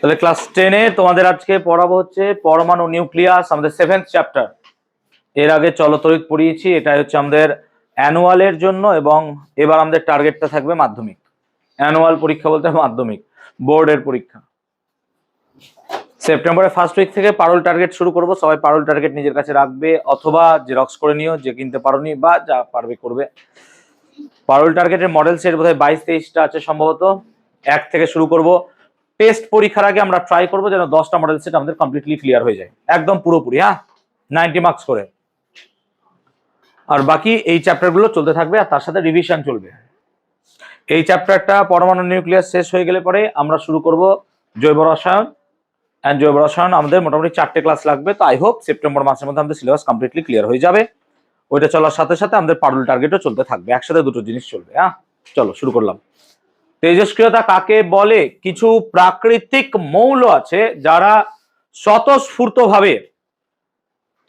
তাহলে ক্লাস 10 এ তোমাদের আজকে পড়াবো হচ্ছে পরমাণু নিউক্লিয়াস, আমাদের 7th চ্যাপ্টার। এর আগে চলতরিৎ পড়িয়েছি, এটা হচ্ছে আমাদের অ্যানুয়ালের জন্য, এবং এবার আমাদের টার্গেটটা থাকবে মাধ্যমিক। অ্যানুয়াল পরীক্ষা বলতে মাধ্যমিক বোর্ডের পরীক্ষা। সেপ্টেম্বরের ফার্স্ট উইক থেকে পারুল টার্গেট শুরু করব। সবাই পারুল টার্গেট নিজের কাছে রাখবে, অথবা জেরক্স করে নিও যে কিনতে পারোনি, বা যা পারবে করবে। পারুল টার্গেটের মডেল সেট বোধহয় 22-23টা আছে সম্ভবত। 1 থেকে শুরু করব। টেস্ট পরীক্ষার আগে আমরা ট্রাই করবো যেন 10টা মডেল সেট আমাদের কমপ্লিটলি ক্লিয়ার হয়ে যায়, একদম পুরোপুরি। হ্যাঁ, 90 মার্কস করে। আর বাকি এই চ্যাপ্টারগুলো চলতে থাকবে, আর তার সাথে রিভিশন চলবে। এই চ্যাপ্টারটা পরমাণু নিউক্লিয়াস শেষ হয়ে গেলে পরে আমরা শুরু করব জৈব রসায়ন। অ্যান্ড জৈব রসায়ন আমাদের মোটামুটি 4টে ক্লাস লাগবে। তো আই হোপ সেপ্টেম্বর মাসের মধ্যে আমাদের সিলেবাস কমপ্লিটলি ক্লিয়ার হয়ে যাবে। ওইটা চলার সাথে সাথে আমাদের পারুল টার্গেটও চলতে থাকবে, একসাথে দুটো জিনিস চলবে। হ্যাঁ, চলো শুরু করলাম। তেজস্ক্রিয়তা কাকে বলে? কিছু প্রাকৃতিক মৌল আছে যারা স্বতঃস্ফূর্তভাবে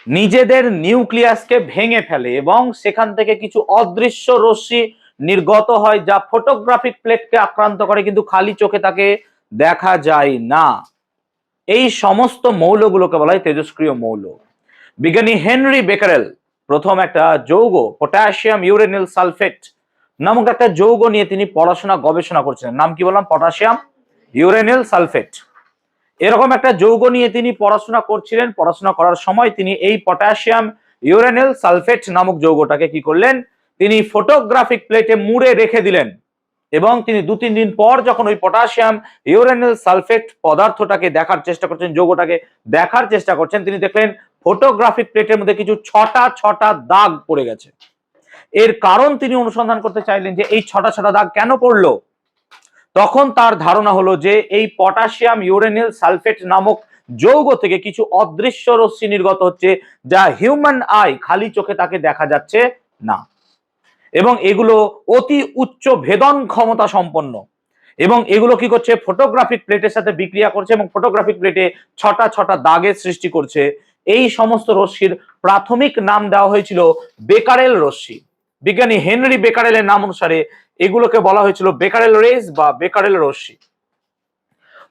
নিজেদের নিউক্লিয়াসকে ভেঙে ফেলে এবং সেখান থেকে কিছু অদৃশ্য রশ্মি নির্গত হয়, যা ফটোগ্রাফিক প্লেটকে আক্রান্ত করে, কিন্তু খালি চোখে তাকে দেখা যায় না। এই সমস্ত মৌলগুলোকে বলা হয় তেজস্ক্রিয় মৌল। বিজ্ঞানী হেনরি বেকারেল প্রথম একটা যৌগ পটাশিয়াম ইউরেনিল সালফেট নামক একটা যৌগ নিয়ে তিনি পড়াশোনা গবেষণা করছিলেন। নাম কি বললাম? Potassium uranyl sulphate. এরকম একটা যৌগ নিয়ে তিনি পড়াশোনা করছিলেন। পড়াশোনা করার সময় তিনি এই পটাশিয়াম ইউরেনিল সালফেট নামক যৌগটাকে কি করলেন? তিনি ফটোগ্রাফিক প্লেটে মুড়ে রেখে দিলেন, এবং তিনি 2-3 দিন পর যখন ওই পটাশিয়াম ইউরেনিল সালফেট পদার্থটাকে দেখার চেষ্টা করছেন, যৌগটাকে দেখার চেষ্টা করছেন, তিনি দেখলেন ফটোগ্রাফিক প্লেটের মধ্যে কিছু ছটা দাগ পড়ে গেছে। এর কারণ তিনি অনুসন্ধান করতে চাইলেন যে এই ছটা দাগ কেন পড়লো। তখন তার ধারণা হলো যে এই পটাশিয়াম ইউরেনিল সালফেট নামক যৌগ থেকে কিছু অদৃশ্য রশ্মি নির্গত হচ্ছে, যা হিউম্যান আই খালি চোখে তাকে দেখা যাচ্ছে না, এবং এগুলো অতি উচ্চ ভেদন ক্ষমতা সম্পন্ন, এবং এগুলো কি করছে? ফটোগ্রাফিক প্লেটের সাথে বিক্রিয়া করছে এবং ফটোগ্রাফিক প্লেটে ছটা দাগের সৃষ্টি করছে। এই সমস্ত রশ্মির প্রাথমিক নাম দেওয়া হয়েছিল বেকারেল রশ্মি। বিজ্ঞানী হেনরি বেকারেলের নাম অনুসারে এগুলোকে বলা হয়েছিল বেকারেল রেজ বা বেকারেল রশ্মি।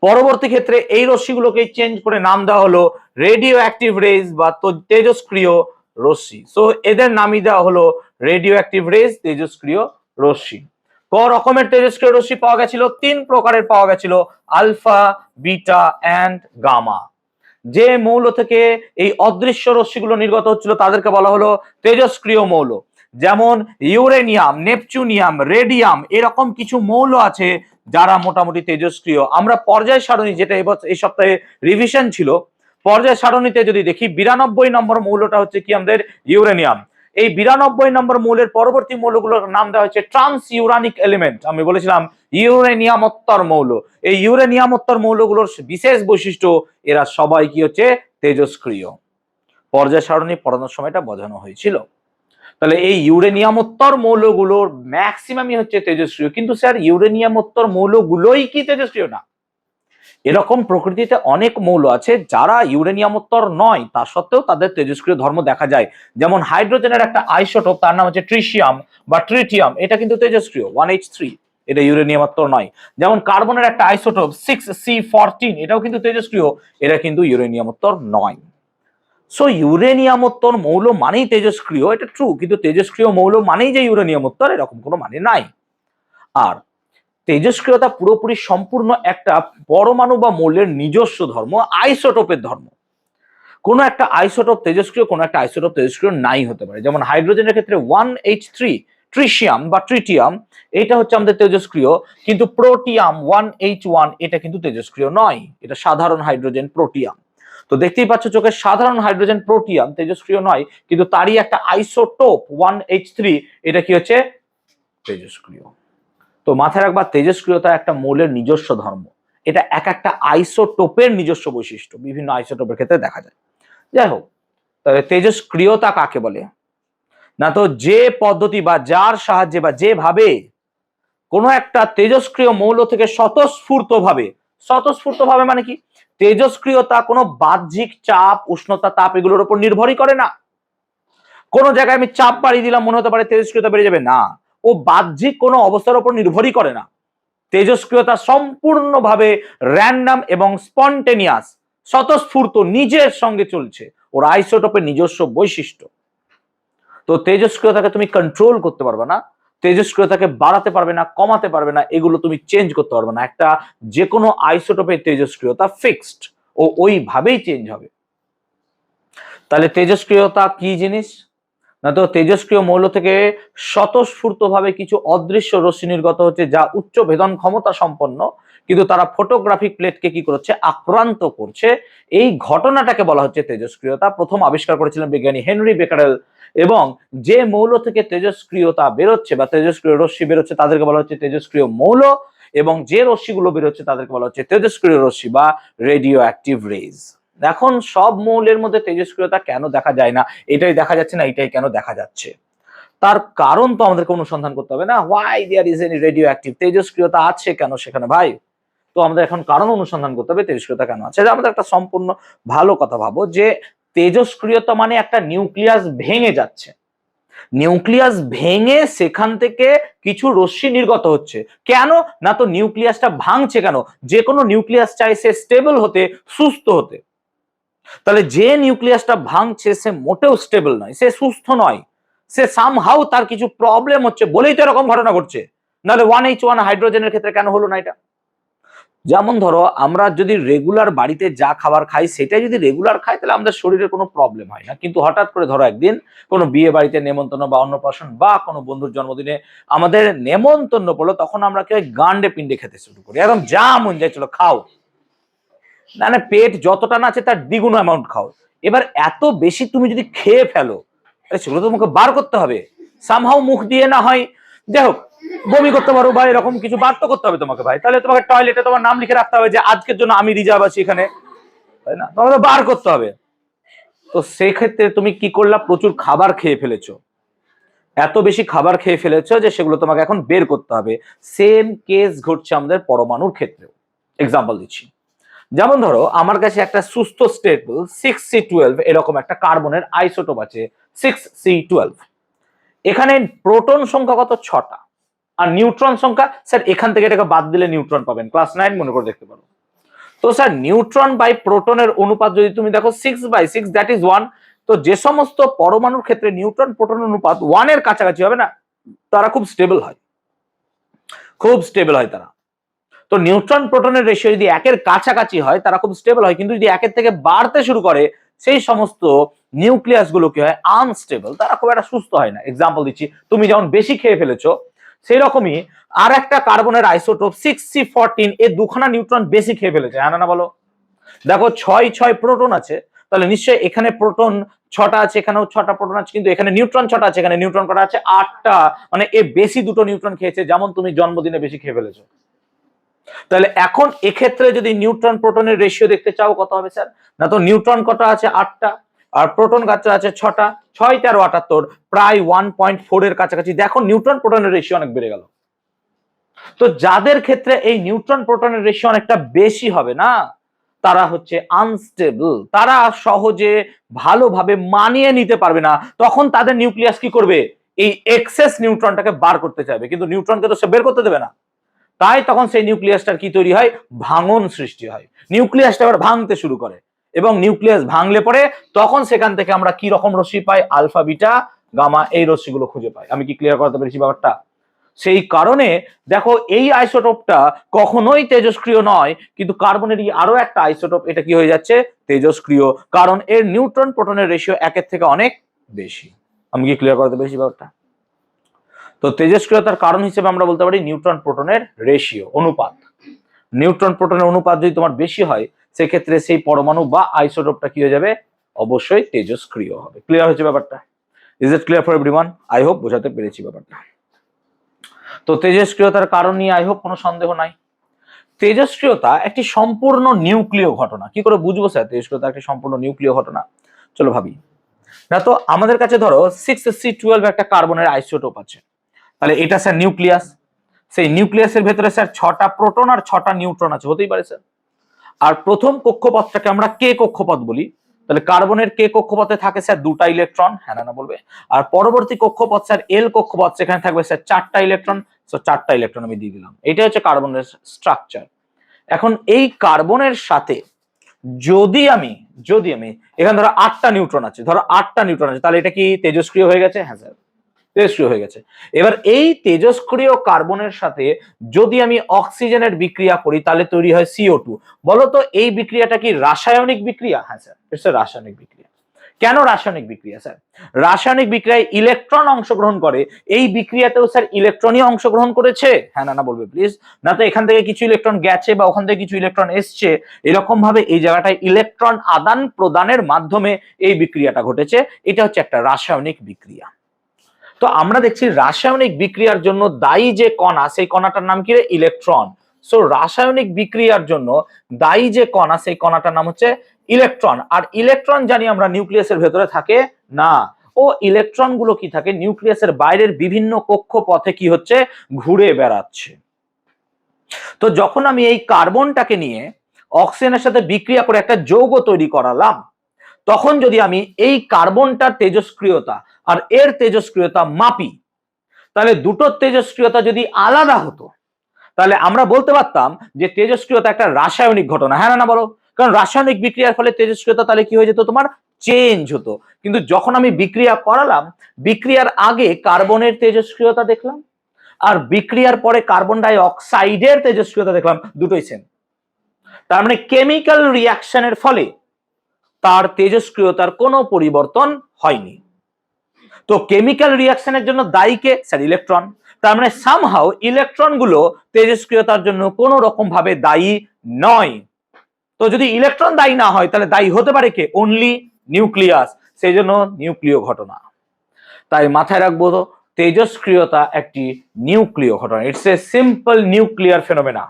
পরবর্তী ক্ষেত্রে এই রশ্মিগুলোকে চেঞ্জ করে নাম দেওয়া হলো রেডিও অ্যাক্টিভ রেজ বা তেজস্ক্রিয় রশ্মি। সো এদের নামই দেওয়া হলো রেডিও অ্যাক্টিভ রেজ, তেজস্ক্রিয় রশ্মি। ক রকমের তেজস্ক্রিয় রশ্মি পাওয়া গেছিল? 3 প্রকারের পাওয়া গেছিল, আলফা, বিটা অ্যান্ড গামা। যে মৌল থেকে এই অদৃশ্য রশ্মিগুলো নির্গত হচ্ছিল তাদেরকে বলা হলো তেজস্ক্রিয় মৌল। যেমন ইউরেনিয়াম, নেপচুনিয়াম, রেডিয়াম, এরকম কিছু মৌল আছে যারা মোটামুটি তেজস্ক্রিয়। আমরা পর্যায় সারণী, যেটা এই সপ্তাহে রিভিশন ছিল, পর্যায় সারণীতে যদি দেখি 92 নম্বর মৌলটা হচ্ছে কি? আমাদের ইউরেনিয়াম। এই 92 নম্বর মৌলের পরবর্তী মৌলগুলোর নাম দেওয়া হচ্ছে ট্রান্স ইউরানিক এলিমেন্ট। আমি বলেছিলাম ইউরেনিয়ামোত্তর মৌল। এই ইউরেনিয়ামোত্তর মৌলগুলোর বিশেষ বৈশিষ্ট্য, এরা সবাই কি হচ্ছে? তেজস্ক্রিয়। পর্যায় সারণী পড়ানোর সময়টা বোঝানো হয়েছিল। তাহলে এই ইউরেনিয়ামোত্তর মৌলগুলোর ম্যাক্সিমামই হচ্ছে তেজস্ক্রিয়। কিন্তু স্যার ইউরেনিয়ামোত্তর মৌলগুলোই কি তেজস্ক্রিয়? না, এরকম প্রকৃতিতে অনেক মৌল আছে যারা ইউরেনিয়ামোত্তর নয়, তা সত্ত্বেও তাদের তেজস্ক্রিয় ধর্ম দেখা যায়। যেমন হাইড্রোজেনের একটা আইসোটোপ, তার নাম হচ্ছে ট্রিটিয়াম বা ট্রিটিয়াম, এটা কিন্তু তেজস্ক্রিয় 1H3, এটা ইউরেনিয়ামোত্তর নয়। যেমন কার্বনের একটা আইসোটোপ 6C14, এটাও কিন্তু তেজস্ক্রিয়, এটা কিন্তু ইউরেনিয়ামোত্তর নয়। সো ইউরেনিয়ামোত্তর মৌল মানেই তেজস্ক্রিয়, এটা ট্রু, কিন্তু তেজস্ক্রিয় মৌল মানেই যে ইউরেনিয়ামোত্তর, এরকম কোনো মানে নাই। আর তেজস্ক্রিয়তা পুরোপুরি সম্পূর্ণ একটা পরমাণু বা মৌলের নিজস্ব ধর্ম, আইসোটোপের ধর্ম। কোন একটা আইসোটোপ তেজস্ক্রিয়, কোন একটা আইসোটোপ তেজস্ক্রিয় নাই হতে পারে। যেমন হাইড্রোজেনের ক্ষেত্রে 1H3 ট্রিটিয়াম বা ট্রিটিয়াম, এটা হচ্ছে আমাদের তেজস্ক্রিয়, কিন্তু প্রোটিয়াম 1H1 এটা কিন্তু তেজস্ক্রিয় নয়, এটা সাধারণ হাইড্রোজেন প্রোটিয়াম। তো দেখতেই পাচ্ছ চোখে, সাধারণ হাইড্রোজেন প্রোটিয়াম তেজস্ক্রিয় নয়, কিন্তু তারই একটা আইসোটোপ 1H3 এটা কি হচ্ছে? তেজস্ক্রিয়। তো মাথায় রাখবা, তেজস্ক্রিয়তা একটা মৌলের নিজস্ব ধর্ম, এটা এক একটা আইসোটোপের নিজস্ব বৈশিষ্ট্য, বিভিন্ন আইসোটোপের ক্ষেত্রে দেখা যায়। যাই হোক, তবে তেজস্ক্রিয়তা কাকে বলে? না, তো যে পদ্ধতি বা যার সাহায্যে বা যেভাবে কোনো একটা তেজস্ক্রিয় মৌল থেকে স্বতঃস্ফূর্তভাবে মানে কি? তেজস্ক্রিয়তা কোনো বাহ্যিক চাপ, উষ্ণতা, তাপ এগুলোর উপর নির্ভরই করে না। কোন জায়গায় আমি চাপ বাড়িয়ে দিলাম, মনে হতে পারে তেজস্ক্রিয়তা বেড়ে যাবে, না, ও বাহ্যিক কোনো অবস্থার উপর নির্ভরই করে না। তেজস্ক্রিয়তা সম্পূর্ণভাবে র্যান্ডম এবং স্পন্টেনিয়াস, স্বতঃস্ফূর্ত, নিজের সঙ্গে চলছে, ওর আইসোটোপের নিজস্ব বৈশিষ্ট্য। তো তেজস্ক্রিয়তাকে তুমি কন্ট্রোল করতে পারবে না, তেজস্ক্রিয়তাকে বাড়াতে পারবে না, কমাতে পারবে না, এগুলো তুমি চেঞ্জ করতে পারবে না। একটা যে কোনো আইসোটোপের তেজস্ক্রিয়তা ফিক্সড, ও ওইভাবেই চেঞ্জ হবে। তাহলে তেজস্ক্রিয়তা কি জিনিস না, তো তেজস্ক্রিয় মৌল থেকে স্বতঃস্ফূর্তভাবে কিছু অদৃশ্য রশ্মি নির্গত হচ্ছে, যা উচ্চ ভেদন ক্ষমতা সম্পন্ন, কিন্তু তারা ফটোগ্রাফিক প্লেটকে কি করছে, আক্রান্ত করছে। এই ঘটনাটাকে বলা হচ্ছে তেজস্ক্রিয়তা। প্রথম আবিষ্কার করেছিলেন বিজ্ঞানী হেনরি বেকারেল, এবং যে মৌল থেকে তেজস্ক্রিয়তা বেরোচ্ছে বা তেজস্ক্রিয় রশ্মি বেরোচ্ছে তাদেরকে বলা হচ্ছে তেজস্ক্রিয় মৌল, এবং যে রশ্মিগুলো বেরোচ্ছে তাদেরকে বলা হচ্ছে তেজস্ক্রিয় রশ্মি বা রেডিও অ্যাক্টিভ রেজ। এখন সব মৌলের মধ্যে তেজস্ক্রিয়তা কেন দেখা যায় না, এটাই দেখা যাচ্ছে না, এটাই কেন দেখা যাচ্ছে, তার কারণ তো আমাদেরকে অনুসন্ধান করতে হবে না। Why there is any radioactive, তেজস্ক্রিয়তা আছে কেন সেখানে ভাই, তো আমাদের এখন কারণ অনুসন্ধান করতে হবে তেজস্ক্রিয়তা কেন আছে। আমাদের একটা সম্পূর্ণ ভালো কথা ভাবো যে তেজস্ক্রিয়তা মানে একটা নিউক্লিয়াস ভেঙে যাচ্ছে, নিউক্লিয়াস ভেঙে সেখান থেকে কিছু রশ্মি নির্গত হচ্ছে। কেন না, তো নিউক্লিয়াসটা ভাঙছে কেন, যে কোনো নিউক্লিয়াস চাই সে স্টেবল হতে, সুস্থ হতে। তাহলে যে নিউক্লিয়াসটা ভাঙছে সে মোটেও স্টেবল নয়, সে সুস্থ নয়, সে সামহাউ তার কিছু প্রবলেম হচ্ছে বলেই তো এরকম ঘটনা ঘটছে। নাহলে 1H1 হাইড্রোজেনের ক্ষেত্রে কেন হলো না এটা? যেমন ধরো আমরা যদি রেগুলার বাড়িতে যা খাবার খাই সেটাই যদি রেগুলার খাই তাহলে আমাদের শরীরে কোনো প্রবলেম হয় না, কিন্তু হঠাৎ করে ধরো একদিন কোনো বিয়ে বাড়িতে নেমন্তন্ন বা অন্নপ্রাশন বা কোনো বন্ধুর জন্মদিনে আমাদের নেমন্তন্ন পড়লো, তখন আমরা কি হয়, গান্ডে পিন্ডে খেতে শুরু করি, একদম যা মন যায় চলো খাও, না না পেট যতটা না আছে তার দ্বিগুণ অ্যামাউন্ট খাও। এবার এত বেশি তুমি যদি খেয়ে ফেলো, সেগুলো তো তোমাকে বার করতে হবে সামহাও, মুখ দিয়ে না হয়, যাই হোক বমি করতে পারো বা এরকম কিছু বার তো করতে হবে তোমাকে ভাই, তাহলে তোমাকে টয়লেটে তোমার নাম লিখে রাখতে হবে যে আজকের জন্য আমি রিজার্ভ আছি এখানে, তাই না, তোমাকে বার করতে হবে। তো সেই ক্ষেত্রে তুমি কি করলা, প্রচুর খাবার খেয়ে ফেলেছো, এত বেশি খাবার খেয়ে ফেলেছো যে সেগুলো তোমাকে এখন বের করতে হবে। সেম কেস ঘটছে আমাদের পরমাণুর ক্ষেত্রেও। এক্সাম্পল দিচ্ছি, যেমন ধরো আমার কাছে একটা সুস্থ স্টেবল 6C12 এরকম একটা কার্বনের আইসোটোপ আছে 6C12, এখানে প্রোটন সংখ্যা কত, 6টা, আর নিউট্রন সংখ্যা, স্যার এখান থেকে এটাকে বাদ দিলে নিউট্রন পাবেন, ক্লাস 9 মনে করে দেখতে পারো। তো স্যার নিউট্রন বাই প্রোটনের অনুপাত যদি তুমি দেখো 6/6 দ্যাট ইজ 1, তো যে সমস্ত পরমাণুর ক্ষেত্রে নিউট্রন প্রোটনের অনুপাত 1 এর কাছাকাছি হবে না, তারা খুব স্টেবল হয়, খুব স্টেবল হয় তারা। তো নিউট্রন প্রোটনের রেশিও যদি 1 এর কাছাকাছি হয় তারা খুব স্টেবল হয়, কিন্তু যদি 1 এর থেকে বাড়তে শুরু করে সেই সমস্ত নিউক্লিয়াস গুলো কি হয়, আনস্টেবল, তারা খুব একটা সুস্থ হয় না। এক্সাম্পল দিচ্ছি, তুমি যেমন বেশি খেয়ে ফেলেছো সেই রকমই আর একটা কার্বনের আইসোটোপ 6C14 এর দুখানা নিউট্রন বেশি খেয়ে ফেলেছে, হ্যাঁ না বলো, দেখো 6 প্রোটন আছে, তাহলে নিশ্চয়ই এখানে প্রোটন 6টা আছে, এখানেও 6টা প্রোটন আছে, কিন্তু এখানে নিউট্রন 6টা আছে, এখানে নিউট্রন কটা আছে 8টা, মানে এ বেশি দুটো নিউট্রন খেয়েছে, যেমন তুমি জন্মদিনে বেশি খেয়ে ফেলেছো। তাহলে এখন এক্ষেত্রে যদি নিউট্রন প্রোটনের রেশিও দেখতে চাও কত হবে স্যার, না তো নিউট্রন কটা আছে 8টা, আর প্রোটন কাছে আছে 6টা, 6 × 78 প্রায় 1.4 এর কাছাকাছি। দেখো নিউট্রন প্রোটনের রেশিও অনেক বেড়ে গেল। তো যাদের ক্ষেত্রে এই নিউট্রন প্রোটনের রেশিও অনেকটা বেশি হবে না, তারা হচ্ছে আনস্টেবল, তারা সহজে ভালোভাবে মানিয়ে নিতে পারবে না, তখন তাদের নিউক্লিয়াস কি করবে, এই এক্সেস নিউট্রনটাকে বার করতে চাইবে, কিন্তু নিউট্রনকে তো সে বের করতে দেবে না, তাই তখন সেই নিউক্লিয়াসটার কি তৈরি হয়, ভাঙন সৃষ্টি হয়, নিউক্লিয়াসটা আবার ভাঙতে শুরু করে, এবং নিউক্লিয়াস ভাঙলে পরে তখন সেখান থেকে আমরা কি রকম রশ্মি পাই, আলফা বিটা গামা এই রশ্মিগুলো খুঁজে পাই। আমি কি ক্লিয়ার করতে পেরেছি ব্যাপারটা? সেই কারণে দেখো এই আইসোটোপটা কখনোই তেজস্ক্রিয় নয়, কিন্তু কার্বনেরই আরো একটা আইসোটোপ, এটা কি হয়ে যাচ্ছে, তেজস্ক্রিয়, কারণ এর নিউট্রন প্রোটনের রেশিও 1 থেকে অনেক বেশি। আমি কি ক্লিয়ার করতে পেরেছি ব্যাপারটা? তো তেজস্ক্রিয়তার কারণ হিসেবে আমরা বলতে পারি নিউট্রন প্রোটনের রেশিও, অনুপাত। নিউট্রন প্রোটনের অনুপাত যদি তোমার বেশি হয় সেক্ষেত্রে সেই পরমাণু বা আইসোটোপটা কি হয়ে যাবে, অবশ্যই তেজস্ক্রিয় হবে। ক্লিয়ার হয়েছে ব্যাপারটা? Is it clear for everyone? I hope বোঝাতে পেরেছি ব্যাপারটা। তো তেজস্ক্রিয়তার কারণ নিয়ে আই হোপ কোনো সন্দেহ নাই। তেজস্ক্রিয়তা একটি সম্পূর্ণ নিউক্লিয় ঘটনা। কি করে বুঝবো স্যার তেজস্ক্রিয়তা একটি সম্পূর্ণ নিউক্লিয় ঘটনা? চলো ভাবি। না তো আমাদের কাছে ধরো 6C12 একটা কার্বনের আইসোটোপ আছে, তাহলে এটা স্যার নিউক্লিয়াস, সেই নিউক্লিয়াসের ভেতরে স্যার 6টা প্রোটন আর 6টা নিউট্রন আছে, হতেই পারে স্যার। আর প্রথম কক্ষপথটাকে আমরা কে কক্ষপথ বলি, তাহলে কার্বনের কে কক্ষপথে থাকে স্যার 2টা ইলেকট্রন, হ্যাঁ না বলবে। আর পরবর্তী কক্ষপথ স্যার এল কক্ষপথ, সেখানে থাকবে স্যার 4টা ইলেকট্রন, সো 4টা ইলেকট্রন আমি দিয়ে দিলাম। এটা হচ্ছে কার্বনের স্ট্রাকচার। এখন এই কার্বনের সাথে যদি আমি এখানে ধরো 8টা নিউট্রন আছে, তাহলে এটা কি তেজস্ক্রিয় হয়ে গেছে? হ্যাঁ স্যার, তেজস্ক্রিয় হয়ে গেছে। এবার এই তেজস্ক্রিয় কার্বনের সাথে যদি আমি অক্সিজেনের বিক্রিয়া করি তাহলে তৈরি হয় CO2। বলতো এই বিক্রিয়াটা কি রাসায়নিক বিক্রিয়া? হ্যাঁ স্যার, ইটস এ রাসায়নিক বিক্রিয়া। কেন রাসায়নিক বিক্রিয়া স্যার? রাসায়নিক বিক্রিয়ায় ইলেকট্রন অংশগ্রহণ করে, এই বিক্রিয়াতেও স্যার ইলেকট্রনই অংশগ্রহণ করেছে? হ্যাঁ না বলবে প্লিজ। না তো এখান থেকে কিছু ইলেকট্রন গেছে বা ওখান থেকে কিছু ইলেকট্রন এসছে, এরকম ভাবে এই জায়গাটায় ইলেকট্রন আদান প্রদানের মাধ্যমে এই বিক্রিয়াটা ঘটেছে। এটা হচ্ছে একটা রাসায়নিক বিক্রিয়া। তো আমরা দেখছি রাসায়নিক বিক্রিয়ার জন্য দায়ী যে কণা, সেই কণাটার নাম কি রে? ইলেকট্রন। সো রাসায়নিক বিক্রিয়ার জন্য দায়ী যে কণা, সেই কণাটার নাম হচ্ছে ইলেকট্রন। আর ইলেকট্রন জানি আমরা নিউক্লিয়াসের ভেতরে থাকে না, ও ইলেকট্রন গুলো কি থাকে নিউক্লিয়াসের বাইরের বিভিন্ন কক্ষপথে কি হচ্ছে? ঘুরে বেড়াচ্ছে। তো যখন আমি এই কার্বনটাকে নিয়ে অক্সিজেনের সাথে বিক্রিয়া করে একটা যৌগ তৈরি করালাম, তখন যদি আমি এই কার্বনটার তেজস্ক্রিয়তা আর এর তেজস্ক্রিয়তা মাপি, তাহলে দুটোর তেজস্ক্রিয়তা যদি আলাদা হতো তাহলে আমরা বলতে পারতাম যে তেজস্ক্রিয়তা একটা রাসায়নিক ঘটনা। হ্যাঁ না বলো? কারণ রাসায়নিক বিক্রিয়ার ফলে তেজস্ক্রিয়তা তাহলে কি হয়ে যেত? তোমার চেঞ্জ হতো। কিন্তু যখন আমি বিক্রিয়া করালাম, বিক্রিয়ার আগে কার্বনের তেজস্ক্রিয়তা দেখলাম আর বিক্রিয়ার পরে কার্বন ডাই অক্সাইডের তেজস্ক্রিয়তা দেখলাম, দুটোই সেম। তার মানে কেমিক্যাল রিয়াকশনের ফলে তার তেজস্ক্রিয়তার কোনো পরিবর্তন হয়নি। তো কেমিক্যাল রিয়াকশনের জন্য দায়ী কে? Sir electron. তার মানে সামহাউ ইলেকট্রন গুলো তেজস্ক্রিয়তার জন্য কোনো রকম ভাবে দায়ী নয়। তো যদি ইলেকট্রন দায়ী না হয় তাহলে দায়ী হতে পারে কে? Only nucleus. সেই জন্য নিউক্লিয় ঘটনা। তাই মাথায় রাখবো, তো তেজস্ক্রিয়তা একটি নিউক্লিয় ঘটনা। It's a simple nuclear phenomena.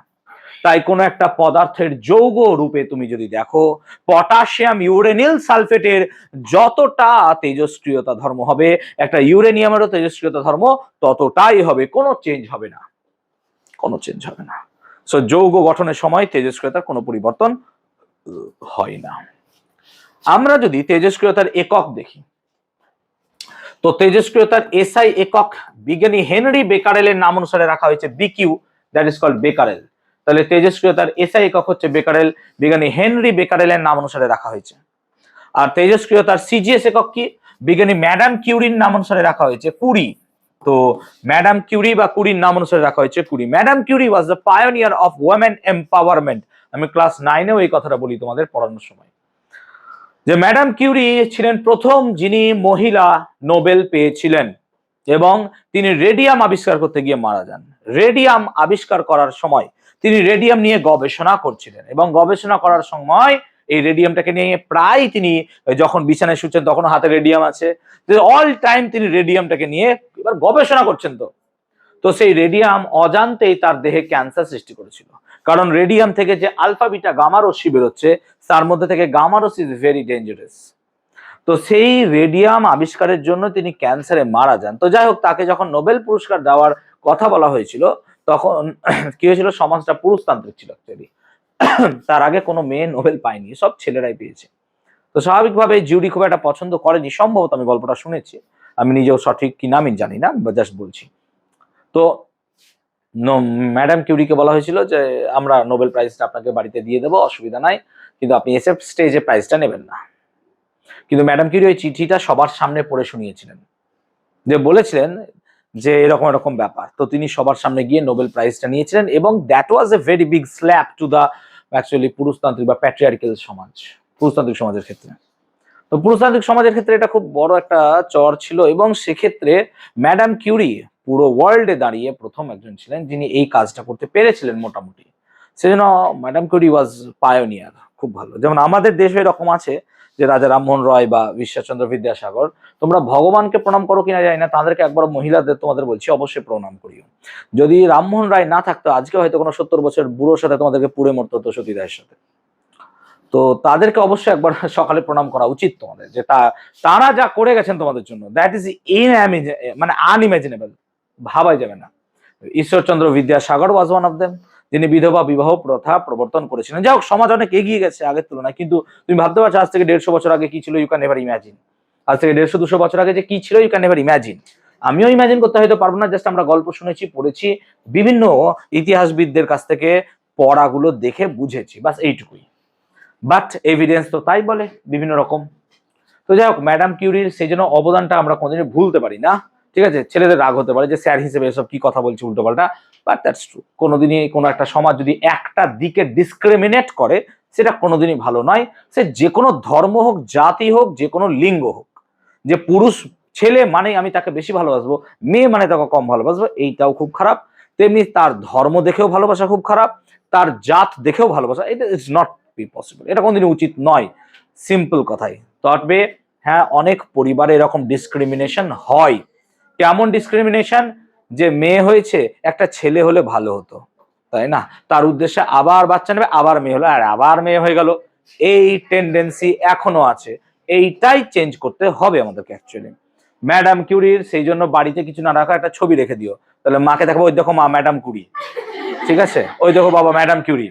তাই কোন একটা পদার্থের যৌগ রূপে তুমি যদি দেখো, পটাশিয়াম ইউরেনিল সালফেটের যতটা তেজস্ক্রিয়তা ধর্ম হবে, একটা ইউরেনিয়ামেরও তেজস্ক্রিয়তা ধর্ম ততটাই হবে, কোনো চেঞ্জ হবে না, কোনো চেঞ্জ হবে না। সো যৌগ গঠনের সময় তেজস্ক্রিয়তার কোনো পরিবর্তন হয় না। আমরা যদি তেজস্ক্রিয়তার একক দেখি, তো তেজস্ক্রিয়তার এসআই একক বিজ্ঞানী হেনরি বেকারেলের নাম অনুসারে রাখা হয়েছে BQ, that is called becquerel. তাহলে তেজস্ক্রিয়তার এসআই একক হচ্ছে বেকারেল, বিজ্ঞানী হেনরি বেকারেলের নাম অনুসারে রাখা হয়েছে। আর তেজস্ক্রিয়তার সিজিএস একক কি? বিজ্ঞানী ম্যাডাম কিউরির নাম অনুসারে রাখা হয়েছে কুরি। তো ম্যাডাম কিউরি বা কুরির নাম অনুসারে রাখা হয়েছে Curie. Madam Curie was the pioneer of women empowerment. আমি ক্লাস 9-এও এই কথাটা বলি তোমাদের পড়ানোর সময়, যে ম্যাডাম কিউরি ছিলেন প্রথম যিনি মহিলা নোবেল পেয়েছিলেন এবং তিনি রেডিয়াম আবিষ্কার করতে গিয়ে মারা যান। রেডিয়াম আবিষ্কার করার সময় তিনি রেডিয়াম নিয়ে গবেষণা করছিলেন এবং গবেষণা করার সময় এই রেডিয়ামটাকে নিয়ে প্রায় তিনি যখন বিছানায় শুচ্ছেন তখন হাতে রেডিয়াম আছে, অল টাইম তিনি রেডিয়ামটাকে নিয়ে এবার গবেষণা করছেন। তো সেই রেডিয়াম অজান্তেই তার দেহে ক্যান্সার সৃষ্টি করেছিল, কারণ রেডিয়াম থেকে যে আলফা বিটা গামা রশ্মি বেরোচ্ছে তার মধ্যে থেকে গামা রশ্মি ইজ ভেরি ডেঞ্জারাস। তো সেই রেডিয়াম আবিষ্কারের জন্য তিনি ক্যান্সারে মারা যান। তো যাই হোক, তাকে যখন নোবেল পুরস্কার দেওয়ার কথা বলা হয়েছিল তখন কি হয়েছিল, সমাজটা পুরুষতান্ত্রিক ছিল অ্যাকচুয়ালি। তার আগে কোনো মেয়ে নোবেল পায়নি, সব ছেলেরাই পেয়েছে। তো স্বাভাবিকভাবে জিউরি খুব একটা পছন্দ করেনি, সম্ভবত আমি গল্পটা শুনেছি, আমি নিজেও সঠিক কিনা আমি জানি না, জাস্ট বলছি। তো ম্যাডাম কিউরিকে বলা হয়েছিল যে আমরা নোবেল প্রাইজটা আপনাকে বাড়িতে দিয়ে দেবো, অসুবিধা নাই, কিন্তু আপনি এসে স্টেজে প্রাইজটা নেবেন না। কিন্তু ম্যাডাম কিউরি ওই চিঠিটা সবার সামনে পড়ে শুনিয়েছিলেন, যে বলেছিলেন যে এরকম এরকম ব্যাপার। তো তিনি সবার সামনে গিয়ে নোবেল প্রাইজটা নিয়েছিলেন এবং that was a very big slap to the actually পুরুষতান্ত্রিক বা প্যাট্রিয়ার্কাল সমাজ, পুরুষতান্ত্রিক সমাজের ক্ষেত্রে। তো পুরুষতান্ত্রিক সমাজের ক্ষেত্রে এটা খুব বড় একটা চর ছিল এবং সেক্ষেত্রে ম্যাডাম কিউরি পুরো ওয়ার্ল্ডে দাঁড়িয়ে প্রথম একজন ছিলেন যিনি এই কাজটা করতে পেরেছিলেন মোটামুটি। সেজন্য ম্যাডাম কিউরি ওয়াজ পায়োনিয়ার, খুব ভালো। যেমন আমাদের দেশে এরকম আছে যে রাজা রামমোহন রায় বা ঈশ্বরচন্দ্র বিদ্যাসাগর, তোমরা ভগবানকে প্রণাম করো কিনা জানি না, তাদেরকে একবার মহিলাদের তোমাদের বলছি অবশ্যই প্রণাম করিও। যদি রামমোহন রায় না থাকতো আজকে হয়তো কোনো 70 বছর বুড়োর সাথে তোমাদেরকে পুড়ে মরতে হতো, সতীদাহের সাথে। তো তাদেরকে অবশ্যই একবার সকালে প্রণাম করা উচিত তোমাদের, যে তারা যা করে গেছেন তোমাদের জন্য, দ্যাট ইজ মানে আনইমাজিনেবল, ভাবাই যাবে না। Ishwarchandra Vidyasagar was one of them, যিনি বিধবা বিবাহ প্রথা প্রবর্তন করেছিলেন। যাই হোক, সমাজ অনেক এগিয়ে গেছে আগের তুলনায়, কিন্তু তুমি ভাবতে পারছো আজ থেকে 150 বছর আগে কি ছিল, ইউ ক্যান নেভার ইমাজিন। আজ থেকে 150-200 বছর আগে যে কি ছিল, ইউ ক্যান নেভার ইমাজিন। আমিও ইমাজিন করতে হয়তো পারবো না, জাস্ট আমরা গল্প শুনেছি, পড়েছি, বিভিন্ন ইতিহাসবিদদের কাছ থেকে পড়াগুলো দেখে বুঝেছি, বাস এইটুকুই। বাট এভিডেন্স তো তাই বলে বিভিন্ন রকম। তো যাই হোক, ম্যাডাম কিউরির সেই জন্য অবদানটা আমরা কোনোদিনই ভুলতে পারি না। ঠিক আছে, ছেলেদের রাগ হতে পারে যে স্যার হিসেবে এসব কি কথা বলছি উল্টো পাল্টা, বাট দ্যাটস ট্রু। কোনোদিনই কোনো একটা সমাজ যদি একটা দিকে ডিসক্রিমিনেট করে সেটা কোনোদিনই ভালো নয়। সে যে কোনো ধর্ম হোক, জাতি হোক, যে কোনো লিঙ্গ হোক, যে পুরুষ ছেলে মানে আমি তাকে বেশি ভালোবাসবো, মেয়ে মানে তাকে কম ভালোবাসবো, এইটাও খুব খারাপ। তেমনি তার ধর্ম দেখেও ভালোবাসা খুব খারাপ, তার জাত দেখেও ভালোবাসা, এটা ইজ নট বি পসিবল, এটা কোনোদিনই উচিত নয়। সিম্পল কথাই। তবে হ্যাঁ, অনেক পরিবারে এরকম ডিসক্রিমিনেশন হয়। কেমন ডিসক্রিমিনেশন? যে মেয়ে হয়েছে, একটা ছেলে হলে ভালো হতো, তাই না? তার উদ্দেশ্যে আবার বাচ্চা নেবে, আবার মেয়ে হলো, আর আবার মেয়ে হয়ে গেল। এই টেন্ডেন্সি এখনো আছে, এইটাই চেঞ্জ করতে হবে আমাদেরকে অ্যাকচুয়ালি। ম্যাডাম কিউরির সেই জন্য বাড়িতে কিছু না রাখা, একটা ছবি রেখে দিও, তাহলে মাকে দেখাবো, ওই দেখো মা ম্যাডাম কিউরি, ঠিক আছে, ওই দেখো বাবা ম্যাডাম কিউরি।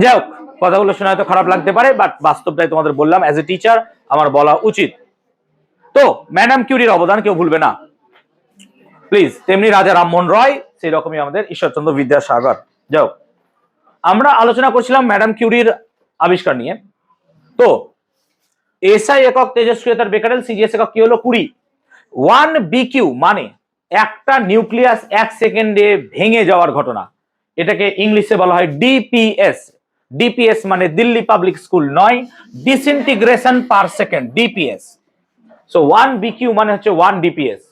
যাই হোক, কথাগুলো শোনা হয়তো খারাপ লাগতে পারে, বাট বাস্তবটাই তোমাদের বললাম, অ্যাজ এ টিচার আমার বলা উচিত। তো ম্যাডাম কিউরির অবদান কেউ ভুলবে না প্লিজ। তেমনি রাজা রামমোহন রয়, সেই রকমই আমাদের ঈশ্বরচন্দ্র বিদ্যাসাগর। যাই হোক, আমরা আলোচনা করছিলাম ম্যাডাম কিউরির আবিষ্কার নিয়ে। তো এসআই একক তেজস্ক্রিয়তার বেকারেল, সিজিএস একক কি হলো? 20। 1 বিকিউ মানে একটা নিউক্লিয়াস 1 সেকেন্ডে ভেঙে যাওয়ার ঘটনা, এটাকে ইংলিশে বলা হয় ডিপিএস। ডিপিএস মানে দিল্লি পাবলিক স্কুল নয়, disintegration per second, DPS. So 1 bq মানে হচ্ছে 1 ডিপিএস,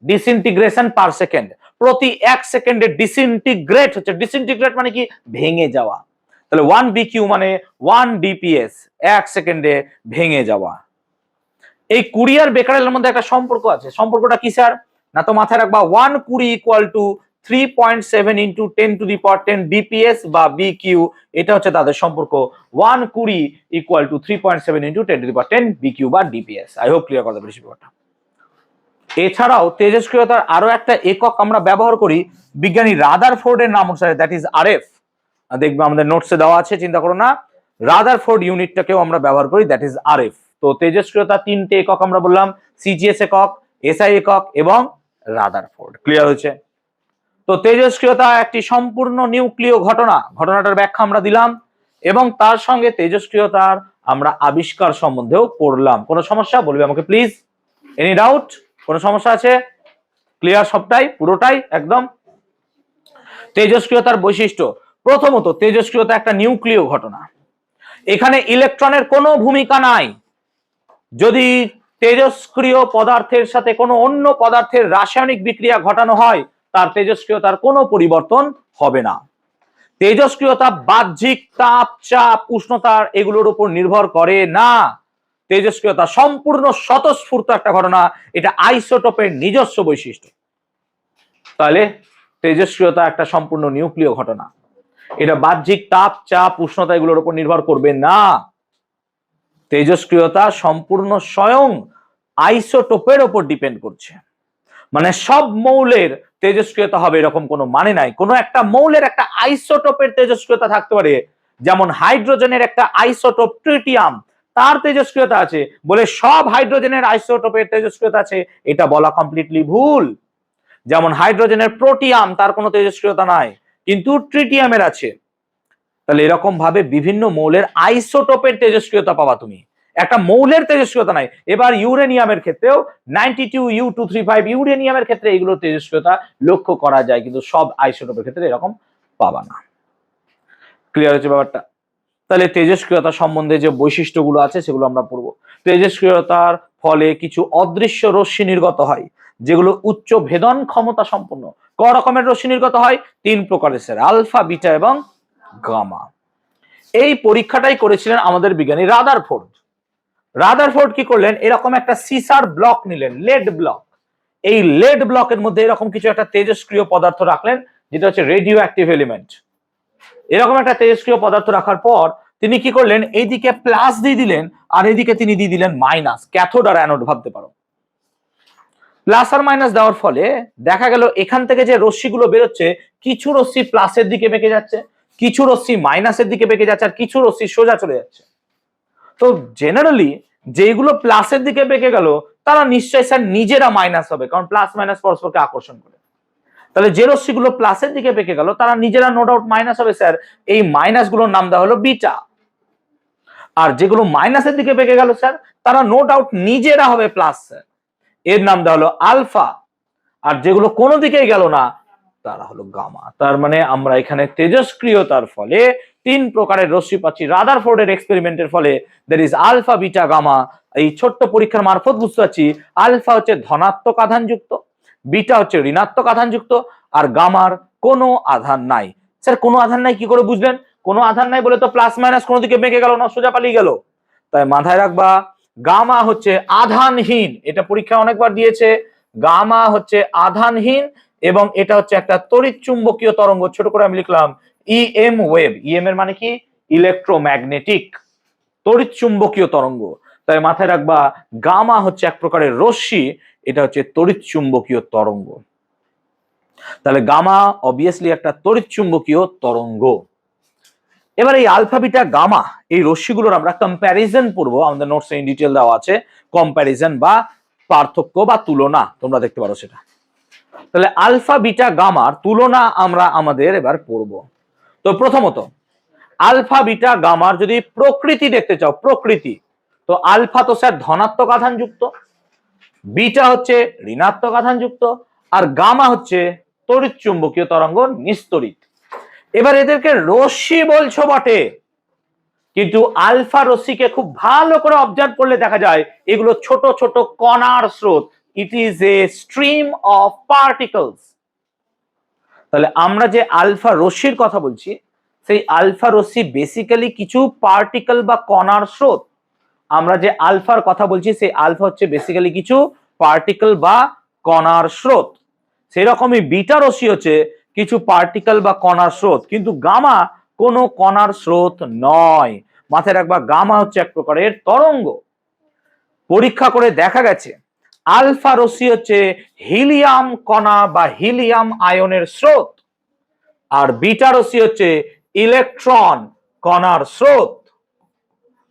ডিসইন্টিগ্রেশন পার সেকেন্ড। প্রতি 1 সেকেন্ডে ডিসইন্টিগ্রেট হচ্ছে, ডিসইন্টিগ্রেট মানে কি? ভেঙে যাওয়া। তাহলে 1 বিকিউ মানে 1 ডিপিএস, 1 সেকেন্ডে ভেঙে যাওয়া। এই কুড়ি আর বেকারেলের মধ্যে একটা সম্পর্ক আছে। সম্পর্কটা কি স্যার? না তো মাথায় রাখবা, 1 ইকুয়াল টু 3.7 ইন্টু 10⁻10 ডিপিএস বা বিকিউ, এটা হচ্ছে তাদের সম্পর্ক। 1 ইকুয়াল টু 3.7 ইন্টু 10⁻10 বিকিউ বা ডিপিএস। আই হোপ ক্লিয়ার কথা বলেছি ব্যাপারটা। এছাড়াও তেজস্ক্রিয়তার আরো একটা একক আমরা ব্যবহার করি বিজ্ঞানী রাদারফোর্ডের নাম অনুসারে, দ্যাট ইজ আরএফ। দেখবে আমাদের নোটসে দেওয়া আছে, চিন্তা করো না। রাদারফোর্ড ইউনিটটাকেও আমরা ব্যবহার করি, দ্যাট ইজ আরএফ। তো তেজস্ক্রিয়তা 3টে একক আমরা বললাম, সিজিএস একক, এসআই একক এবং রাদারফোর্ড। ক্লিয়ার হয়েছে? তো তেজস্ক্রিয়তা একটি সম্পূর্ণ নিউক্লিয় ঘটনা, ঘটনাটার ব্যাখ্যা আমরা দিলাম এবং তার সঙ্গে তেজস্ক্রিয়তার আমরা আবিষ্কার সম্বন্ধেও পড়লাম। কোনো সমস্যা বলবে আমাকে প্লিজ? Any doubt? কোনো সমস্যা আছে? ক্লিয়ার সবটাই, পুরোটাই একদম? তেজস্ক্রিয়তার বৈশিষ্ট্য, প্রথমত তেজস্ক্রিয়তা একটা নিউক্লিয় ঘটনা, এখানে ইলেকট্রনের কোনো ভূমিকা নাই। যদি তেজস্ক্রিয় পদার্থের সাথে কোনো অন্য পদার্থের রাসায়নিক বিক্রিয়া ঘটানো হয়, তার তেজস্ক্রিয়তার কোনো পরিবর্তন হবে না। তেজস্ক্রিয়তা বাহ্যিক তাপ, চাপ, উষ্ণতার এগুলোর উপর নির্ভর করে না। তেজস্ক্রিয়তা সম্পূর্ণ স্বতঃস্ফূর্ত একটা ঘটনা, এটা আইসোটোপের নিজস্ব বৈশিষ্ট্য। তাহলে তেজস্ক্রিয়তা একটা সম্পূর্ণ নিউক্লিয় ঘটনা, এটা বাহ্যিক তাপ, চাপ, উষ্ণতা এগুলোর উপর নির্ভর করবে না। তেজস্ক্রিয়তা সম্পূর্ণ স্বয়ং আইসোটোপের উপর ডিপেন্ড করছে। মানে সব মৌলের তেজস্ক্রিয়তা হবে এরকম কোনো মানে নাই। কোনো একটা মৌলের একটা আইসোটোপের তেজস্ক্রিয়তা থাকতে পারে, যেমন হাইড্রোজেনের একটা আইসোটোপ ট্রিটিয়াম, তার তেজস্ক্রিয়তা আছে বলে সব হাইড্রোজেনের আইসোটোপের তেজস্ক্রিয়তা আছে, এটা বলা কমপ্লিটলি ভুল। যেমন হাইড্রোজেনের প্রোটিয়াম, তার কোনো তেজস্ক্রিয়তা নাই, কিন্তু ট্রিটিয়ামের আছে। তাহলে এরকম ভাবে বিভিন্ন মৌলের আইসোটোপের তেজস্ক্রিয়তা পাওয়া তুমি, একটা মৌলের তেজস্ক্রিয়তা নাই। এবার ইউরেনিয়ামের ক্ষেত্রেও 92U235 ইউরেনিয়ামের ক্ষেত্রে এগুলো তেজস্ক্রিয়তা লক্ষ্য করা যায়, কিন্তু সব আইসোটোপের ক্ষেত্রে এরকম পাবা না। ক্লিয়ার হচ্ছে ব্যাপারটা? তাহলে তেজস্ক্রিয়তা সম্বন্ধে যে বৈশিষ্ট্যগুলো আছে সেগুলো আমরা পড়বো। তেজস্ক্রিয়তার ফলে কিছু অদৃশ্য রশ্মি নির্গত হয়, যেগুলো উচ্চ ভেদন ক্ষমতা সম্পন্ন। ক রকমের রশ্মি নির্গত হয়? 3 প্রকারের স্যার, আলফা, বিটা এবং গামা। এই পরীক্ষাটাই করেছিলেন আমাদের বিজ্ঞানী রাদারফোর্ড। রাদারফোর্ড কি করলেন? এরকম একটা সিসার ব্লক নিলেন, লেড ব্লক। এই লেড ব্লকের মধ্যে এরকম কিছু একটা তেজস্ক্রিয় পদার্থ রাখলেন, যেটা হচ্ছে রেডিও অ্যাক্টিভ এলিমেন্ট। এরকম একটা তেজস্ক্রিয় পদার্থ রাখার পর তিনি কি করলেন? এইদিকে প্লাস দিয়ে দিলেন আর এইদিকে তিনি দিয়ে দিলেন মাইনাস, ক্যাথোড আর অ্যানোড ভাবতে পারো। প্লাস আর মাইনাস দেওয়ার ফলে দেখা গেল এখান থেকে যে রশ্মিগুলো বেরোচ্ছে, কিছু রশ্মি প্লাসের দিকে বেঁকে যাচ্ছে, কিছু রশ্মি মাইনাসের দিকে বেঁকে যাচ্ছে, আর কিছু রশ্মি সোজা চলে যাচ্ছে। তো জেনারেলি যেগুলো প্লাসের দিকে বেঁকে গেল তারা নিশ্চয়ই স্যার নিজেরা মাইনাস হবে, কারণ প্লাস মাইনাস পরস্পরকে আকর্ষণ করে। তাহলে যে রশ্মিগুলো প্লাসের দিকে বেঁকে গেল তারা নিজেরা নো ডাউট মাইনাস হবে স্যার, এই মাইনাস গুলোর নাম দেওয়া হলো বিটা। আর যেগুলো মাইনাসের দিকে বেঁকে গেল স্যার তারা নো ডাউট নিজেরা হবে প্লাস স্যার, এর নাম দেওয়া হলো আলফা। আর যেগুলো কোনো দিকেই গেল না তারা হলো গামা। তার মানে আমরা এখানে তেজস্ক্রিয়তার ফলে 3 প্রকারের রশ্মি পাচ্ছি। রাদারফোর্ডের এক্সপেরিমেন্টের ফলে there is alpha beta gamma. এই ছোট্ট পরীক্ষার মারফত বুঝতে পারছি আলফা হচ্ছে ধনাত্মক আধানযুক্ত, বিটা হচ্ছে ঋণাত্মক আধানযুক্ত, আর গামার কোনো আধান নাই। স্যার কোনো আধান নাই কি করে বুঝলেন? কোনো আধান নাই বলে তো প্লাস মাইনাস কোনো দিকে বেঁকে গেল না, সোজা পালিয়ে গেল। তাই মাথায় রাখবা গামা হচ্ছে আধানহীন, এটা পরীক্ষা অনেকবার দিয়েছে। গামা হচ্ছে আধানহীন এবং এটা হচ্ছে একটা তড়িৎ চুম্বকীয় তরঙ্গ। ছোট করে আমি লিখলাম ইএম ওয়েভ। ইএম এর মানে কি? ইলেকট্রোম্যাগনেটিক, তড়িৎ চুম্বকীয় তরঙ্গ। তাই মাথায় রাখবা গামা হচ্ছে এক প্রকারের রশ্মি, এটা হচ্ছে তড়িৎ চুম্বকীয় তরঙ্গ। তাহলে গামা অবভিয়াসলি একটা তড়িৎ চুম্বকীয় তরঙ্গ। এবার এই আলফা বিটা গামা এই রশ্মিগুলোর আমরা কম্প্যারিজন পড়বো, আমাদের নোটসে ইন ডিটেইল দেওয়া আছে কম্প্যারিজন বা পার্থক্য বা তুলনা, তোমরা দেখতে পারো সেটা। তাহলে আলফা বিটা গামার তুলনা আমরা আমাদের এবার পড়বো। তো প্রথমত আলফা বিটা গামার যদি প্রকৃতি দেখতে চাও, প্রকৃতি, তো আলফা তো স্যার ধনাত্মক আধানযুক্ত, বিটা হচ্ছে ঋণাত্মক আধানযুক্ত, আর গামা হচ্ছে তড়িৎ চুম্বকীয় তরঙ্গ নিস্তড়িত। এবার এদেরকে রশ্মি বলছো বটে, কিন্তু আলফা রশ্মিকে খুব ভালো করে অবজার্ভ করলে দেখা যায় এগুলো ছোট ছোট কণার স্রোত। It is a stream of particles. তাহলে আমরা যে আলফা রশ্মির কথা বলছি সেই আলফা রশ্মি বেসিক্যালি কিছু পার্টিকেল বা কণার স্রোত। আমরা যে আলফার কথা বলছি সেই আলফা হচ্ছে বেসিক্যালি কিছু পার্টিকেল বা কণার স্রোত। সেই রকমই বিটা রশ্মি হচ্ছে কিছু পার্টিকেল বা কণার স্রোত, কিন্তু গামা কোনো কণার স্রোত নয়। মাথায় রাখবা গামা হচ্ছে এক প্রকারের তরঙ্গ। পরীক্ষা করে দেখা গেছে আলফা রশ্মি হচ্ছে হিলিয়াম কণা বা হিলিয়াম আয়নের স্রোত, আর বিটা রশ্মি হচ্ছে ইলেকট্রন কণার স্রোত,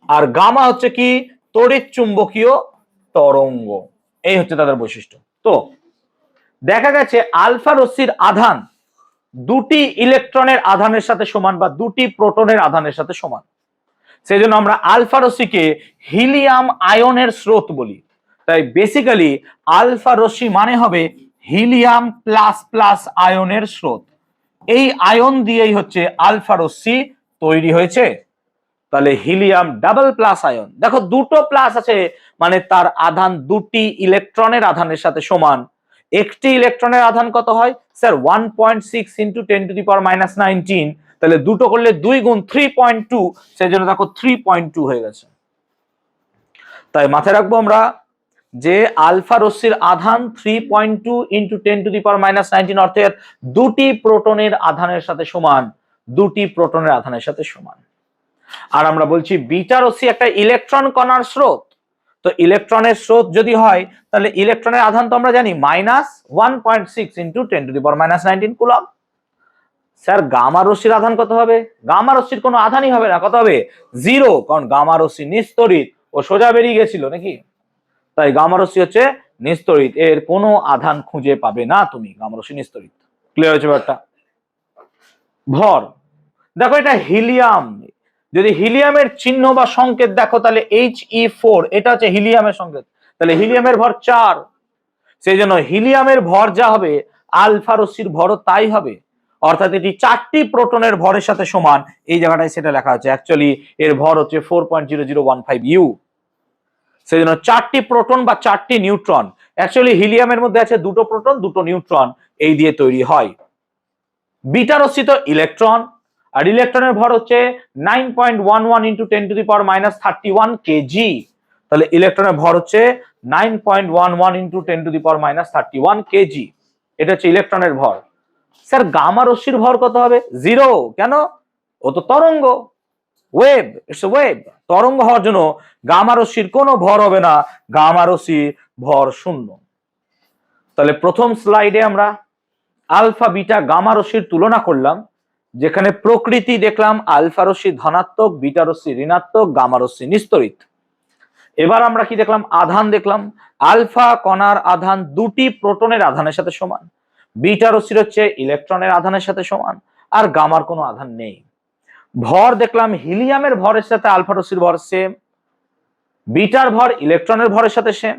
আর গামা হচ্ছে কি? তড়িৎ চুম্বকীয় তরঙ্গ। এই হচ্ছে তাদের বৈশিষ্ট্য। তো দেখা গেছে আলফা রশ্মির আধান দুটি ইলেকট্রনের আধানের সাথে সমান বা দুটি প্রোটনের আধানের সাথে সমান। সেই জন্য আমরা আলফা রশ্মিকে হিলিয়াম আয়নের স্রোত বলি। তাই বেসিক্যালি আলফা রশ্মি মানে হবে হিলিয়াম প্লাস প্লাস আয়নের স্রোত। এই আয়ন দিয়েই হচ্ছে আলফা রশ্মি তৈরি হয়েছে। তাহলে হিলিয়াম ডাবল প্লাস আয়ন, দেখো দুটো প্লাস আছে মানে তার আধান দুটি ইলেকট্রনের আধানের সাথে সমান। একটি ইলেকট্রনের আধান কত হয় sir? 1.6 into 10 to the power minus 19। তাহলে দুটো করলে 2 গুণ 3.2, সেই জন্য দেখো 3.2 হয়ে গেছে। তাই মাথায় রাখবো আমরা যে আলফা রশ্মির আধান 3.2 into 10 to the power minus 19, অর্থাৎ দুটি প্রোটনের আধানের সাথে সমান, দুটি প্রোটনের আধানের সাথে সমান। আর আমরা বলছি বিটা রশ্মি একটা ইলেকট্রন কণার স্রোত। তো ইলেকট্রনের স্রোত যদি হয় তাহলে ইলেকট্রনের আধান তো আমরা জানি minus 1.6 into 10 to the power minus 19 coulomb. Sir gamma রশ্মির আধান কত হবে? গামা রশ্মির কোনো আধানই হবে না, কত হবে? 0, কারণ গামা রশ্মি নিস্তড়িত, ও সোজা বেরিয়ে গেছিল নাকি। তাই গামা রশ্মি হচ্ছে নিস্তড়িত, এর কোনো আধান খুঁজে পাবে না তুমি, গামা রশ্মি নিস্তড়িত। ক্লিয়ার হয়েছে ব্যাপারটা? ভর দেখো এটা হিলিয়াম, যদি হিলিয়ামের চিহ্ন বা সংকেত দেখো তাহলে He4, এটা হচ্ছে হিলিয়ামের সংকেত। তাহলে হিলিয়ামের ভর 4, সেই জন্য হিলিয়ামের ভর যা হবে আলফা রশ্মির ভরও তাই হবে, অর্থাৎ এটি 4টি প্রোটনের ভরের সাথে সমান। এই জায়গাটায় সেটা লেখা আছে, অ্যাকচুয়ালি এর ভর হচ্ছে 4.0015 ইউ। সেই জন্য 4টি প্রোটন বা 4টি নিউট্রন, অ্যাকচুয়ালি হিলিয়ামের মধ্যে আছে 2টো প্রোটন 2টো নিউট্রন, এই দিয়ে তৈরি হয়। বিটা রশ্মি তো ইলেকট্রন, আর ইলেকট্রনের ভর হচ্ছে 9.11 into 10 to the power minus 31 KG. তাহলে ইলেকট্রনের ভর হচ্ছে 9.11 into 10 to the power minus 31 KG. এটা হচ্ছে ইলেকট্রনের ভর। স্যার গামা রশ্মির ভর কত হবে? 0, কেন? ও তো তরঙ্গ, ওয়েভ, ইটস এ ওয়েভ। তরঙ্গ হওয়ার জন্য গামা রশ্মির কোনো ভর হবে না, গামা রশ্মির ভর 0। তাহলে প্রথম স্লাইডে আমরা আলফা বিটা গামা রশ্মির তুলনা করলাম, যেখানে প্রকৃতি দেখলাম আলফা রশ্মি ধনাত্মক, বিটা রশ্মি ঋণাত্মক, গামা রশ্মি নিস্তড়িত। এবার আমরা কি দেখলাম, আধান দেখলাম। আলফা কণার আধান দুটি প্রোটনের আধানের সাথে সমান, বিটা রশ্মির হচ্ছে ইলেকট্রনের আধানের সাথে সমান, আর গামার কোনো আধান নেই। ভর দেখলাম, হিলিয়ামের ভরের সাথে আলফা রশ্মির ভর সেম, বিটার ভর ইলেকট্রনের ভরের সাথে সেম,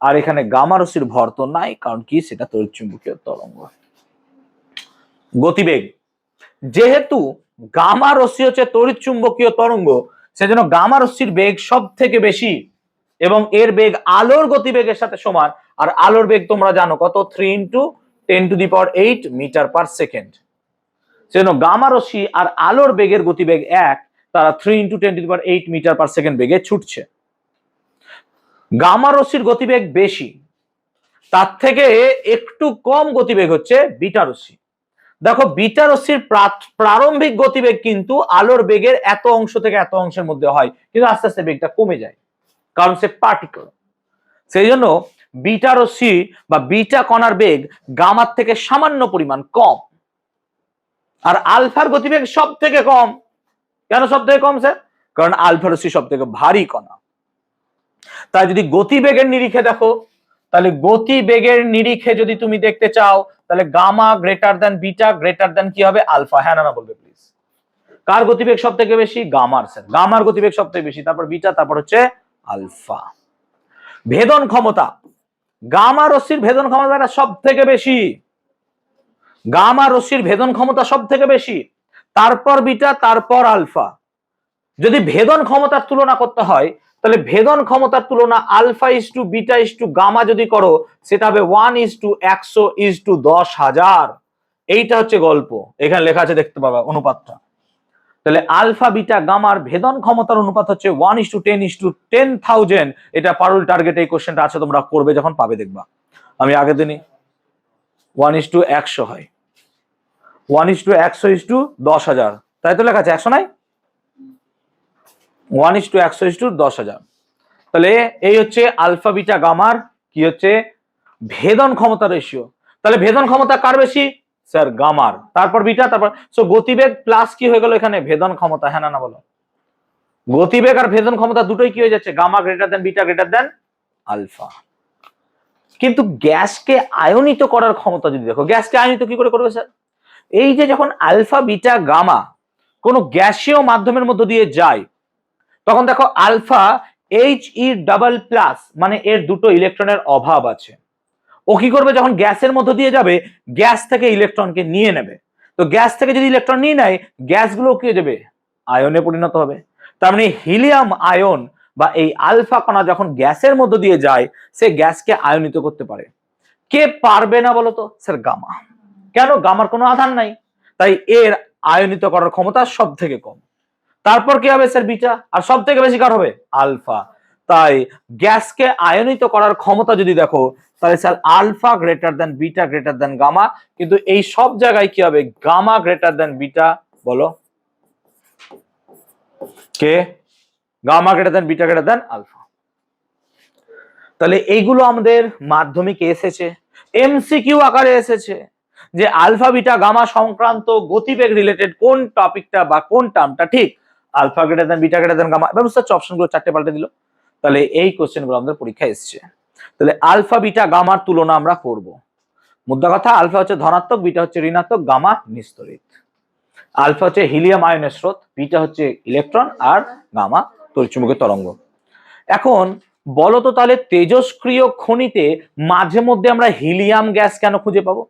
আর এখানে গামা রশ্মির ভর তো নাই, কারণ কি সেটা তড়িৎচুম্বকীয় তরঙ্গ। গতিবেগ, যেহেতু গামা রশ্মি হচ্ছে তড়িৎচুম্বকীয় তরঙ্গ, সেজন্য গামা রশ্মির বেগ সব থেকে বেশি এবং এর বেগ আলোর গতিবেগের সাথে সমান। আর আলোর বেগ তোমরা জানো কত, 3 × 10⁸ মিটার পার সেকেন্ড। সেজন্য গামা রশ্মি আর আলোর বেগের গতিবেগ এক, তারা 3 × 10⁸ মিটার পার সেকেন্ড বেগে ছুটছে। গামা রশ্মির গতিবেগ বেশি, তার থেকে একটু কম গতিবেগ হচ্ছে বিটা রশ্মি। দেখো বিটা রশ্মির প্রারম্ভিক গতিবেগ কিন্তু আলোর বেগের এত অংশ থেকে এত অংশের মধ্যে হয়, কিন্তু আস্তে আস্তে বেগটা কমে যায়, কারণ সে পার্টিকেল। সেই জন্য বিটা রশ্মি বা বিটা কণার বেগ গামার থেকে সামান্য পরিমাণ কম। আর আলফার গতিবেগ সব থেকে কম। কেন সব থেকে কম স্যার? কারণ আলফা রশ্মি সব থেকে ভারী কণা। তাই যদি গতিবেগের নিরিখে দেখো, তাহলে গতিবেগের নিরিখে যদি তুমি দেখতে চাও, তাহলে gamma greater than beta greater than কি হবে, আলফা। হ্যাঁ না বলবে প্লিজ। কার গতিবেগ সব থেকে বেশি? গামার স্যার। গামার গতিবেগ সব থেকে বেশি, তারপর বিটা, তারপর হচ্ছে আলফা। ভেদন ক্ষমতা, গামা রশ্মির ভেদন ক্ষমতাটা সব থেকে বেশি। গামা রশ্মির ভেদন ক্ষমতা সব থেকে বেশি, তারপর বিটা, তারপর আলফা। যদি ভেদন ক্ষমতার তুলনা করতে হয়, তাহলে ভেদন ক্ষমতার তুলনা alpha is to beta is to gamma যদি করো, সেটা হবে 1:100:10,000। এইটা হচ্ছে গল্প, এখানে লেখা আছে দেখতে পাবা অনুপাতটা। তাহলে আলফা বিটা গামার ভেদন ক্ষমতার অনুপাত হচ্ছে 1:10:10,000। এটা পারুল টার্গেট, এই কোশ্চেনটা আছে, তোমরা করবে যখন পাবে দেখবা। আমি আগে দিনই 1:100 হয়, 1:100:10,000, তাই তো লেখা আছে, 100 নাই, 1:100:10,000। তাহলে এই হচ্ছে আলফা বিটা গামার কি হচ্ছে ভেদন ক্ষমতা রেশিও। তাহলে ভেদন ক্ষমতা কার বেশি? স্যার গামার, তারপর বিটা, তারপর সো গতিবেগ প্লাস কি হয়ে গেল এখানে ভেদন ক্ষমতা। হ্যাঁ না বলো? গতিবেগ আর ভেদন ক্ষমতা দুটোই কি হয়ে যাচ্ছে, gamma greater than beta greater than alpha. কিন্তু গ্যাসকে আয়নিত করার ক্ষমতা যদি দেখো, গ্যাসকে আয়নিত কি করে করবে স্যার? এই যে যখন আলফা বিটা গামা কোনো গ্যাসীয় মাধ্যমের মধ্য দিয়ে যায়, তখন দেখো আলফা He+, মানে এর দুটো ইলেকট্রনের অভাব আছে। ও কি করবে, যখন গ্যাসের মধ্য দিয়ে যাবে, গ্যাস থেকে ইলেকট্রনকে নিয়ে নেবে। তো গ্যাস থেকে যদি ইলেকট্রন নিয়ে নেয়, গ্যাসগুলো কি হয়ে যাবে, আয়নে পরিণত হবে। তার মানে হিলিয়াম আয়ন বা এই আলফা কণা যখন গ্যাসের মধ্য দিয়ে যায়, সে গ্যাসকে আয়নিত করতে পারে। কে পারবে না বলতো? Sir gamma. কেন? গামার কোনো আধান নাই, তাই এর আয়নিত করার ক্ষমতা সব থেকে কম। তারপর কি হবে স্যার? বিটা। আর সব থেকে বেশি কার হবে? আলফা। তাই গ্যাসকে আয়নিত করার ক্ষমতা যদি দেখো, তাহলে sir alpha greater than beta greater than gamma. কিন্তু এই সব জায়গায় কি হবে, গামা গ্রেটার দেন বিটা। বলো কে? Gamma greater than beta greater than alpha. তাহলে এইগুলো আমাদের মাধ্যমিকে এসেছে, এমসিকিউ আকারে এসেছে, যে আলফা বিটা গামা সংক্রান্ত গতিবেগ রিলেটেড কোন টপিকটা বা কোন টার্মটা ঠিক, alpha greater than beta greater than gamma. এবার বুঝতে অপশনগুলো চারটে পাল্টে দিল। তাহলে এই কোশ্চেনগুলো আমাদের পরীক্ষায় এসেছে। তাহলে আলফা বিটা গামার তুলনা আমরা করব। মুদ্রা কথা, আলফা হচ্ছে ধনাত্মক, বিটা হচ্ছে ঋণাত্মক, গামা নিস্তড়িত। আলফা হচ্ছে হিলিয়াম আয়নের স্রোত, বিটা হচ্ছে ইলেকট্রন, আর গামা তড়িৎচুম্বকীয় তরঙ্গ। এখন বলো তো তাহলে তেজস্ক্রিয় খনিতে মাঝে মধ্যে আমরা হিলিয়াম গ্যাস কেন খুঁজে পাবো?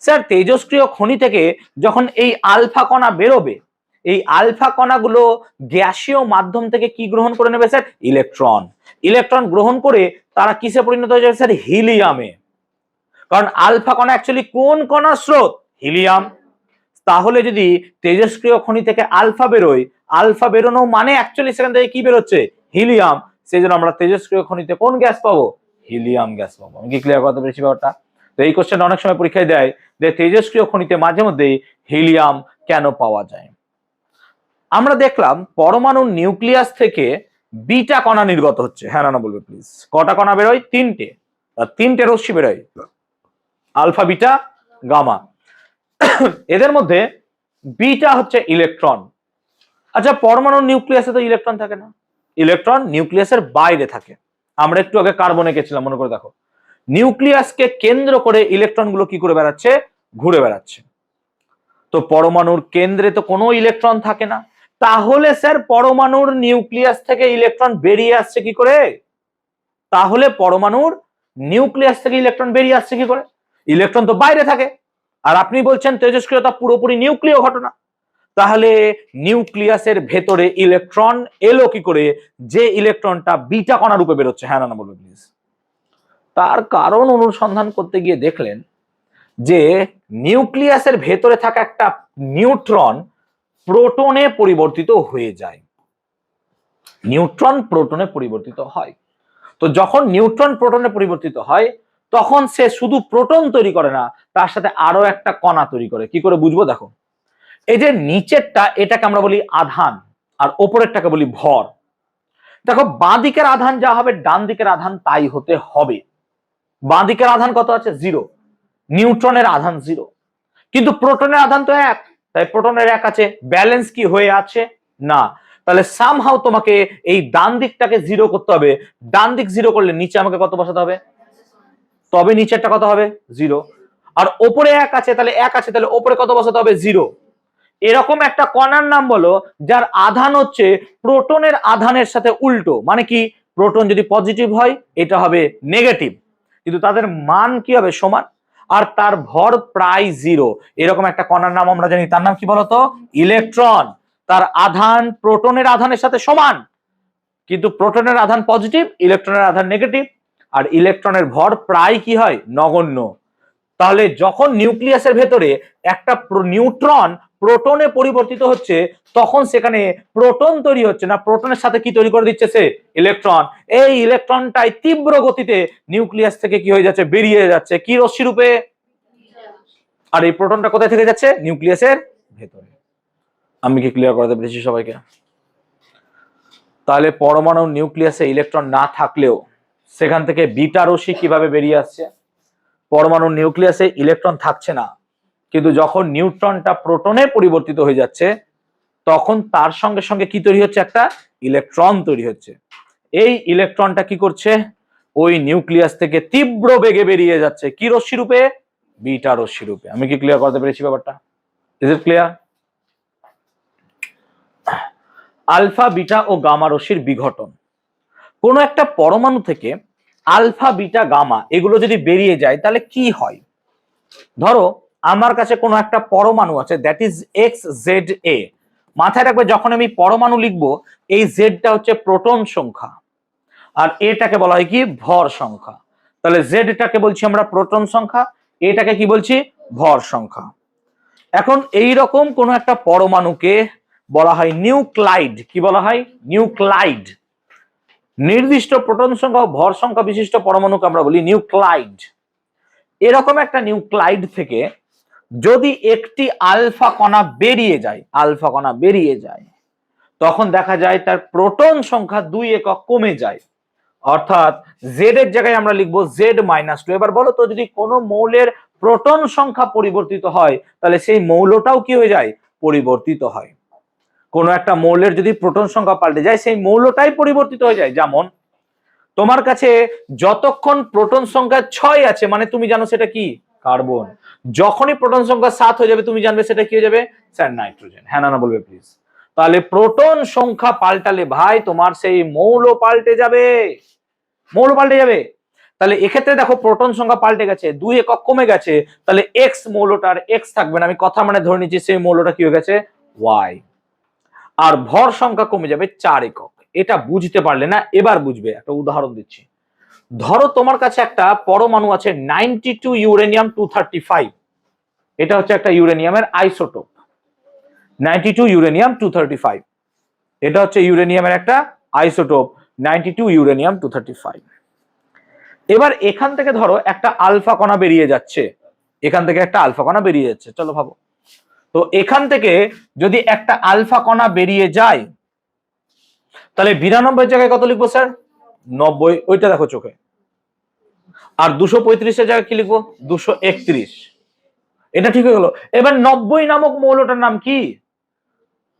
স্যার তেজস্ক্রিয় খনি থেকে যখন এই আলফা কণা বেরোবে, এই আলফা কণাগুলো গ্যাসীয় মাধ্যম থেকে কি গ্রহণ করে নেবে স্যার? ইলেকট্রন। ইলেকট্রন গ্রহণ করে তারা কিসে পরিণত হয়ে যাবে স্যার? হিলিয়ামে। কারণ আলফা কণা অ্যাকচুয়ালি কোন কণার স্রোত? হিলিয়াম। তাহলে যদি তেজস্ক্রিয় খনি থেকে আলফা বেরোয়, আলফা বেরোনো মানে অ্যাকচুয়ালি সেখান থেকে কি বেরোচ্ছে? হিলিয়াম। সেই জন্য আমরা তেজস্ক্রিয় খনিতে কোন গ্যাস পাবো? হিলিয়াম গ্যাস পাবো। আমি কি ক্লিয়ার করতে পেরেছি ব্যাপারটা? তো এই কোশ্চেন অনেক সময় পরীক্ষায় দেয় যে তেজস্ক্রিয় খনিতে মাঝে মধ্যে হিলিয়াম কেন পাওয়া যায়। আমরা দেখলাম পরমাণুর নিউক্লিয়াস থেকে বিটা কণা নির্গত হচ্ছে। হ্যাঁ না বলবে প্লিজ। কটা কণা বেরোয়? তিনটে। আর তিনটে রশ্মি বেরোয়, আলফা বিটা গামা। এদের মধ্যে বিটা হচ্ছে ইলেকট্রন। আচ্ছা পরমাণুর নিউক্লিয়াসে তো ইলেকট্রন থাকে না, ইলেকট্রন নিউক্লিয়াসের বাইরে থাকে। আমরা একটু আগে কার্বনে গেছিলাম, মনে করে দেখো, নিউক্লিয়াসকে কেন্দ্র করে ইলেকট্রনগুলো কি করে বেড়াচ্ছে, ঘুরে বেড়াচ্ছে। তো পরমাণুর কেন্দ্রে তো কোনো ইলেকট্রন থাকে না, তাহলে স্যার পরমাণুর নিউক্লিয়াস থেকে ইলেকট্রন বেরিয়ে আসছে কি করে? তাহলে পরমাণুর নিউক্লিয়াস থেকে ইলেকট্রন বেরিয়ে আসছে কি করে? ইলেকট্রন তো বাইরে থাকে, আর আপনি বলছেন তেজস্ক্রিয়তা পুরোপুরি নিউক্লিয় ঘটনা, তাহলে নিউক্লিয়াসের ভেতরে ইলেকট্রন এলো কি করে, যে ইলেকট্রনটা বিটা কণা রূপে বেরোচ্ছে? হ্যাঁ না বলবে প্লিজ। তার কারণ অনুসন্ধান করতে গিয়ে দেখলেন যে নিউক্লিয়াসের ভেতরে থাকা একটা নিউট্রন প্রোটনে পরিবর্তিত হয়ে যায়। নিউট্রন প্রোটনে পরিবর্তিত হয়। তো যখন নিউট্রন প্রোটনে পরিবর্তিত হয়, তখন সে শুধু প্রোটন তৈরি করে না, তার সাথে আরো একটা কণা তৈরি করে। কি করে বুঝবো? দেখো, এই যে নিচেরটা, এটাকে আমরা বলি আধান, আর ওপরেরটাকে বলি ভর। দেখো, বাঁ দিকের আধান যা হবে ডান দিকের আধান তাই হতে হবে। বাঁ দিকের আধান কত আছে? 0। নিউট্রনের আধান 0, কিন্তু প্রোটনের আধান তো 1, তাই প্রোটনের 1 আছে। ব্যালেন্স কি হয়ে আছে? না। তাহলে সামহাউ তোমাকে এই ডান দিকটাকে 0 করতে হবে। ডান দিক 0 করলে নিচে আমাকে কত বসাতে হবে? তবে নিচেরটা কত হবে? 0। আর ওপরে 1 আছে, তাহলে 1 আছে, তাহলে ওপরে কত বসাতে হবে? 0। এরকম একটা কণার নাম বলো যার আধান হচ্ছে প্রোটনের আধানের সাথে উল্টো। মানে কি? প্রোটন যদি পজিটিভ হয় এটা হবে নেগেটিভ, কিন্তু তাদের মান কি হবে? সমান, আর তার ভর প্রায় 0। এরকম একটা কণার নাম আমরা জানি, তার নাম কি বলতো? ইলেকট্রন। তার আধান প্রোটনের আধানের সাথে সমান, কিন্তু প্রোটনের আধান পজিটিভ, ইলেকট্রনের আধান নেগেটিভ, আর ইলেকট্রনের ভর প্রায় কি হয়? নগণ্য। তাহলে যখন নিউক্লিয়াসের ভেতরে একটা নিউট্রন প্রোটনে পরিবর্তিত হচ্ছে, তখন সেখানে প্রোটন তৈরি হচ্ছে না, প্রোটনের সাথে কি তৈরি করে দিচ্ছে সে? ইলেকট্রন। এই ইলেকট্রনটাই তীব্র গতিতে নিউক্লিয়াস থেকে কি হয়ে যাচ্ছে? বেরিয়ে যাচ্ছে। কি রশ্মি রূপে? আর এই প্রোটনটা কোথায় থেকে যাচ্ছে? নিউক্লিয়াসের ভেতরে। আমি কি ক্লিয়ার করতে পেরেছি সবাইকে? তাহলে পরমাণু নিউক্লিয়াসে ইলেকট্রন না থাকলেও সেখান থেকে বিটা রশ্মি কিভাবে বেরিয়ে আসছে? পরমাণুর নিউক্লিয়াসে ইলেকট্রন থাকছে না, কিন্তু যখন নিউট্রনটা প্রোটনে পরিবর্তিত হয়ে যাচ্ছে, তখন তার সঙ্গে সঙ্গে কি তৈরি হচ্ছে? একটা ইলেকট্রন তৈরি হচ্ছে। এই ইলেকট্রনটা কি করছে? ওই নিউক্লিয়াস থেকে তীব্র বেগে বেরিয়ে যাচ্ছে। কি রশ্মি রূপে? বিটা রশ্মি রূপে। আমি কি ক্লিয়ার করতে পেরেছি ব্যাপারটা? Is it clear? Alpha, beta ও গামা রশ্মির বিঘটন। কোন একটা পরমাণু থেকে আলফা, বিটা, গামা এগুলো যদি বেরিয়ে যায় তাহলে কি হয়? ধরো আমার কাছে কোনো একটা পরমাণু আছে, দ্যাট ইজ এক্স জেড এ। মাথায় রাখবে, যখন আমি পরমাণু লিখবো, এই জেডটা হচ্ছে প্রোটন সংখ্যা, আর এটাকে বলা হয় কি? ভর সংখ্যা। তাহলে জেডটাকে বলছি আমরা প্রোটন সংখ্যা, এটাকে কি বলছি? ভর সংখ্যা। এখন এই রকম কোন একটা পরমাণুকে বলা হয় নিউক্লাইড। কি বলা হয়? নিউক্লাইড। নির্দিষ্ট প্রোটন সংখ্যা ও ভর সংখ্যা বিশিষ্ট পরমাণুকে আমরা বলি নিউক্লাইড। এরকম একটা নিউক্লাইড থেকে যদি একটি আলফা কণা বেরিয়ে যায়, আলফা কণা বেরিয়ে যায়, তখন দেখা যায় তার প্রোটন সংখ্যা 2 একক কমে যায়। অর্থাৎ জেড এর জায়গায় আমরা লিখবো Z-2। এবার বলো তো, যদি কোনো মৌলের প্রোটন সংখ্যা পরিবর্তিত হয়, তাহলে সেই মৌলটাও কি হয়ে যায়? পরিবর্তিত হয়। কোনো একটা মৌলের যদি প্রোটন সংখ্যা পাল্টে যায়, সেই মৌলটাই পরিবর্তিত হয়ে যায়। যেমন তোমার কাছে যতক্ষণ প্রোটন সংখ্যা 6 আছে, মানে তুমি জানো সেটা কি? কার্বন। যখনই প্রোটন সংখ্যা 7 হয়ে যাবে, তুমি জানবে সেটা কি হয়ে যাবে? Sir nitrogen. হ্যাঁ না বলবে প্লিজ। তাহলে প্রোটন সংখ্যা পাল্টালে ভাই তোমার সেই মৌল পাল্টে যাবে, মৌল পাল্টে যাবে। তাহলে এক্ষেত্রে দেখো, প্রোটন সংখ্যা পাল্টে গেছে, 2 একক কমে গেছে, তাহলে এক্স মৌলটার এক্স থাকবে না। আমি কথা মানে ধরে নিচ্ছি সেই মৌলটা কি হয়ে গেছে? ওয়াই। আর ভর সংখ্যা কমে যাবে 4 একক। এটা বুঝতে পারলে না? এবার বুঝবে। একটা উদাহরণ দিচ্ছি। ধরো তোমার কাছে একটা পরমাণু আছে 92 ইউরেনিয়াম 235। এটা হচ্ছে একটা ইউরেনিয়ামের আইসোটোপ। 92 ইউরেনিয়াম 235, এটা হচ্ছে ইউরেনিয়ামের একটা আইসোটোপ 92 ইউরেনিয়াম 235। এবার এখান থেকে ধরো একটা আলফা কণা বেরিয়ে যাচ্ছে, এখান থেকে একটা আলফা কণা বেরিয়ে যাচ্ছে। চলো ভাবো তো, এখান থেকে যদি একটা আলফা কণা বেরিয়ে যায়, তাহলে 92 জায়গায় কত লিখবো স্যার? 90। ওইটা দেখো চোখে। আর 235 এর জায়গায় কি লিখবো? 231। এটা ঠিক হয়ে গেল। এবার 90 নামক মৌলটার নাম কি?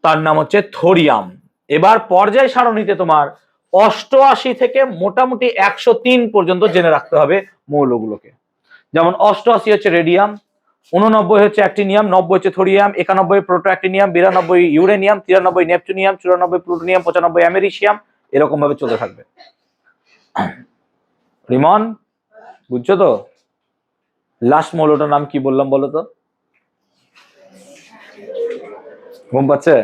তার নাম হচ্ছে থোরিয়াম। এবার পর্যায় সারণীতে তোমার 88 থেকে মোটামুটি 103 পর্যন্ত জেনে রাখতে হবে মৌলগুলোকে। যেমন 88 হচ্ছে রেডিয়াম, 89 হচ্ছে অ্যাক্টিনিয়াম, 90 হচ্ছে thorium, 91 প্রোটোঅ্যাক্টিনিয়াম, 92 uranium, 93 neptunium, 94 plutonium, 95 americium, এরকম ভাবে চলতে থাকবে। রিমন বুঝছো তো? লাস্ট মৌলটার নাম কি বললাম বলো তো? ঘুম পাচ্ছে?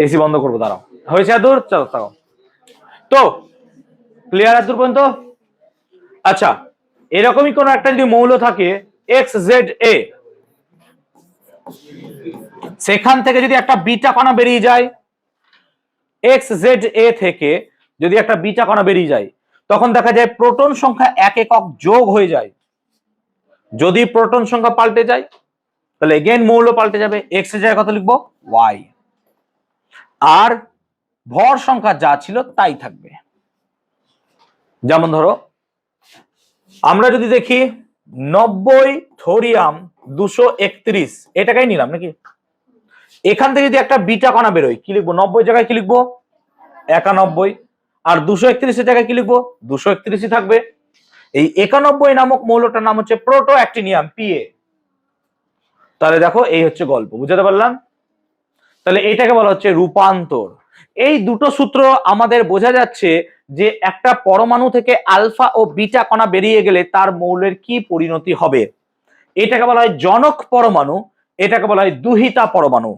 এসি বন্ধ করবো, দাঁড়াও। হয়েছে এদূর? চলো তাও তো ক্লিয়ার এদূর পর্যন্ত? আচ্ছা, এরকমই কোন একটা যদি মৌল থাকে XZA, সেখান থেকে যদি একটা বিটা কণা বেরিয়ে যায়, XZA থেকে যদি একটা বিটা কণা বেরিয়ে যায়, তখন দেখা যায় প্রোটন সংখ্যা এক একক যোগ হয়ে যায়। যদি প্রোটন সংখ্যা পাল্টে যায় তাহলে এগেইন মৌল পাল্টে যাবে, x এর জায়গায় কত লিখবো? y, আর ভর সংখ্যা যা ছিল তাই থাকবে। যেমন ধরো আমরা যদি দেখি 90 থোরিয়াম 231, এটাকেই নিলাম নাকি, এখান থেকে যদি একটা বিটা কণা বেরোয় কি লিখবো? 90 জায়গায় কি লিখবো? 91, আর 231 এর জায়গায় কি লিখবো? 231ই থাকবে। এই 91 নামক মৌলটার নাম হচ্ছে প্রোটোঅ্যাক্টিনিয়াম, PA। তাহলে দেখো এই হচ্ছে গল্প, বুঝাতে পারলাম? তাহলে এটাকে বলা হচ্ছে রূপান্তর। এই দুটো সূত্র আমাদের বোঝা যাচ্ছে যে একটা পরমাণু থেকে আলফা ও বিটা কণা বেরিয়ে গেলে তার মৌলের কি পরিণতি হবে। এটাকে বলা হয় জনক পরমাণু, এটাকে বলা হয় দুহিতা পরমাণু।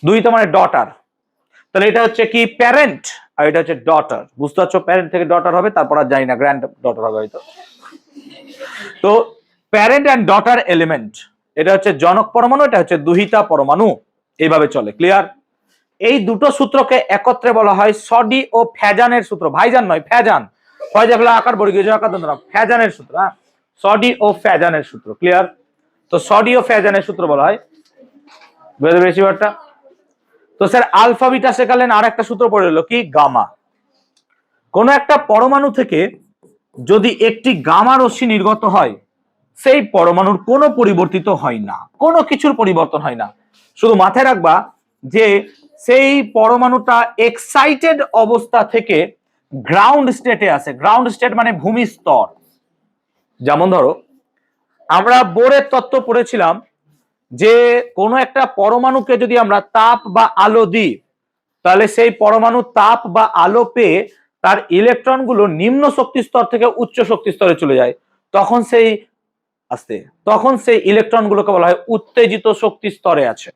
দুহিতা মানে ডটার, তাহলে এটা হচ্ছে কি প্যারেন্ট, আর এটা হচ্ছে ডটার। বুঝতে পারছো? প্যারেন্ট থেকে ডটার হবে, তারপর আর জানি না, গ্র্যান্ড ডটার হবে হয়তো। তো প্যারেন্ট অ্যান্ড ডটার এলিমেন্ট, এটা হচ্ছে জনক পরমাণু, এটা হচ্ছে দুহিতা পরমাণু, এইভাবে চলে। ক্লিয়ার? এই দুটো সূত্রকে একত্রে বলা হয় সডি ও ফ্যাজানের সূত্র। ভাইজান নয়, ফ্যাজান, ফয়জাফলা আকার বর্গীয় আকার দন্তরা, ফ্যাজানের সূত্র। হ্যাঁ, সডি ও ফ্যাজানের সূত্র। ক্লিয়ার? তো সডি ও ফ্যাজানের সূত্র বলা হয়, বুঝতে পেরেছি ব্যাপারটা? তো স্যার আলফা বিটা শেখালেন, আর একটা সূত্র পড়ে এলো কি? গামা। কোন একটা পরমাণু থেকে যদি একটি গামা রশ্মি নির্গত হয়, সেই পরমাণুর কোনো পরিবর্তিত হয় না, কোনো কিছুর পরিবর্তন হয় না। শুধু মাথায় রাখবা যে সেই পরমাণুটা এক্সাইটেড অবস্থা থেকে গ্রাউন্ড স্টেটে আছে। গ্রাউন্ড স্টেট মানে ভূমি স্তর। যেমন ধরো আমরা বোরের তত্ত্ব পড়েছিলাম যে কোনো একটা পরমাণুকে যদি আমরা তাপ বা আলো দিই, তাহলে সেই পরমাণু তাপ বা আলো পেয়ে তার ইলেকট্রনগুলো নিম্ন শক্তি স্তর থেকে উচ্চ শক্তি স্তরে চলে যায়। তখন সেই ইলেকট্রনগুলোকে বলা হয় উত্তেজিত শক্তি স্তরে আছে,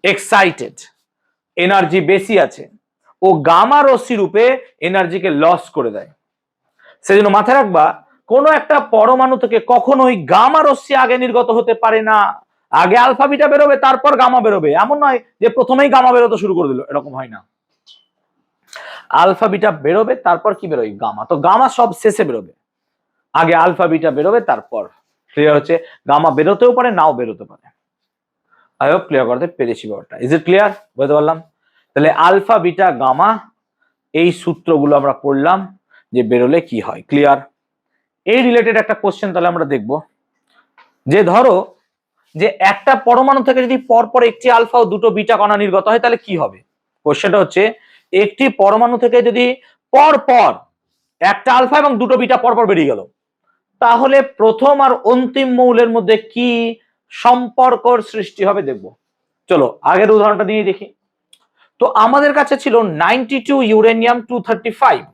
এক্সাইটেড, এনার্জি বেশি আছে। ও গামা রশ্মি রূপে এনার্জিকে লস করে দেয়। সেজন্য মাথায় রাখবা কোনো একটা পরমাণু থেকে কখনোই গামা রশ্মি আগে নির্গত হতে পারে না। আগে আলফা বিটা বেরোবে, তারপর গামা বেরোবে। এমন নয় যে প্রথমেই গামা বেরোতে শুরু করে দিল, এরকম হয় না। আলফা বিটা বেরোবে, তারপর কি বেরোয়? গামা। তো গামা সব শেষে বেরোবে, আগে আলফা বিটা বেরোবে তারপর। ক্লিয়ার হচ্ছে? গামা বেরোতেও পারে, নাও বেরোতে পারে। আই হোপ ক্লিয়ার করতে পেরেছি ব্যাপারটা। Is it clear? বুঝতে পারলাম? তাহলে আলফা বিটা গামা এই সূত্রগুলো আমরা পড়লাম যে বেরোলে কি হয়। ক্লিয়ার? এই রিলেটেড একটা কোশ্চেন তাহলে আমরা দেখব, যে ধরো যে একটা পরমাণু থেকে যদি পরপর একটি আলফা ও দুটো বিটা কণা নির্গত হয় তাহলে কি হবে। কোশ্চেনটা হচ্ছে একটি পরমাণু থেকে যদি পরপর একটা আলফা এবং দুটো বিটা পরপর বেরিয়ে গেল, তাহলে প্রথম আর অন্তিম মৌলের মধ্যে কি সম্পর্কর সৃষ্টি হবে দেখব। চলো আগের উদাহরণটা দিয়ে দেখি। তো আমাদের কাছে ছিল 92 ইউরেনিয়াম 235।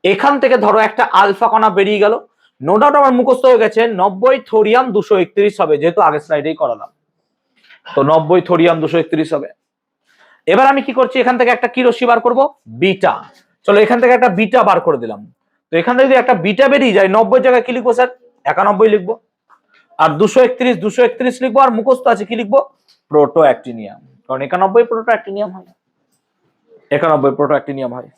এখান থেকে ধরো একটা আলফা কণা বেরিয়ে গেল, নো ডাউট আমার মুখস্থ হয়ে গেছে 90 থোরিয়াম 231 হবে, যেহেতু আগের স্লাইডেই করালাম। তো 90 থোরিয়াম 231 হবে। এবার আমি কি করছি, এখান থেকে একটা কি রশ্মি বার করব? বিটা। চলো এখান থেকে একটা বিটা বার করে দিলাম। তো এখান থেকে যদি একটা বিটা বেরিয়ে যায়, 90 জায়গায় কি লিখবো স্যার? 91 লিখবো। আর 231 লিখবো, আর মুখস্থ আছে কি লিখবো? প্রোটোঅ্যাক্টিনিয়াম, কারণ 91 প্রোটোঅ্যাক্টিনিয়াম হয়। 91 প্রোটোঅ্যাক্টিনিয়াম হয়।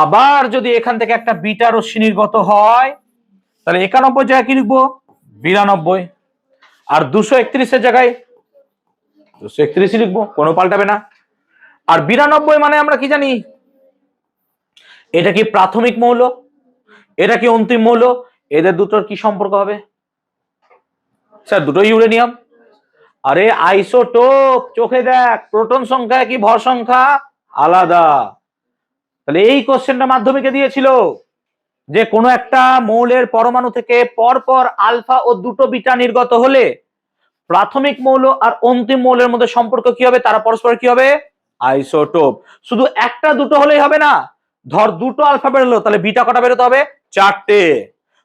আবার যদি এখান থেকে একটা বিটা রশ্মি নির্গত হয়, তাহলে 91 জায়গায় কি লিখবো? 92। আর 231 এর জায়গায় 231 লিখবো, কোনো পাল্টাবে না। আর 92 মানে আমরা কি জানি, এটা কি প্রাথমিক মৌল, এটা কি অন্তিম মৌল, এদের দুটোর কি সম্পর্ক হবে? স্যার দুটো ইউরেনিয়াম। আরে আইসোটোপ, চোখে দেখ, প্রোটন সংখ্যা কি ভর সংখ্যা আলাদা। তাহলে এই কোশ্চেনটা মাধ্যমিকে দিয়েছিল যে কোনো একটা মৌলের পরমাণু থেকে পরপর আলফা ও দুটো বিটা নির্গত হলে প্রাথমিক মৌল আর অন্তিম মৌলের মধ্যে সম্পর্ক কি হবে, তারা পরস্পর কি হবে, আইসোটোপ। শুধু একটা দুটো হলেই হবে না, ধর দুটো আলফা বেরোলো তাহলে বিটা কটা বেরোতে হবে, চারটে।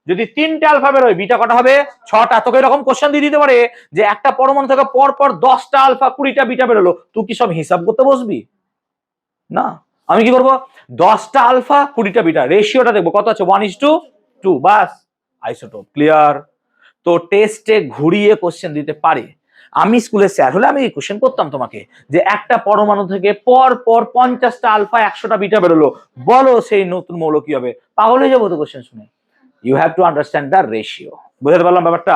যদি তিনটে আলফা বেরোয় বিটা কটা হবে, ছটা। তোকে এরকম কোশ্চেন দিয়ে দিতে পারে যে একটা পরমাণু থেকে পরপর 10টা আলফা 20টা বিটা বেরোলো, তুই কি সব হিসাব করতে বসবি? না, আমি কি করবো, 10টা আলফা 20টা বিটা, রেশিওটা দেখবো কত আছে, 1:2, বাস আইসোটোপ। ক্লিয়ার? তো টেস্টে ঘুরিয়ে কোশ্চেন দিতে পারে। আমি স্কুলে স্যার হলে আমি এই কোশ্চেন করতাম তোমাকে যে একটা পরমাণু থেকে পর পর 50টা আলফা 100টা বিটা বেরোলো, বলো সেই নতুন মৌল কি হবে। পাগল হয়ে যাবো তো কোশ্চেন শুনে। You have to understand the ratio. বুঝতে পারলাম ব্যাপারটা?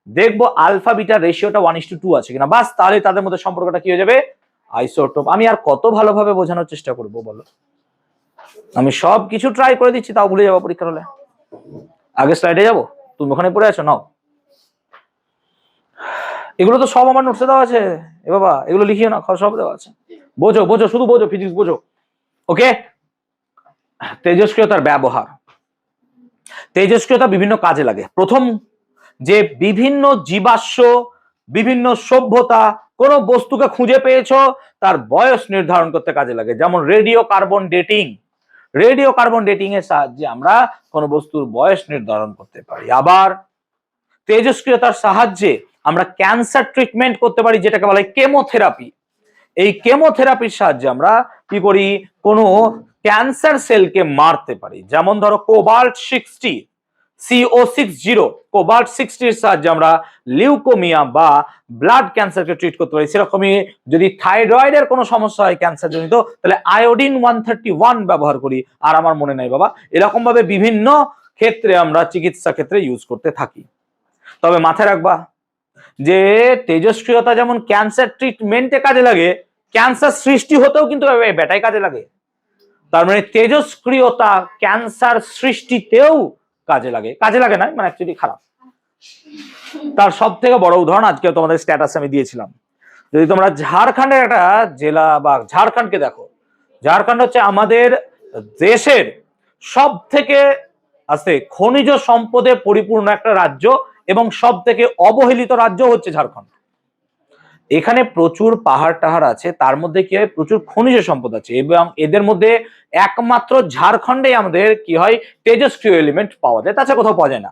দেখবো আলফা বিটার রেশিওটা 1:2 আছে কিনা, বাস তাহলে তাদের মধ্যে সম্পর্কটা কি হয়ে যাবে, আইসোটোপ। আমি আর কত ভালোভাবে বোঝানোর চেষ্টা করব বলো? আমি সব কিছু ট্রাই করে দিচ্ছি, তাও ভুলে যাবো পরীক্ষার হলে। আগে স্লাইডে যাবো, তুমি ওখানে পড়ে আছো, নাও। এগুলো তো সব আমার নোটসে দেওয়া আছে এ বাবা, এগুলো লিখিও না, সব দেওয়া আছে। বোঝো বোঝো, শুধু বোঝো, ফিজিক্স বোঝো। ওকে, তেজস্ক্রিয়তার ব্যবহার। তেজস্ক্রিয়তা বিভিন্ন কাজে লাগে। প্রথম, যে বিভিন্ন জীবাশ্ম, বিভিন্ন সভ্যতা কোন বস্তুকে খুঁজে পেয়েছো, তার বয়স নির্ধারণ করতে কাজে লাগে। যেমন radio carbon dating. Radio carbon dating এর সাহায্যে আমরা কোন বস্তুর বয়স নির্ধারণ করতে পারি। আবার তেজস্ক্রিয়তার সাহায্যে আমরা ক্যান্সার ট্রিটমেন্ট করতে পারি, যেটাকে বলা হয় কেমোথেরাপি। এই কেমোথেরাপির সাহায্যে আমরা কি করি, কোনো ক্যান্সার সেলকে মারতে পারি। যেমন ধরো কোবাল্ট 60, CO60, কোবাল্ট 60 এর সাহায্যে আমরা লিউকোমিয়া বা ব্লাড ক্যান্সারকে ট্রিট করতে পারি। সেরকমই যদি থাইরয়েডের কোনো সমস্যা হয় ক্যান্সার জনিত, তাহলে আয়োডিন 131 ব্যবহার করি। আর আমার মনে নাই বাবা, এরকম ভাবে বিভিন্ন ক্ষেত্রে আমরা চিকিৎসা ক্ষেত্রে ইউজ করতে থাকি। তবে মাথায় রাখবা যে তেজস্ক্রিয়তা যেমন ক্যান্সার ট্রিটমেন্টে কাজে লাগে, ক্যান্সার সৃষ্টি হতেও কিন্তু বেটাই কাজে লাগে। তার মানে তেজস্ক্রিয়তা ক্যান্সার সৃষ্টিতেও কাজে লাগে। কাজে লাগে না মানে অ্যাকচুয়ালি খারাপ। তার সব থেকে বড় উদাহরণ আজকে তোমাদের স্ট্যাটাস আমি দিয়েছিলাম। যদি তোমরা ঝাড়খণ্ডের একটা জেলা বা ঝাড়খণ্ডকে দেখো, ঝাড়খণ্ড হচ্ছে আমাদের দেশের সব থেকে আছে খনিজ সম্পদে পরিপূর্ণ একটা রাজ্য এবং সব থেকে অবহেলিত রাজ্য হচ্ছে ঝাড়খণ্ড। এখানে প্রচুর পাহাড় টাহাড় আছে, তার মধ্যে কি হয়, প্রচুর খনিজ সম্পদ আছে এবং এদের মধ্যে একমাত্র ঝাড়খণ্ডে আমাদের কি হয়, তেজস্ক্রিয় এলিমেন্ট পাওয়া যায়, তাছাড়া কোথাও পাওয়া যায় না।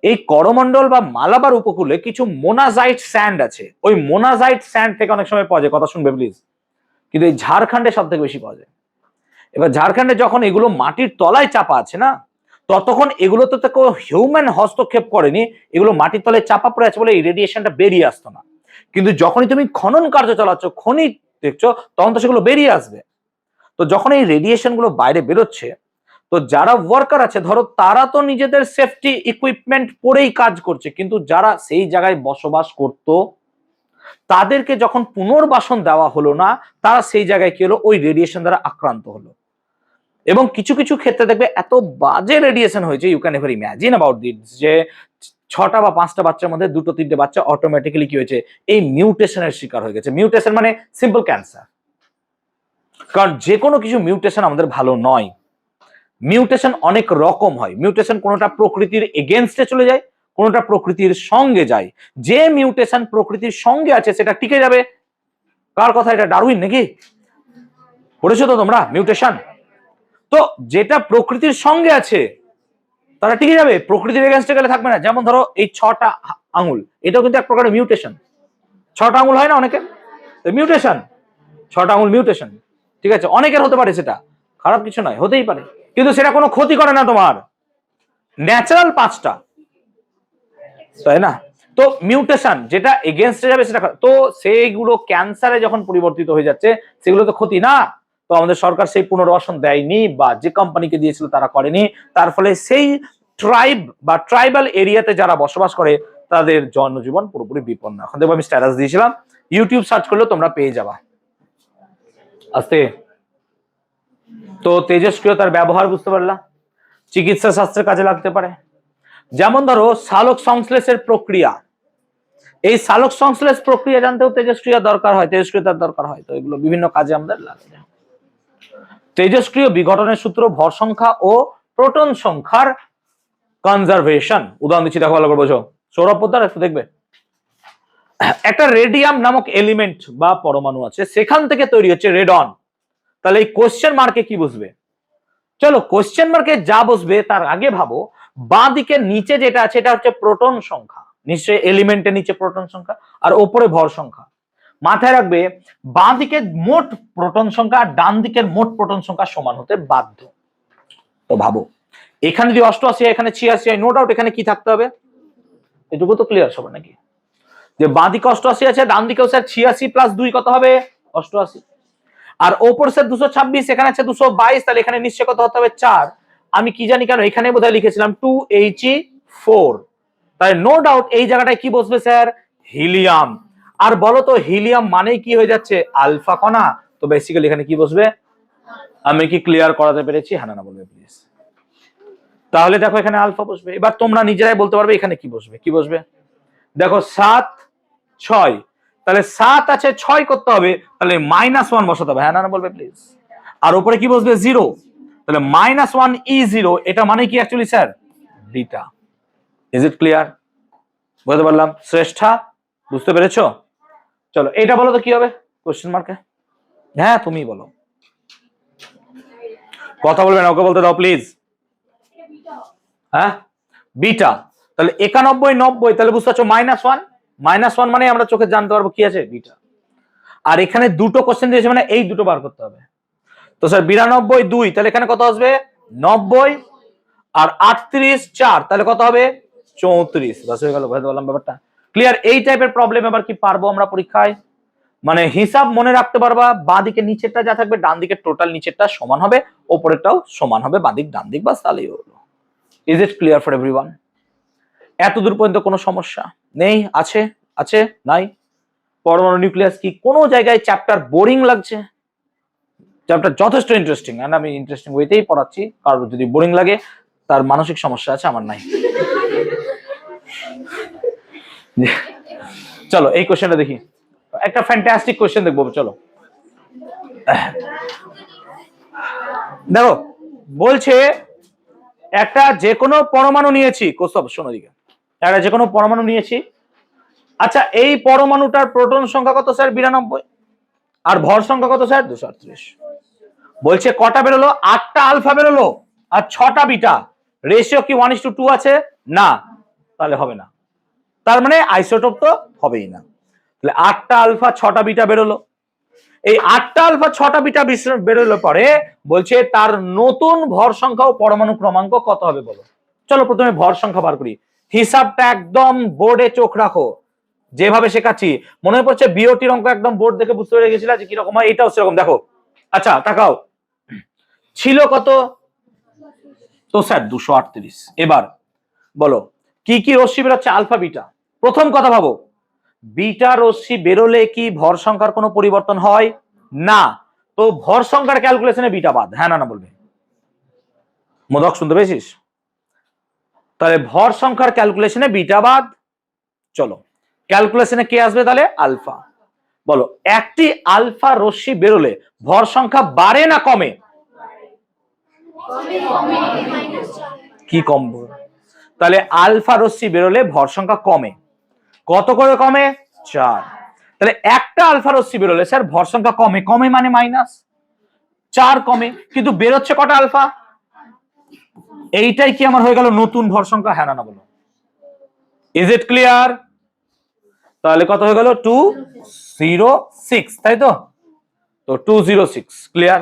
এই করমণ্ডল বা মালাবার উপকূলে কিছু মোনাজাইট স্যান্ড আছে, ওই মোনাজাইট স্যান্ড থেকে অনেক সময় পাওয়া যায়, কথা শুনবে প্লিজ। কিন্তু এই ঝাড়খণ্ডে সব থেকে বেশি পাওয়া যায়। এবার ঝাড়খণ্ডে যখন এগুলো মাটির তলায় চাপা আছে না, ততক্ষণ এগুলোতে তো কেউ হিউম্যান হস্তক্ষেপ করেনি, এগুলো মাটির তলায় চাপা পড়ে আছে বলে এই রেডিয়েশনটা বেরিয়ে আসতো না। কিন্তু যখনই তুমি খনন কার্য চালাচ্ছ, খনি দেখছো, তখন তো সেগুলো বেরিয়ে আসবে। তো যখন এই রেডিয়েশন গুলো বাইরে বেরোচ্ছে, তো যারা ওয়ার্কার আছে ধরো, তারা তো নিজেদের সেফটি ইকুইপমেন্ট পরেই কাজ করছে, কিন্তু যারা সেই জায়গায় বসবাস করত তাদেরকে যখন পুনর্বাসন দেওয়া হলো না, তারা সেই জায়গায় কি হলো, ওই রেডিয়েশন দ্বারা আক্রান্ত হলো। এবং কিছু কিছু ক্ষেত্রে দেখবে এত বাজে রেডিয়েশন হয়েছে, you can ever imagine about this, যে 6টা বা 5টা বাচ্চার মধ্যে 2-3টে বাচ্চা অটোমেটিক্যালি কি হয়েছে, এই মিউটেশনের শিকার হয়ে গেছে। মিউটেশন মানে সিম্পল ক্যান্সার। কারণ যে কোনো কিছু মিউটেশন আমাদের ভালো নয়। মিউটেশন অনেক রকম হয়। মিউটেশন কোনোটা প্রকৃতির এগেনস্টে চলে যায়, কোনোটা প্রকৃতির সঙ্গে যায়। যে মিউটেশন প্রকৃতির সঙ্গে আছে সেটা টিকে যাবে। কার কথা এটা, ডারউইন নাকি? পড়েছো তো তোমরা মিউটেশন? তো যেটা প্রকৃতির সঙ্গে আছে তারা টিকে যাবে, প্রকৃতির এগেনস্টে গেলে থাকবে না। যেমন ধরো এই 6টা আঙুল, এটাও কিন্তু এক প্রকারের মিউটেশন। 6টা আঙুল হয় না অনেকের, মিউটেশন। 6টা আঙুল মিউটেশন, ঠিক আছে, অনেকের হতে পারে, সেটা খারাপ কিছু নয়, হতেই পারে, কিন্তু সেটা কোনো ক্ষতি করে না তোমার। ন্যাচারাল 5টা, তাই না? তো মিউটেশন যেটা এগেনস্টে যাবে সেটা, তো সেইগুলো ক্যান্সারে যখন পরিবর্তিত হয়ে যাচ্ছে, সেগুলো তো ক্ষতি না। তো আমাদের সরকার সেই পুনর্বাসন দেয়নি, বা যে কোম্পানিকে দিয়েছিল তারা করেনি। তার ফলে সেই ট্রাইব বা ট্রাইবাল এরিয়াতে যারা বসবাস করে তাদের জনজীবন পুরোপুরি বিপন্ন। এখন দেখবো আমি স্ট্যাটাস দিয়েছিলাম, ইউটিউব সার্চ করলেও তোমরা পেয়ে যাবা। আস্তে। তো তেজস্ক্রিয়তার ব্যবহার বুঝতে পারলা, চিকিৎসা শাস্ত্রের কাজে লাগতে পারে। যেমন ধরো সালোক সংশ্লেষের প্রক্রিয়া, এই সালোক সংশ্লেষ প্রক্রিয়া জানতেও তেজস্ক্রিয় দরকার হয়, তেজস্ক্রিয়তার দরকার হয়, তো এগুলো বিভিন্ন কাজে আমাদের লাগে। তেজস্ক্রিয় বিঘটনের সূত্র ভর সংখ্যা ও প্রোটন সংখ্যার কনজারভেশন। উদাহরণ দিচ্ছি, দেখো ভালো করে বোঝো। সৌরভ পোদ্দার একটু দেখবে। একটা রেডিয়াম নামক এলিমেন্ট বা পরমাণু আছে, সেখান থেকে তৈরি হচ্ছে রেডন। তাহলে এই কোশ্চেন মার্কে কি বসবে? চলো কোশ্চেন মার্কে যা বসবে তার আগে ভাবো বাঁ দিকের নিচে যেটা আছে এটা হচ্ছে প্রোটন সংখ্যা, নিশ্চয়ই এলিমেন্টের নিচে প্রোটন সংখ্যা, আর ওপরে ভর সংখ্যা। মাথায় রাখবে বাঁ দিকের মোট প্রোটন সংখ্যা আর ডান দিকের মোট প্রোটন সংখ্যা সমান হতে বাধ্য। তো ভাবো এখানে যদি 88 এখানে 86 হয়, নো ডাউট এখানে কি থাকতে হবে? এটুকু তো ক্লিয়ার সবার নাকি? যে বাঁ দিকে 88 আছে, ডান দিকেও স্যার 86 প্লাস 2 কত হবে? 88। আর ওপর স্যার 226, এখানে আছে 222, তাহলে এখানে নিশ্চয় কত হতে হবে? 4। আমি কি জানি কেন এখানে বোধহয় লিখেছিলাম 2He4, তাই নো ডাউট এই জায়গাটায় কি বসবে স্যার? হিলিয়াম। আর বলো তো হিলিয়াম মানেই কি হয়ে যাচ্ছে? আলফা কণা। তো বেসিক্যালি এখানে কি বসবে? আমি কি ক্লিয়ার করাতে পেরেছি? হ্যাঁ না বলবে প্লিজ। তাহলে দেখো এখানে আলফা বসবে। এবার তোমরা নিজেরাই বলতে পারবে এখানে কি বসবে। কি বসবে দেখো, 7 6, তাহলে 7 আছে 6 করতে হবে, তাহলে -1 বসাতে হবে। হ্যাঁ না বলবে প্লিজ। আর উপরে কি বসবে? 0, তাহলে -1E0, এটা মানে কি actually sir? Beta. Is it clear? বুঝতে পারলাম শ্রেষ্ঠা? বুঝতে পেরেছো? চলো এটা বলো তো কি হবে কোশ্চেন মার্কে? হ্যাঁ তুমি বলো, কথা বলবে না, ওকে বলতে দাও প্লিজ। হ্যাঁ বিটা। তাহলে 91 90, তাহলে বুঝতে পারছো -1 মানে আমরা চোখে জানতে পারবো কি আছে? বিটা। আর এখানে দুটো কোশ্চেন দিয়েছে মানে এই দুটো বার করতে হবে। তো স্যার 92 2, তাহলে এখানে কত আসবে? 90। আর 38 4, তাহলে কত হবে? 34। বাস হয়ে গেল। বুঝতে পারলাম ব্যাপারটা? ক্লিয়ার? এই টাইপের প্রবলেম এবার কি পারবো আমরা পরীক্ষায়? মানে হিসাব মনে রাখতে পারবা, বাঁ দিকে নিচেরটা যা থাকবে ডান দিকের টোটাল নিচেরটা সমান হবে, ওপরেরটাও সমান হবে, বাঁ দিক ডান দিক, বাস তাহলেই হলো। Is it clear for everyone? এত দূর পর্যন্ত কোনো সমস্যা নেই? আছে? আছে? নাই? পরমাণু নিউক্লিয়াস কি কোনো জায়গায় চ্যাপ্টার বোরিং লাগছে? চ্যাপ্টার যথেষ্ট ইন্টারেস্টিং, এন্ড আমি ইন্টারেস্টিং ওয়েতেই পড়াচ্ছি। কারণ যদি বোরিং লাগে তার মানসিক সমস্যা আছে, আমার নাই। চলো এই কোশ্চেনটা দেখি, একটা ফ্যান্টাস্টিক কোশ্চেন দেখবো। চলো দেখো, বলছে একটা যে কোনো পরমাণু নিয়েছি, কোসব শোনো দিকে, একটা যে কোনো পরমাণু নিয়েছি। আচ্ছা এই পরমাণুটার প্রোটন সংখ্যা কত স্যার? 92। আর ভর সংখ্যা কত স্যার? 238। বলছে কটা বেরোলো? 8টা আলফা বেরোলো আর 6টা বিটা। রেশিও কি 1:2 আছে? না, তাহলে হবে না। তার মানে আইসোটোপ তো হবেই না। তাহলে 8টা আলফা 6টা বিটা বেরোলো। এই 8টা আলফা 6টা বিটা বেরোলো পরে বলছে তার নতুন ভর সংখ্যা ও পরমাণু ক্রমাঙ্ক কত হবে বলো। চলো প্রথমে ভর সংখ্যা বার করি। হিসাবটা একদম বোর্ডে চোখ রাখো, যেভাবে শেখাচ্ছি। মনে পড়ছে বিওটির অঙ্ক একদম বোর্ড দেখে বুঝতে পেরে গেছিলা যে কিরকম হয়? এটাও সেরকম দেখো। আচ্ছা তাকাও, ছিল কত? তো স্যার 238। এবার বলো কি কি রশ্মি বেরোচ্ছে? Alpha beta. প্রথম কথা ভাবো, বিটা রশ্মি বেরোলে কি ভর সংখ্যার কোনো পরিবর্তন হয়? না। তো ভর সংখ্যার ক্যালকুলেশনে বিটা বাদ। হ্যাঁ না বলবে? মোদক শুনতে পেয়েছিস? তাহলে ভর সংখ্যার ক্যালকুলেশনে বিটা বাদ। চলো ক্যালকুলেশনে কে আসবে তাহলে? আলফা। বলো একটি আলফা রশ্মি বেরোলে ভর সংখ্যা বাড়ে না কমে? কি কম? তাহলে আলফা রশ্মি বেরোলে ভর সংখ্যা কমে। কত করে কমে? 4। তাহলে একটা আলফা রশ্মি বেরোলে স্যার ভর সংখ্যা কমে, কমে মানে -4 কমে, কিন্তু বেরোচ্ছে কটা আলফা? এইটাই কি আমার হয়ে গেল নতুন ভর সংখ্যা? হ্যাঁ না বলো? Is it clear? তাহলে কত হয়ে গেল? 206, তাই তো? তো 206 ক্লিয়ার?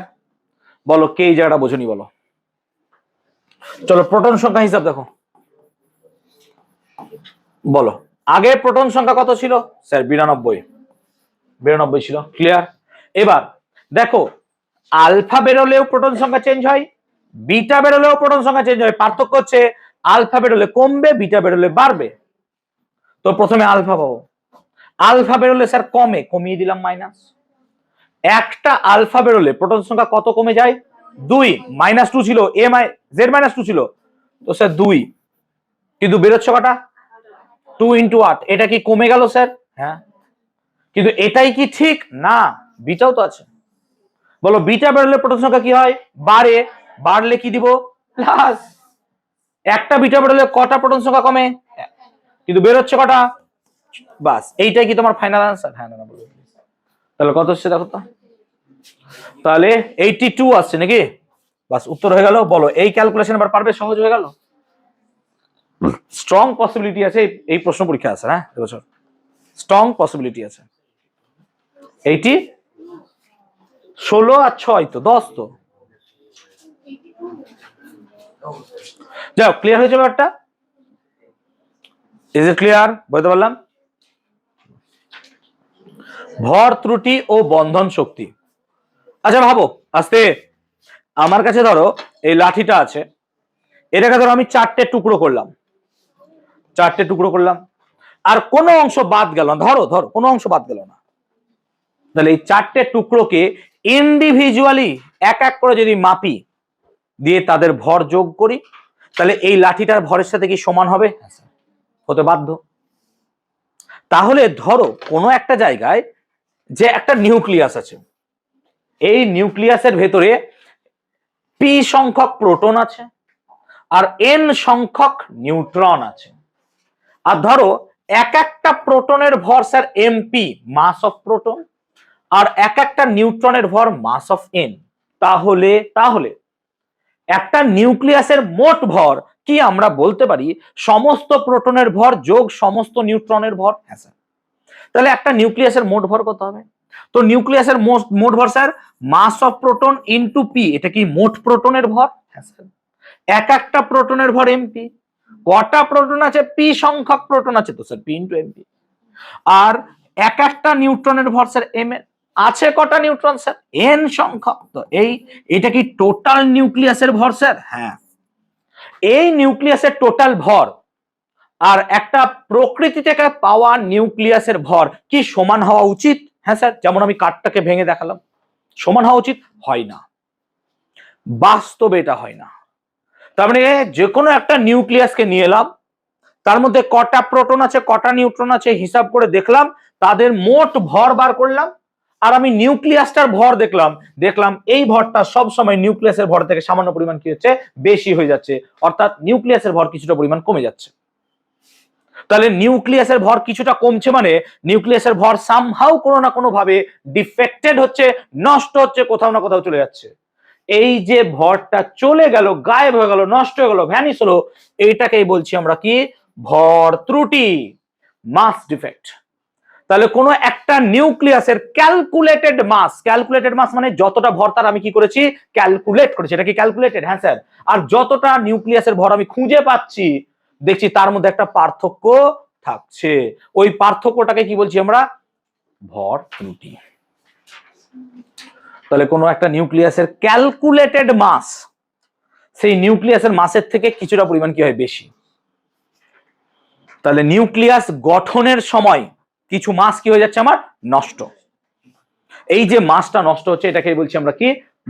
বলো কে এই জায়গাটা বোঝনি বলো। চলো প্রোটন সংখ্যা হিসাব দেখো, বলো আগে প্রোটন সংখ্যা কত ছিল? স্যার 92 ছিল। ক্লিয়ার? এবার দেখো আলফা বেরোলেও প্রোটন সংখ্যা চেঞ্জ হয়, বিটা বেরোলেও প্রোটন সংখ্যা চেঞ্জ হয়। পার্থক্য হচ্ছে আলফা বেরোলে কমবে, বিটা বেরোলে বাড়বে। তো প্রথমে আলফা পাবো। আলফা বেরোলে স্যার কমে, কমিয়ে দিলাম মাইনাস। একটা আলফা বেরোলে প্রোটন সংখ্যা কত কমে যায়? 2। -2 ছিল, z -2 ছিল, তো স্যার 2, কিন্তু বেরোচ্ছে কটা? 2 × 8, এটা কি কমে গেল স্যার? হ্যাঁ, কিন্তু এটাই কি ঠিক না? বিটাও তো আছে। বলো বিটা বাড়লে প্রোটন সংখ্যা কি হয়? বাড়ে। বাড়লে কি দিব? প্লাস। একটা বিটা বাড়লে কটা প্রোটন সংখ্যা কমে? কিন্তু বের হচ্ছে কটা? বাস, এইটাই কি তোমার ফাইনাল আনসার? হ্যাঁ না বলো। তাহলে কত হচ্ছে দেখো তো, তাহলে 82 আসছে নাকি? বাস, উত্তর হয়ে গেল। বলো এই ক্যালকুলেশন আবার পারবে? সহজ হয়ে গেল। স্ট্রং পসিবিলিটি আছে এই প্রশ্ন পরীক্ষা আছে। হ্যাঁ এবছর স্ট্রং পসিবিলিটি আছে। 16 আর 6 তো 10 তো। যাও, ক্লিয়ার হয়েছে ব্যাপারটা? Is it clear? বলতে পারলাম? ভর ত্রুটি ও বন্ধন শক্তি। আচ্ছা ভাবো আস্তে, আমার কাছে ধরো এই লাঠিটা আছে, এটাকে ধরো আমি 4টে টুকরো করলাম, 4টে টুকরো করলাম, আর কোনো অংশ বাদ গেল না। ধরো ধরো কোনো অংশ বাদ গেল না। তাহলে এই 4টে টুকরোকে ইন্ডিভিজুয়ালি এক এক করে যদি মাপি, দিয়ে তাদের ভর যোগ করি, তাহলে এই লাঠিটার ভরের সাথে কি সমান হবে? হতে বাধ্য। তাহলে ধরো কোনো একটা জায়গায় যে একটা নিউক্লিয়াস আছে, এই নিউক্লিয়াসের ভেতরে পি সংখ্যক প্রোটন আছে আর এন সংখ্যক নিউট্রন আছে। আর ধরো এক একটা প্রোটনের ভর sir MP, mass of proton, আর এক একটা নিউট্রনের ভর মাস অফ এন। তাহলে তাহলে একটা নিউক্লিয়াসের মোট ভর কি আমরা বলতে পারি সমস্ত প্রোটনের ভর যোগ সমস্ত নিউট্রনের ভর? হ্যাঁ স্যার। তাহলে একটা নিউক্লিয়াসের মোট ভর কত হবে? তো নিউক্লিয়াসের মোট ভর sir mass of proton into P. এটা কি মোট প্রোটনের ভর? হ্যাঁ স্যার। এক একটা প্রোটনের ভর এমপি। কটা প্রোটন আছে? পি সংখ্যক প্রোটন আছে, তো স্যার পি ইনটু এমপি। আর এক একটা নিউট্রনের ভর স্যার এম এর। আছে কটা নিউট্রন স্যার? এন সংখ্যক। তো এটা কি টোটাল নিউক্লিয়াসের ভর স্যার? হ্যাঁ। এই নিউক্লিয়াসের টোটাল ভর আর একটা প্রকৃতি থেকে পাওয়া নিউক্লিয়াসের ভর কি সমান হওয়া উচিত? হ্যাঁ স্যার। যেমন আমি কাঠটাকে ভেঙে দেখালাম, সমান হওয়া উচিত? হয় না, বাস্তবে এটা হয় না। তার মানে যে কোনো একটা নিউক্লিয়াসকে নিয়ে এলাম, তার মধ্যে কটা প্রোটন আছে কটা নিউট্রন আছে হিসাব করে দেখলাম, তাদের মোট ভর বার করলাম, আর আমি নিউক্লিয়াসটার ভর দেখলাম এই ভরটা সব সময় নিউক্লিয়াসের ভর থেকে সামান্য পরিমাণ কি হচ্ছে? বেশি হয়ে যাচ্ছে। অর্থাৎ নিউক্লিয়াসের ভর কিছুটা পরিমাণ কমে যাচ্ছে। তাহলে নিউক্লিয়াসের ভর কিছুটা কমছে মানে নিউক্লিয়াসের ভর সামহাউ কোনো না কোনো ভাবে ডিফেক্টেড হচ্ছে, নষ্ট হচ্ছে, কোথাও না কোথাও চলে যাচ্ছে। এই যে ভরটা চলে গেল, গায়েব হয়ে গেল, নষ্ট হয়ে গেল, ভ্যানিশ হলো, এইটাকেই বলছি আমরা কি? ভর ত্রুটি, মাস ডিফেক্ট। তাহলে কোনো একটা নিউক্লিয়াসের ক্যালকুলেটেড মাস মানে যতটা ভর তার আমি কি করেছি? ক্যালকুলেট করেছি। এটা কি ক্যালকুলেটেড? হ্যাঁ স্যার। আর যতটা নিউক্লিয়াসের ভর আমি খুঁজে পাচ্ছি, দেখছি তার মধ্যে একটা পার্থক্য থাকছে, ওই পার্থক্যটাকে কি বলছি আমরা? ভর ত্রুটি। তাহলে কোনো একটা নিউক্লিয়াসের ক্যালকুলেটেড মাস সেই নিউক্লিয়াসের মাসের থেকে কিছুটা পরিমাণ কি হয়? বেশি। তাহলে নিউক্লিয়াস গঠনের সময় কিছু মাস কি হয়ে যাচ্ছে আমার? নষ্ট। এই যে মাসটা নষ্ট হচ্ছে এটাকে বলছি আমরা কি?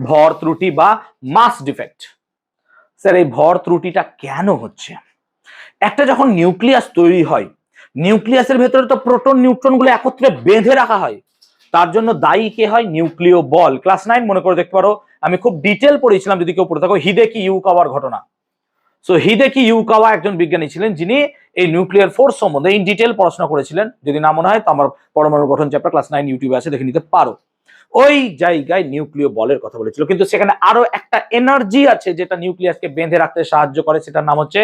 ভর ত্রুটি বা মাস ডিফেক্ট। স্যার এই ভর ত্রুটিটা কেন হচ্ছে? একটা যখন নিউক্লিয়াস তৈরি হয়, নিউক্লিয়াসের ভেতরে তো প্রোটন নিউট্রন গুলো একত্রে বেঁধে রাখা হয়, তার জন্য দায়ী কে হয়? নিউক্লিয় বল। ক্লাস 9 মনে করে দেখতে পারো, আমি খুব ডিটেল পড়েছিলাম, যদি কেউ পড়ে থাকো, হিদেকি ইউকাওয়ার ঘটনা। সো হিদেকি ইউকাওয়া একজন বিজ্ঞানী ছিলেন যিনি এই নিউক্লিয়ার ফোর্স সম্বন্ধে ইন ডিটেল পড়াশোনা করেছিলেন। যদি না মনে হয় তো আমার পরমাণু গঠন চ্যাপ্টার ক্লাস 9 ইউটিউবে আছে, দেখে নিতে পারো। ওই জায়গায় নিউক্লিয় বলের কথা বলেছিল, কিন্তু সেখানে আরো একটা এনার্জি আছে যেটা নিউক্লিয়াসকে বেঁধে রাখতে সাহায্য করে, সেটার নাম হচ্ছে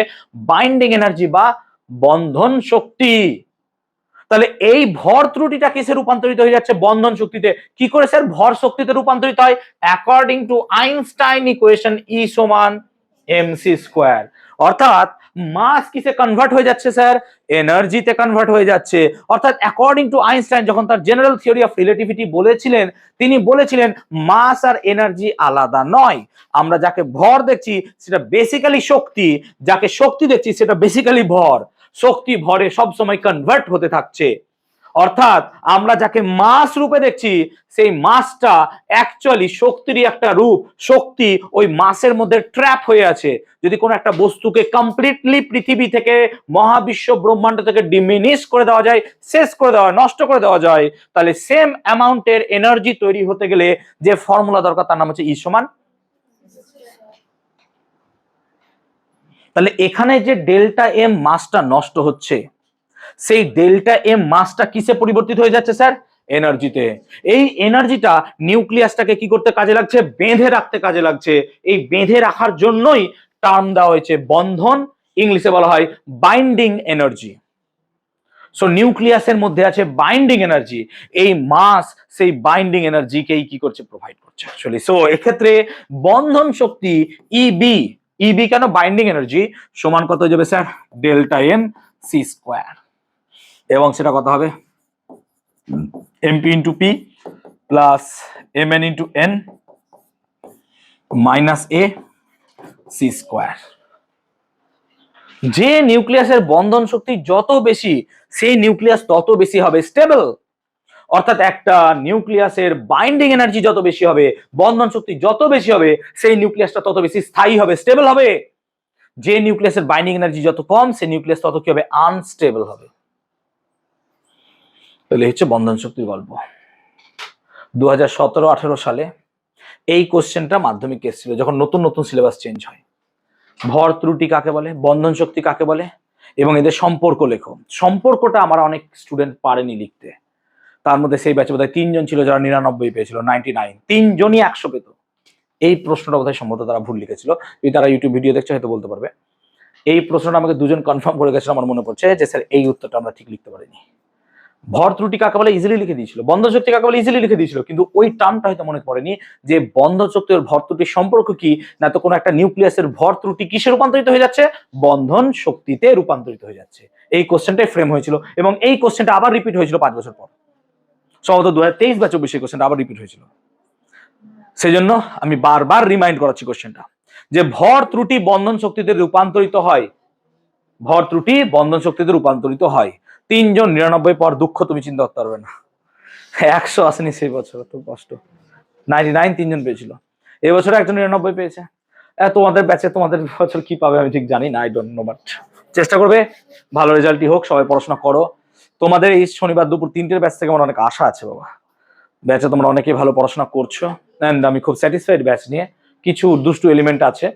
বাইন্ডিং এনার্জি বা বন্ধন শক্তি। তাহলে এই ভর ত্রুটিটা কিসে রূপান্তরিত হয়ে যাচ্ছে? বন্ধন শক্তিতে। কি করে স্যার ভর শক্তিতে রূপান্তরিত হয়? অ্যাকর্ডিং টু আইনস্টাইন ইকুয়েশন, ই সমান এমসি স্কোয়ার। অর্থাৎ মাস কিসে কনভার্ট হয়ে যাচ্ছে স্যার? এনার্জিতে কনভার্ট হয়ে যাচ্ছে। অর্থাৎ অ্যাকর্ডিং টু আইনস্টাইন যখন তার জেনারেল থিওরি অফ রিলেটিভিটি বলেছিলেন, তিনি বলেছিলেন মাস আর এনার্জি আলাদা নয়। আমরা যাকে ভর দেখছি সেটা বেসিক্যালি শক্তি, যাকে শক্তি দেখছি সেটা বেসিক্যালি ভর। শক্তি ভরে সব সময় কনভার্ট হতে থাকছে। অর্থাৎ আমরা যাকে মাস রূপে দেখছি সেই মাসটা অ্যাকচুয়ালি শক্তিরই একটা রূপ। শক্তি ওই মাসের মধ্যে ট্র্যাপ হয়ে আছে। যদি কোনো একটা বস্তুকে কমপ্লিটলি পৃথিবী থেকে, মহাবিশ্ব ব্রহ্মাণ্ড থেকে ডিমিনিশ করে দেওয়া যায়, শেষ করে দেওয়া, নষ্ট করে দেওয়া যায়, তাহলে সেম অ্যামাউন্টের এনার্জি তৈরি হতে গেলে যে ফর্মুলা দরকার তার নাম হচ্ছে ই সমান। তাহলে এখানে যে ডেল্টা এম মাসটা নষ্ট হচ্ছে, সেই ডেল্টা এম মাসটা কিসে পরিবর্তিত হয়ে যাচ্ছে স্যার? এনার্জিতে। এই এনার্জিটা নিউক্লিয়াসটাকে কি করতে কাজে লাগছে? বেঁধে রাখতে কাজে লাগছে। এই বেঁধে রাখার জন্যই টার্ম দেওয়া হয়েছে বন্ধন, ইংলিশে বলা হয় বাইন্ডিং এনার্জি। সো নিউক্লিয়াসের মধ্যে আছে বাইন্ডিং এনার্জি। এই মাস সেই বাইন্ডিং এনার্জিকেই কি করছে? প্রোভাইড করছে অ্যাকচুয়ালি। সো এক্ষেত্রে বন্ধন শক্তি ইবি, ইবি কেন? বাইন্ডিং এনার্জি সমান কত হয়ে যাবে sir? Delta M C square. এবং সেটা কত হবে? MP into P plus M N into N minus A C square. যে নিউক্লিয়াসের বন্ধন শক্তি যত বেশি, সেই নিউক্লিয়াস তত বেশি হবে স্টেবল। অর্থাৎ একটা নিউক্লিয়াসের বাইন্ডিং এনার্জি যত বেশি হবে, বন্ধন শক্তি যত বেশি হবে, সেই নিউক্লিয়াসটা তত বেশি স্থায়ী হবে, স্টেবল হবে। যে নিউক্লিয়াসের বাইন্ডিং এনার্জি যত কম, সেই নিউক্লিয়াস তত কি হবে? আনস্টেবল হবে। তাহলে হচ্ছে বন্ধন শক্তির গল্প। 2017-18 সালে এই কোশ্চেনটা মাধ্যমিক এসেছিল, যখন নতুন নতুন সিলেবাস চেঞ্জ হয়। ভর ত্রুটি কাকে বলে, বন্ধন শক্তি কাকে বলে, এবং এদের সম্পর্ক লেখো। সম্পর্কটা আমার অনেক স্টুডেন্ট পারেনি লিখতে। তার মধ্যে সেই ব্যাচে বোধহয় 3 জন ছিল যারা 99 পেয়েছিল, 99। 3 জনই 100 পেত। এই প্রশ্নটা বোধহয় সম্ভবত তারা ভুল লিখেছিল। যদি তারা ইউটিউব ভিডিও দেখছে হয়তো বলতে পারবে। এই প্রশ্নটা আমাকে 2 জন কনফার্ম করে গেছিল, আমার মনে পড়ছে যে স্যার এই উত্তরটা আমরা ঠিক লিখতে পারিনি। ভর ত্রুটি কাকে বলে ইজিলি লিখে দিয়েছিল, বন্ধন শক্তি কাকে বলে ইজিলি লিখে দিয়েছিল, কিন্তু ওই টার্মটা হয়তো মনে পড়েনি যে বন্ধন শক্তি আর ভর ত্রুটির সম্পর্ক কি। না তো কোনো একটা নিউক্লিয়াসের ভর ত্রুটি কিসে রূপান্তরিত হয়ে যাচ্ছে? বন্ধন শক্তিতে রূপান্তরিত হয়ে যাচ্ছে। এই কোশ্চেনটাই ফ্রেম হয়েছিল, এবং এই কোশ্চেনটা আবার রিপিট হয়েছিল 5 বছর পর, সম্ভবত 2023 বা 24 কোশ্চেনটা আবার রিপিট হয়েছিল। সেই জন্য আমি বারবার রিমাইন্ড করাচ্ছি কোশ্চেনটা, যে ভর ত্রুটি বন্ধন শক্তিতে রূপান্তরিত হয়, ভর ত্রুটি বন্ধন শক্তিতে রূপান্তরিত হয়। 3 জন 99 পর দুঃখ তুমি চিন্তা করতে পারবে না। 100 আসেনি সেই বছর, তো কষ্ট। 99 3 জন পেয়েছিল, এবছর একজন 99 পেয়েছে। তোমাদের ব্যাচে তোমাদের বছর কি পাবে আমি ঠিক জানি না, আই ডোন্ট নো, বাট চেষ্টা করবে ভালো রেজাল্টই হোক। সবাই পড়াশোনা করো। তোমাদের এই শনিবার দুপুর 3টের ব্যাচ থেকে আমার অনেক আশা আছে বাবা। ব্যাচে তোমরা অনেকেই ভালো পড়াশোনা করছো, এন্ড আমি খুব স্যাটিসফাইড ব্যাচ নিয়ে। কিছু দুষ্টু এলিমেন্ট আছে,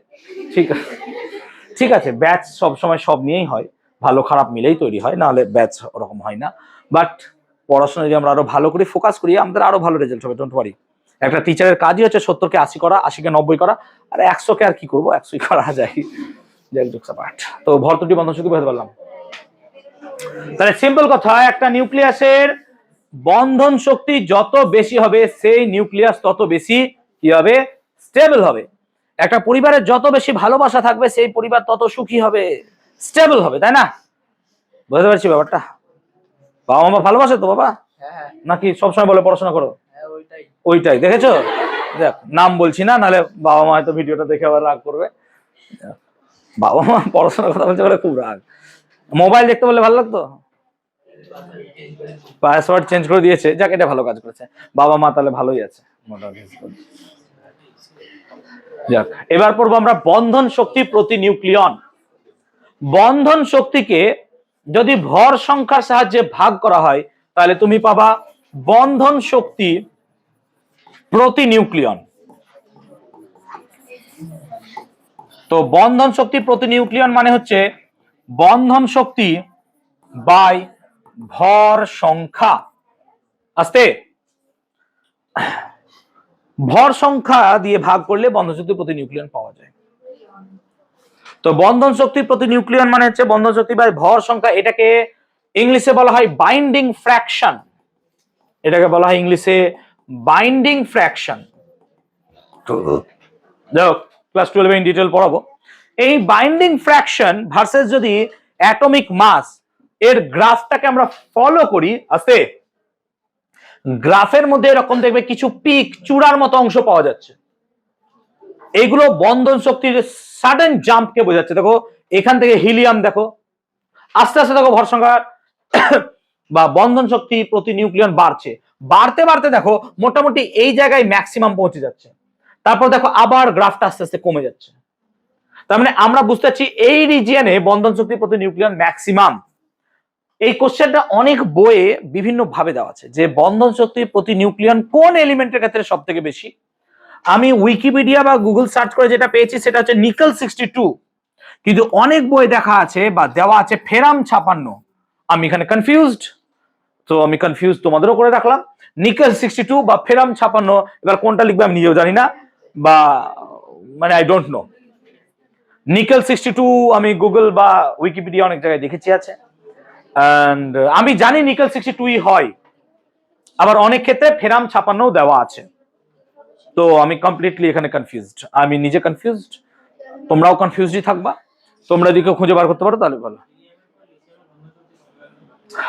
ঠিক আছে। ব্যাচ সব সময় সব নিয়েই হয়, ভালো খারাপ মিলেই তৈরি হয়, নাহলে ব্যাচ ওরকম হয় না। বাট পড়াশোনা যদি আমরা আরো ভালো করে ফোকাস করি, আমাদের আরো ভালো রেজাল্ট হবে, ডোন্ট ওয়ারি। একটা টিচারের কাজই হচ্ছে 70-কে 80 করা, 80-কে 90 করা, আর 100-কে আর কি করবো, 100-ই করা যায়। তো ভর ত্রুটি বন্ধন শক্তি বুঝতে পারলাম। তাহলে সিম্পল কথা, একটা নিউক্লিয়াসের বন্ধন শক্তি যত বেশি হবে, সেই নিউক্লিয়াস তত বেশি কি হবে? স্টেবল হবে। একটা পরিবারের যত বেশি ভালোবাসা থাকবে, সেই পরিবার তত সুখী হবে, স্টেবল হবে, তাই না? বুঝতে পারছি ব্যাপারটা? বাবা মা ভালোবাসে তো বাবা, নাকি সবসময় বলে পড়াশোনা করো? ওইটাই দেখেছো? দেখ, নাম বলছি না, নাহলে বাবা মা হয়তো ভিডিওটা দেখে আবার রাগ করবে। বাবা মা পড়াশোনার কথা বলতে গেলে খুব রাগ। মোবাইল দেখতে বললে ভালো লাগতো, পাসওয়ার্ড চেঞ্জ করে দিয়েছে, যাক এটা ভালো কাজ করেছে। বাবা মা তাহলে ভালোই আছে মোটামুটি। যাক, এবার পড়বো আমরা বন্ধন শক্তি প্রতি নিউক্লিয়ন। বন্ধন শক্তিকে যদি ভর সংখ্যার সাহায্যে ভাগ করা হয়, তাহলে তুমি পাবা বন্ধন শক্তি প্রতি নিউক্লিয়ন। তো বন্ধন শক্তি প্রতি নিউক্লিয়ন মানে হচ্ছে বন্ধন শক্তি বাই ভর সংখ্যা। আস্তে, ভর সংখ্যা দিয়ে ভাগ করলে বন্ধন শক্তি প্রতি নিউক্লিয়ন পাওয়া যায়। তো বন্ধন শক্তি প্রতি নিউক্লিয়ন মানে হচ্ছে বন্ধন শক্তি বাই ভর সংখ্যা। এটাকে ইংলিশে বলা হয় বাইন্ডিং ফ্র্যাকশন। এটাকে বলা হয় ইংলিশে বাইন্ডিং ফ্র্যাকশন। দেখো, ক্লাস 12 ইন ডিটেল পড়াবো। এই বাইন্ডিং ফ্র্যাকশন ভার্সেস যদি অ্যাটমিক মাস, এর গ্রাফটাকে আমরা ফলো করি, আস্তে, গ্রাফের মধ্যে এরকম দেখবে কিছু পিক, চূড়ার মতো অংশ পাওয়া যাচ্ছে। এইগুলো বন্ধন শক্তির সাডেন জাম্পকে বোঝাচ্ছে। দেখো এখান থেকে হিলিয়াম, দেখো আস্তে আস্তে দেখো ভর সংখ্যা বা বন্ধন শক্তি প্রতি নিউক্লিয়ন বাড়ছে, বাড়তে বাড়তে দেখো মোটামুটি এই জায়গায় ম্যাক্সিমাম পৌঁছে যাচ্ছে, তারপর দেখো আবার গ্রাফটা আস্তে আস্তে কমে যাচ্ছে। তার মানে আমরা বুঝতে পারছি এই রিজিয়নে বন্ধন শক্তি প্রতি নিউক্লিয়ন ম্যাক্সিমাম। এই কোশ্চেনটা অনেক বইয়ে বিভিন্ন ভাবে দেওয়া আছে যে বন্ধন শক্তি প্রতি নিউক্লিয়ন কোন এলিমেন্টের ক্ষেত্রে সব থেকে বেশি। আমি উইকিপিডিয়া বা গুগল সার্চ করে যেটা পেয়েছি সেটা হচ্ছে নিকেল 62, কিন্তু অনেক বই দেখা আছে বা দেওয়া আছে ফেরাম 56। আমি এখানে কনফিউজড, তো আমি কনফিউজ তোমাদেরও করে রাখলাম, নিকেল 62 বা ফেরাম 56, এবার কোনটা লিখবে আমি নিজেও জানি না, বা মানে আই ডোন্ট নো। নিকেল 62 আমি গুগল বা উইকিপিডিয়া অনেক জায়গায় দেখেছি আছে, এন্ড আমি জানি নিকেল 62ই হয়, আবার অনেক ক্ষেত্রে ফেরাম 56 দেওয়া আছে। তো আমি কমপ্লিটলি এখানে কনফিউজড, আমি নিজে কনফিউজড, তোমরাও কনফিউজডই থাকবা। তোমরা যদি কেউ খুঁজে বার করতে পারো তাহলে ভালো।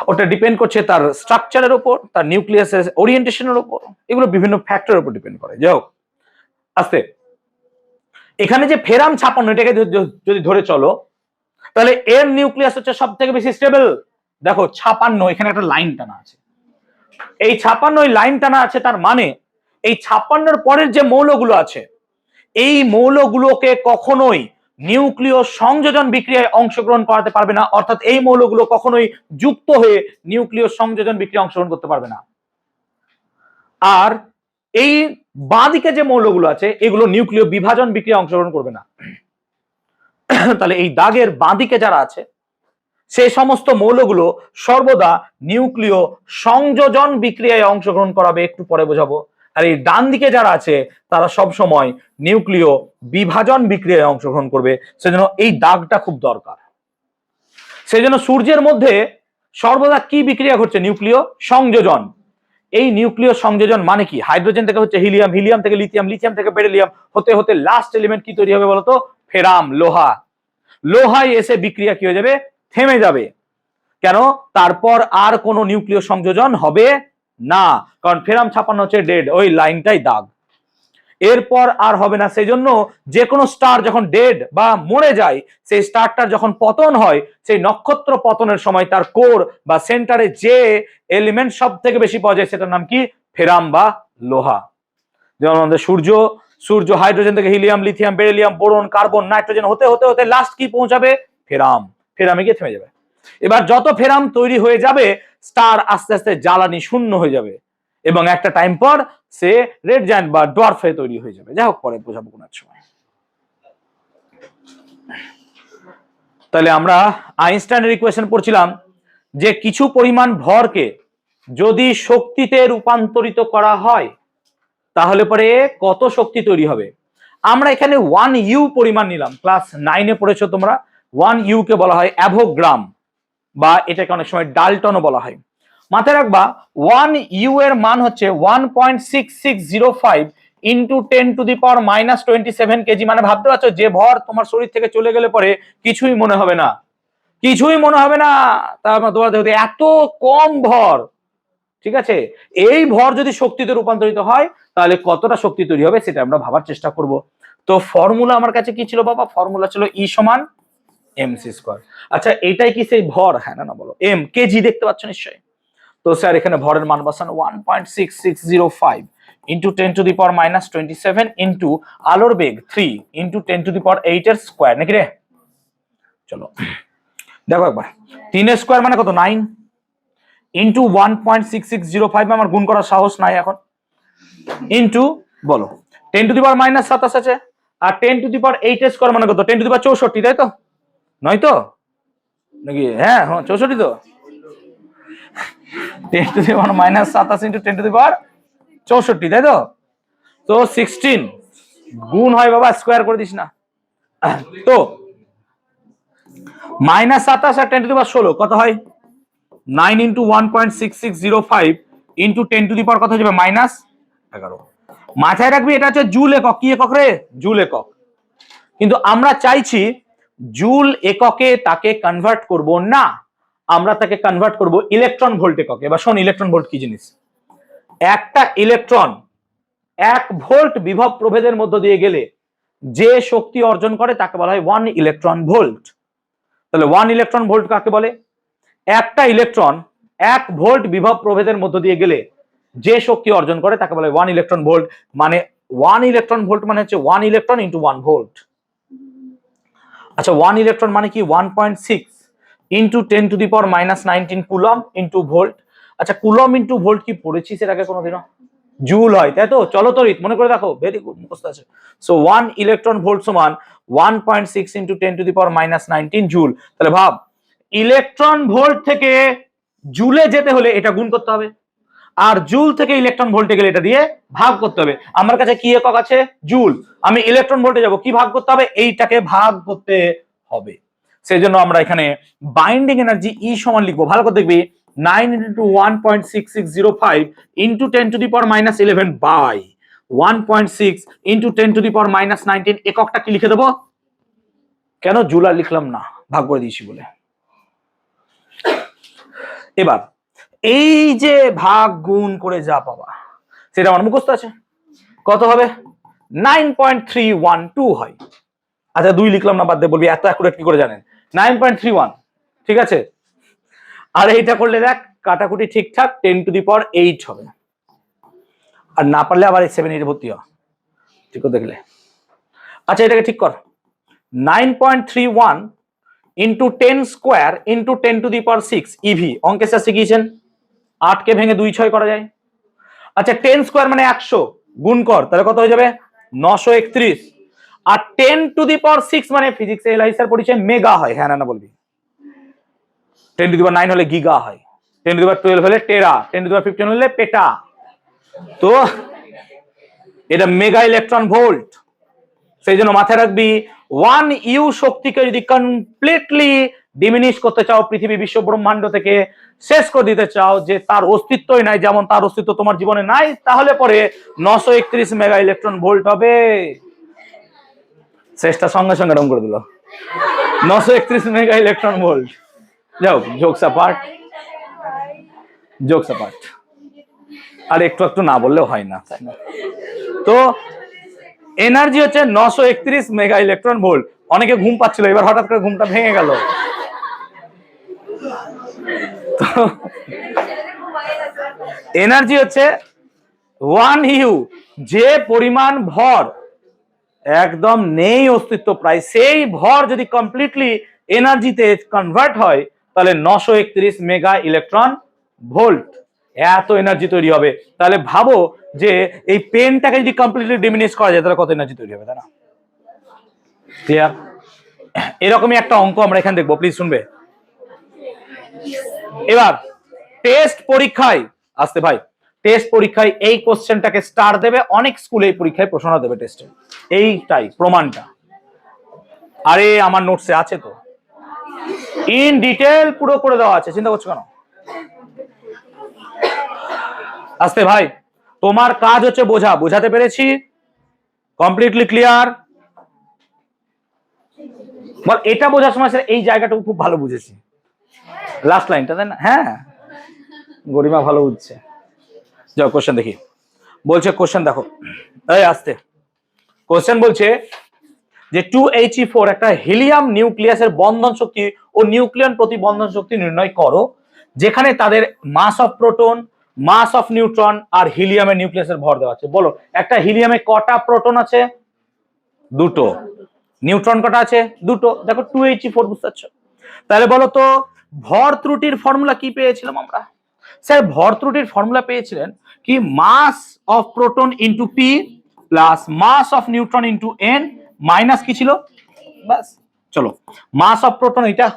ওটা ডিপেন্ড করছে তার স্ট্রাকচারের উপর, তার নিউক্লিয়াসের ওরিয়েন্টেশনের উপর, এগুলো বিভিন্ন ফ্যাক্টরের উপর ডিপেন্ড করে। যাই হোক, আস্তে এখানে যে ফেরাম 56 এটাকে যদি ধরে চলো তাহলে এর নিউক্লিয়াস হচ্ছে সব থেকে বেশি স্টেবল। দেখো 56 এখানে একটা লাইন টানা আছে, এই 56 লাইন টানা আছে, তার মানে এই 56 পরের যে মৌলগুলো আছে এই মৌলগুলোকে কখনোই নিউক্লিয় সংযোজন বিক্রিয়ায় অংশগ্রহণ করাতে পারবে না, অর্থাৎ এই মৌলগুলো কখনোই যুক্ত হয়ে নিউক্লিয় সংযোজন বিক্রিয়া অংশগ্রহণ করতে পারবে না। আর এই বাঁদিকে যে মৌলগুলো আছে এগুলো নিউক্লিয় বিভাজন বিক্রিয়া অংশগ্রহণ করবে না। তাহলে এই দাগের বাঁদিকে যারা আছে সেই সমস্ত মৌলগুলো সর্বদা নিউক্লিয় সংযোজন বিক্রিয়ায় অংশগ্রহণ করাবে, একটু পরে বোঝাবো। আর এই ডান দিকে যারা আছে তারা সব সময় নিউক্লিয় বিভাজন বিক্রিয়ায় অংশগ্রহণ করবে, সেজন্য এই দাগটা খুব দরকার। সেজন্য সূর্যের মধ্যে সর্বদা কি বিক্রিয়া ঘটছে? নিউক্লিয় সংযোজন। এই নিউক্লিয় সংযোজন মানে কি? হাইড্রোজেন থেকে হচ্ছে হিলিয়াম, হিলিয়াম থেকে লিথিয়াম, লিথিয়াম থেকে বেরিলিয়াম, হতে হতে লাস্ট এলিমেন্ট কি তৈরি হবে বলতো? ফেরাম, লোহা। লোহায় এসে বিক্রিয়া কি হয়ে যাবে? থেমে যাবে। কেন? তারপর আর কোনো নিউক্লিয় সংযোজন হবে না, কারণ ফেরাম 56 হচ্ছে ডেড, ওই লাইনটাই দাগ, এরপর আর হবে না। সেই জন্য যে কোনো স্টার যখন ডেড বা মরে যায়, সেই স্টারটার যখন পতন হয়, সেই নক্ষত্র পতনের সময় তার কোর বা সেন্টারে যে এলিমেন্ট সব থেকে বেশি পাওয়া যায় সেটার নাম কি? ফেরাম বা লোহা। যেমন আমাদের সূর্য হাইড্রোজেন থেকে helium, lithium, beryllium, boron, carbon, nitrogen হতে হতে হতে লাস্ট কি পৌঁছাবে? ফেরাম। ফেরামে গিয়ে থেমে যাবে। এবার যত ফেরাম তৈরি হয়ে যাবে স্টার আস্তে আস্তে জ্বালানি শূন্য হয়ে যাবে এবং একটা টাইম পর সে রেড জায়ান্ট বা ডোয়ার্ফে তৈরি হয়ে যাবে। যাই হোক, পরে বোঝাবো কোন এক সময়। তাহলে আমরা আইনস্টাইনের ইকুয়েশন পড়ছিলাম যে কিছু পরিমাণ ভরকে যদি শক্তিতে রূপান্তরিত করা হয় তাহলে পরে কত শক্তি তৈরি হবে। আমরা এখানে 1 ইউ পরিমাণ নিলাম, ক্লাস 9-এ পড়েছো তোমরা। 1 ইউ কে বলা হয় অ্যাভোগ্রাম, বা এটাকে অনেক সময় ডালটনও বলা হয়। মাথায় রাখবা 1 ইউ এর মান হচ্ছে 1.6605 ইন্টু 10⁻⁻27 কেজি। মানে ভাবতে পারছো যে ভর তোমার শরীর থেকে চলে গেলে পরে কিছুই মনে হবে না, কিছুই মনে হবে না। তারপর তোমার দেখতে এত কম ভর, ঠিক আছে? এই ভর যদি শক্তিতে রূপান্তরিত হয় তাহলে কতটা শক্তি তৈরি হবে সেটা আমরা ভাবার চেষ্টা করব। তো ফর্মুলা আমার কাছে কি ছিল বাবা? ফর্মুলা ছিল E সমান mc²। আচ্ছা, এটাই কি সেই ভর? হ্যাঁ না বলো। এম কেজি দেখতে পাচ্ছ নিশ্চয়ই। তো স্যার এখানে ভরের মান বসান 1.6605 ইন্টু 10⁻⁻27 ইন্টু আলোর বেগ 3 ইন্টু 10⁸ এর স্কোয়ার, নাকি রে? চলো দেখো একবার, 3 এর স্কোয়ার মানে কত? 9 ইন্টু 1.6605, আমার গুণ করার সাহস নাই এখন, ইন্টু বলো 10⁻⁻27 আছে, আর 10⁸ এর স্কোয়ার মানে কত? 10⁻64, তাই তো? নয় তো নাকি? হ্যাঁ হ্যাঁ 64 তো। 10⁻⁻27 ইন্টু 10⁻64, তাই তো? তো 16 গুণ হয় বাবা, স্কোয়ার করে দিস না। তো -27 আর 10⁻16 কত হয়? 9 ইন্টু 1.6605 ইন্টু 10⁻, কত হয়ে যাবে? -11। মাথায় রাখবি এটা হচ্ছে জুল একক। কি একক রে? জুল একক। কিন্তু আমরা চাইছি জুল এককে তাকে কনভার্ট করব না, আমরা তাকে কনভার্ট করব ইলেকট্রন ভোল্ট এককে। এবার শোন, ইলেকট্রন ভোল্ট কি জিনিস। একটা ইলেকট্রন 1 ভোল্ট বিভব প্রভেদের মধ্য দিয়ে গেলে যে শক্তি অর্জন করে তাকে বলা হয় 1 ইলেকট্রন ভোল্ট। তাহলে 1 ইলেকট্রন ভোল্ট কাকে বলে? একটা ইলেকট্রন 1 ভোল্ট বিভব প্রভেদের মধ্য দিয়ে গেলে যে শক্তি অর্জন করে তাকে বলে 1 ইলেকট্রন ভোল্ট। মানে 1 ইলেকট্রন ভোল্ট মানে হচ্ছে 1 ইলেকট্রন ইন্টু 1 ভোল্ট। আচ্ছা 1 ইলেকট্রন মানে কি 1.6 ইন্টু 10⁻⁻19 কুলম ইন্টু ভোল্ট। আচ্ছা কুলম ইন্টু ভোল্ট কি পড়েছি সেটা আগে কোনোদিনও? জুল হয়, তাই তো? চলো তড়িৎ মনে করে দেখো, ভেরি গুড, মুখস্থ আছে। সো 1 ইলেকট্রন ভোল্ট সমান 1.6 ইন্টু 10⁻⁻19 জুল। তাহলে ভাব, ইলেকট্রন ভোল্ট থেকে জুলে যেতে হলে এটা গুণ করতে হবে, আর জুল থেকে ইলেকট্রন ভোল্টে গেলে এটা দিয়ে ভাগ করতে হবে। আমার কাছে কি একক আছে? জুল। আমি ইলেকট্রন ভোল্টে যাব, কি ভাগ করতে হবে? এইটাকে ভাগ করতে হবে। সেই জন্য আমরা এখানে বাইন্ডিং এনার্জি ই সমান লিখবো, ভালো করে দেখবি, 9 ইন্টু 1.6605 ইন্টু 10⁻⁻11 বাই 1.6 ইন্টু 10⁻⁻19। এককটা কি লিখে দেবো? কেন জুল আর লিখলাম না, ভাগ করে দিয়েছি বলে। এবার এই যে ভাগ গুণ করে যা পাবা সেটা আমার মুখস্থ আছে। কত হবে? 9.312 হয়। আচ্ছা 2 লিখলাম না, বাদ দিয়ে বলবি এত অ্যাকুরেট কি করে জানেন? 9.31, ঠিক আছে। আর এইটা করলে দেখ কাটাকুটি ঠিকঠাক 10⁸ হবে। আর না পারলে আবার 7 ভর্তি হয়, ঠিক করে দেখলে। আচ্ছা এটাকে ঠিক কর, 9.31 ইন্টু 10 স্কোয়ার ইন্টু 10⁶ ইভি অঙ্কে স্যার শিখিয়েছেন 8 কে ভেঙে 2 6 করা যায়। আচ্ছা 10 স্কোয়ার মানে 100, গুণ কর, তাহলে কত হয়ে যাবে? 931। আর 10⁶ মানে ফিজিক্সে এলআই স্যার পরিচয় মেগা হয়, হ্যাঁ না বলবি। 10⁹ হলে গিগা হয়, 10⁻12 হলে টেরা, 10⁻15 হলে পেটা। তো এটা মেগা ইলেকট্রন ভোল্ট। সেই জন্য মাথায় রাখবি 1 ইউ শক্তিকে যদি কমপ্লিটলি ডিমিনিশ করতে চাও, পৃথিবী বিশ্ব ব্রহ্মাণ্ড থেকে শেষ করে দিতে চাও, যে তার অস্তিত্বই নাই, যেমন তার অস্তিত্ব তোমার জীবনে নাই, তাহলে পরে 931 মেগা ইলেকট্রন ভোল্ট হবে। শেষটা সঙ্গে সঙ্গে রং করে দিল, 931 মেগা ইলেকট্রন ভোল্ট। যাও জোকস অ্যাপার্ট, জোকস অ্যাপার্ট। আর একটু একটু না বললেও হয় না, তাই না? তো এনার্জি হচ্ছে 931 মেগা ইলেকট্রন ভোল্ট। অনেকে ঘুম পাচ্ছিল, এবার হঠাৎ করে ঘুমটা ভেঙে গেল। এনার্জি হচ্ছে 1 ইউ, যে পরিমাণ ভর একদম নেই অস্তিত্ব প্রায়, সেই ভর যদি কমপ্লিটলি এনার্জিতে কনভার্ট হয় তাহলে 931 মেগা ইলেকট্রন ভোল্ট, এত এনার্জি তৈরি হবে। তাহলে ভাবো যে এই পেনটাকে যদি কমপ্লিটলি ডিমিনিশ করা যায় তাহলে কত এনার্জি তৈরি হবে, তাই না? ক্লিয়ার? এরকমই একটা অঙ্ক আমরা এখানে দেখবো, প্লিজ শুনবে। এবার টেস্ট পরীক্ষায় আসতে ভাই, টেস্ট পরীক্ষায় এই কোশ্চেনটাকে স্টার দেবে, অনেক স্কুলে এই পরীক্ষায় প্রশ্ন দেবে টেস্টে, এইটাই প্রমাণটা। আরে আমার নোটসে আছে তো, ইন ডিটেল পুরো করে দেওয়া আছে, চিন্তা করছো কেন? আসতে ভাই, তোমার কাজ হচ্ছে বোঝা, বোঝাতে পেরেছি? Completely clear? বল এটা বোঝার সময় এই জায়গাটাও খুব ভালো বুঝেছি, লাস্ট লাইনটা, তাই না? হ্যাঁ গরিমা ভালো বুঝছে। যাও কোশ্চেন দেখি। বলছে কোশ্চেন দেখো, এই আসতে কোশ্চেন বলছে যে 2He4 একটা হিলিয়াম নিউক্লিয়াসের বন্ধন শক্তি ও নিউক্লিয়ন প্রতি বন্ধন শক্তি নির্ণয় করো, যেখানে তাদের mass of proton, mass of neutron আর হিলিয়ামের নিউক্লিয়াসের ভর দেওয়া আছে। বলো একটা হিলিয়ামে কটা প্রোটন আছে? 2টো। নিউট্রন কটা আছে? 2টো। দেখো 2He4, বুঝতে পারছো? তাহলে বলো তো ভর ত্রুটির ফর্মুলা কি পেয়েছিলাম আমরা? স্যার ভর ত্রুটির ফর্মুলা পেয়েছিলেন কি, mass of proton into P plus mass of neutron into N minus কি ছিল, বাস। চলো মাস অফ প্রোটন এটা,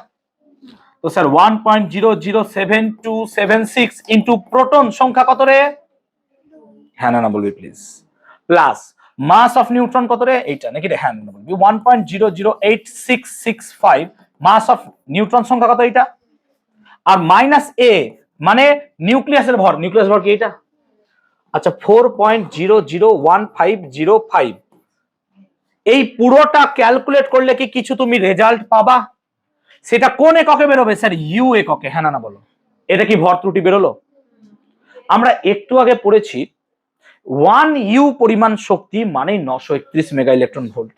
তো স্যার 1.007276 ইন্টু প্রোটন সংখ্যা কত রে? হ্যাঁ না বলবি please. Plus mass of neutron কত রে? এইটা নাকি রে? হ্যাঁ না বলবি। 1.008665 মাস অফ নিউট্রন সংখ্যা কত? এইটা। আর মাইনাস এ মানে নিউক্লিয়াসের ভর, নিউক্লিয়াস ভর কি এটা? আচ্ছা 4.001505। এই পুরোটা ক্যালকুলেট করলে কি কিছু তুমি রেজাল্ট পাবা? সেটা কোন এককে বেরোবে? স্যার ইউ এককে। হ্যাঁ না বলো, এটা কি ভর ত্রুটি বেরোলো? আমরা একটু আগে পড়েছি 1 ইউ পরিমাণ শক্তি মানে 931 মেগা ইলেকট্রন ভোল্ট।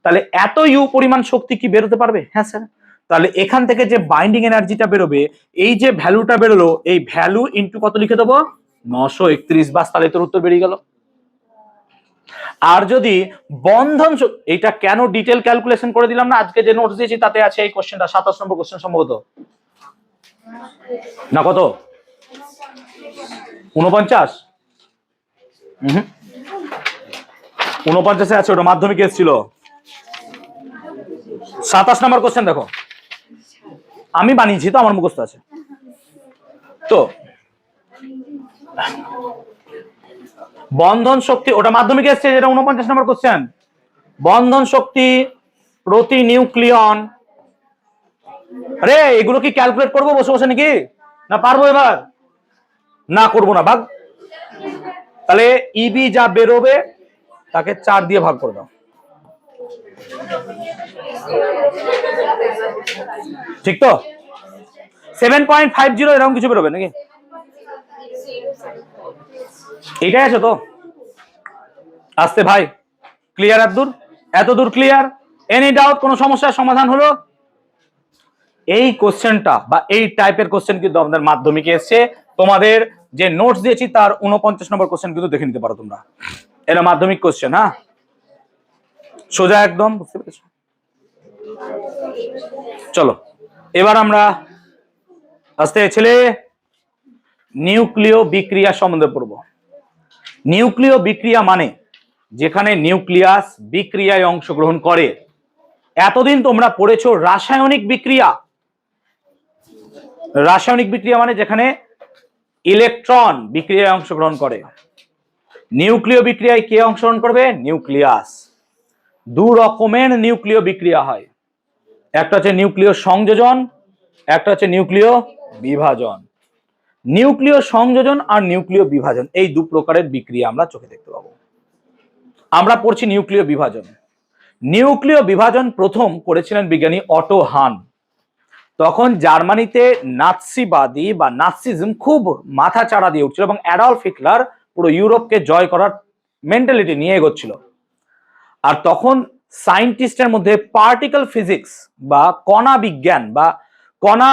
তাহলে এত ইউ পরিমাণ শক্তি কি বেরোতে পারবে? হ্যাঁ স্যার। তাহলে এখান থেকে যে বাইন্ডিং এনার্জিটা বেরোবে, এই যে ভ্যালুটা বেরোলো, এই ভ্যালু ইন্টু কত লিখে দেবো, 931, বাস, তাহলে তোর উত্তর বেরিয়ে গেল। আর যদি বন্ধন, এটা কেন ডিটেল ক্যালকুলেশন করে দিলাম না, আজকে যে নোটস দিয়েছি তাতে আছে এই কোশ্চেনটা, 27 নম্বর কোশ্চেন সম্ভবত, না কত, 49, 49 আছে, ওটা মাধ্যমিকে এসেছিল। 27 নম্বর কোশ্চেন দেখো, আমি বানিয়েছি তো, আমার মুখস্থ আছে তো। বন্ধন শক্তি, ওটা মাধ্যমিকে এসছে, যেটা 49 নম্বর কোশ্চেন। বন্ধন শক্তি প্রতি নিউক্লিয়ন, আরে এগুলো কি ক্যালকুলেট করবো বসে বসে নাকি, না পারবো এবার, না করবো না, ভাগ। তাহলে ইবি যা বেরোবে তাকে 4 দিয়ে ভাগ করে দাও, ঠিক তো? 7.50 এরকম কিছু বেরোবে নাকি, এটাই আছে তো? আসতে ভাই, ক্লিয়ার? এত দূর ক্লিয়ার? Any doubt? কোনো সমস্যার সমাধান হলো? এই কোশ্চেনটা বা এই টাইপের কোশ্চেন কিন্তু আমাদের মাধ্যমিকে এসছে। তোমাদের যে নোটস দিয়েছি তার 49 নম্বর কোশ্চেন কিন্তু দেখে নিতে পারো তোমরা, এটা মাধ্যমিক কোশ্চেন। হ্যাঁ, সোজা একদম, বুঝতে পেরেছো? চলো এবার আমরা আস্তে ছেলে নিউক্লিয় বিক্রিয়া সম্বন্ধে পড়বো। নিউক্লিয় বিক্রিয়া মানে যেখানে নিউক্লিয়াস বিক্রিয়ায় অংশগ্রহণ করে। এতদিন তোমরা পড়েছো রাসায়নিক বিক্রিয়া। রাসায়নিক বিক্রিয়া মানে যেখানে ইলেকট্রন বিক্রিয়ায় অংশগ্রহণ করে। নিউক্লিয় বিক্রিয়ায় কে অংশগ্রহণ করবে? নিউক্লিয়াস। দু রকমের নিউক্লিয় বিক্রিয়া হয়, একটা হচ্ছে নিউক্লিয় সংযোজন, একটা হচ্ছে নিউক্লিয় বিভাজন। নিউক্লিয় সংযোজন আর নিউক্লিয় বিভাজন, এই দু প্রকারের বিক্রিয়া আমরা চোখে দেখতে পাবো। আমরা পড়ছি নিউক্লিয় বিভাজন। নিউক্লিয় বিভাজন প্রথম করেছিলেন বিজ্ঞানী অটো হান। তখন জার্মানিতে নাৎসিবাদী বা নাৎসিজম খুব মাথা চাড়া দিয়ে উঠছিল এবং অ্যাডলফ হিটলার পুরো ইউরোপকে জয় করার মেন্টালিটি নিয়ে এগোচ্ছিল। আর তখন সায়েন্টিস্টের মধ্যে পার্টিকেল ফিজিক্স বা কণা বিজ্ঞান বা কণা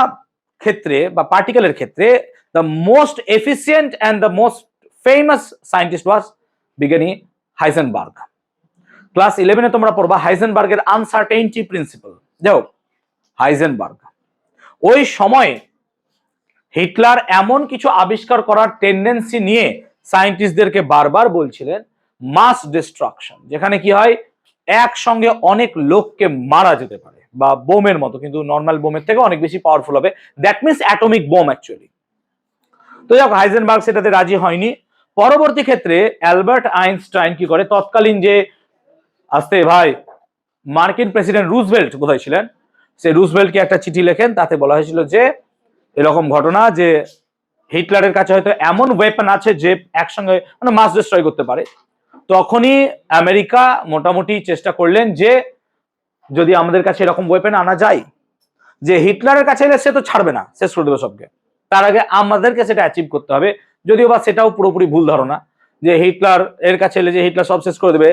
ক্ষেত্রে বা পার্টিকেলের ক্ষেত্রে the most efficient and the most famous scientist was বিজ্ঞানী হাইজেনবার্গ। ক্লাস 11-এ তোমরা পড়বা হাইজেনবার্গের আনসার্টেইনটি প্রিন্সিপাল। যাও, হাইজেনবার্গ ওই সময়ে হিটলার এমন কিছু আবিষ্কার করার টেন্ডেন্সি নিয়ে সায়েন্টিস্টদেরকে বারবার বলছিলেন মাস ডিস্ট্রাকশন, যেখানে কি হয় একসঙ্গে অনেক লোককে মারা যেতে পারে, বা বোমের মতো, কিন্তু নর্মাল বোমের থেকে অনেক বেশি পাওয়ারফুল হবে, that means atomic bomb actually. তো যাক, হাইজেনবার্গ সেটাতে রাজি হয়নি। পরবর্তী ক্ষেত্রে অ্যালবার্ট আইনস্টাইন কি করে, তৎকালীন যে আসতে ভাই মার্কিন প্রেসিডেন্ট রুজভেল্ট বোধহয় ছিলেন, সে রুজভেল্টকে একটা চিঠি লেখেন, তাতে বলা হয়েছিল যে এরকম ঘটনা যে হিটলারের কাছে হয়তো এমন ওয়েপন আছে যে একসঙ্গে মানে মাস ডিস্ট্রয় করতে পারে। তখনই আমেরিকা মোটামুটি চেষ্টা করলেন যে যদি আমাদের কাছে এরকম ওয়েপন আনা যায়, যে হিটলারের কাছে এলে সে তো ছাড়বে না, শেষ করে দেবে সবকে, তার আগে আমাদেরকে সেটা অ্যাচিভ করতে হবে। যদিও বা সেটাও পুরোপুরি ভুল ধারণা যে হিটলার এর কাছে এলে যে হিটলার সব শেষ করে দেবে,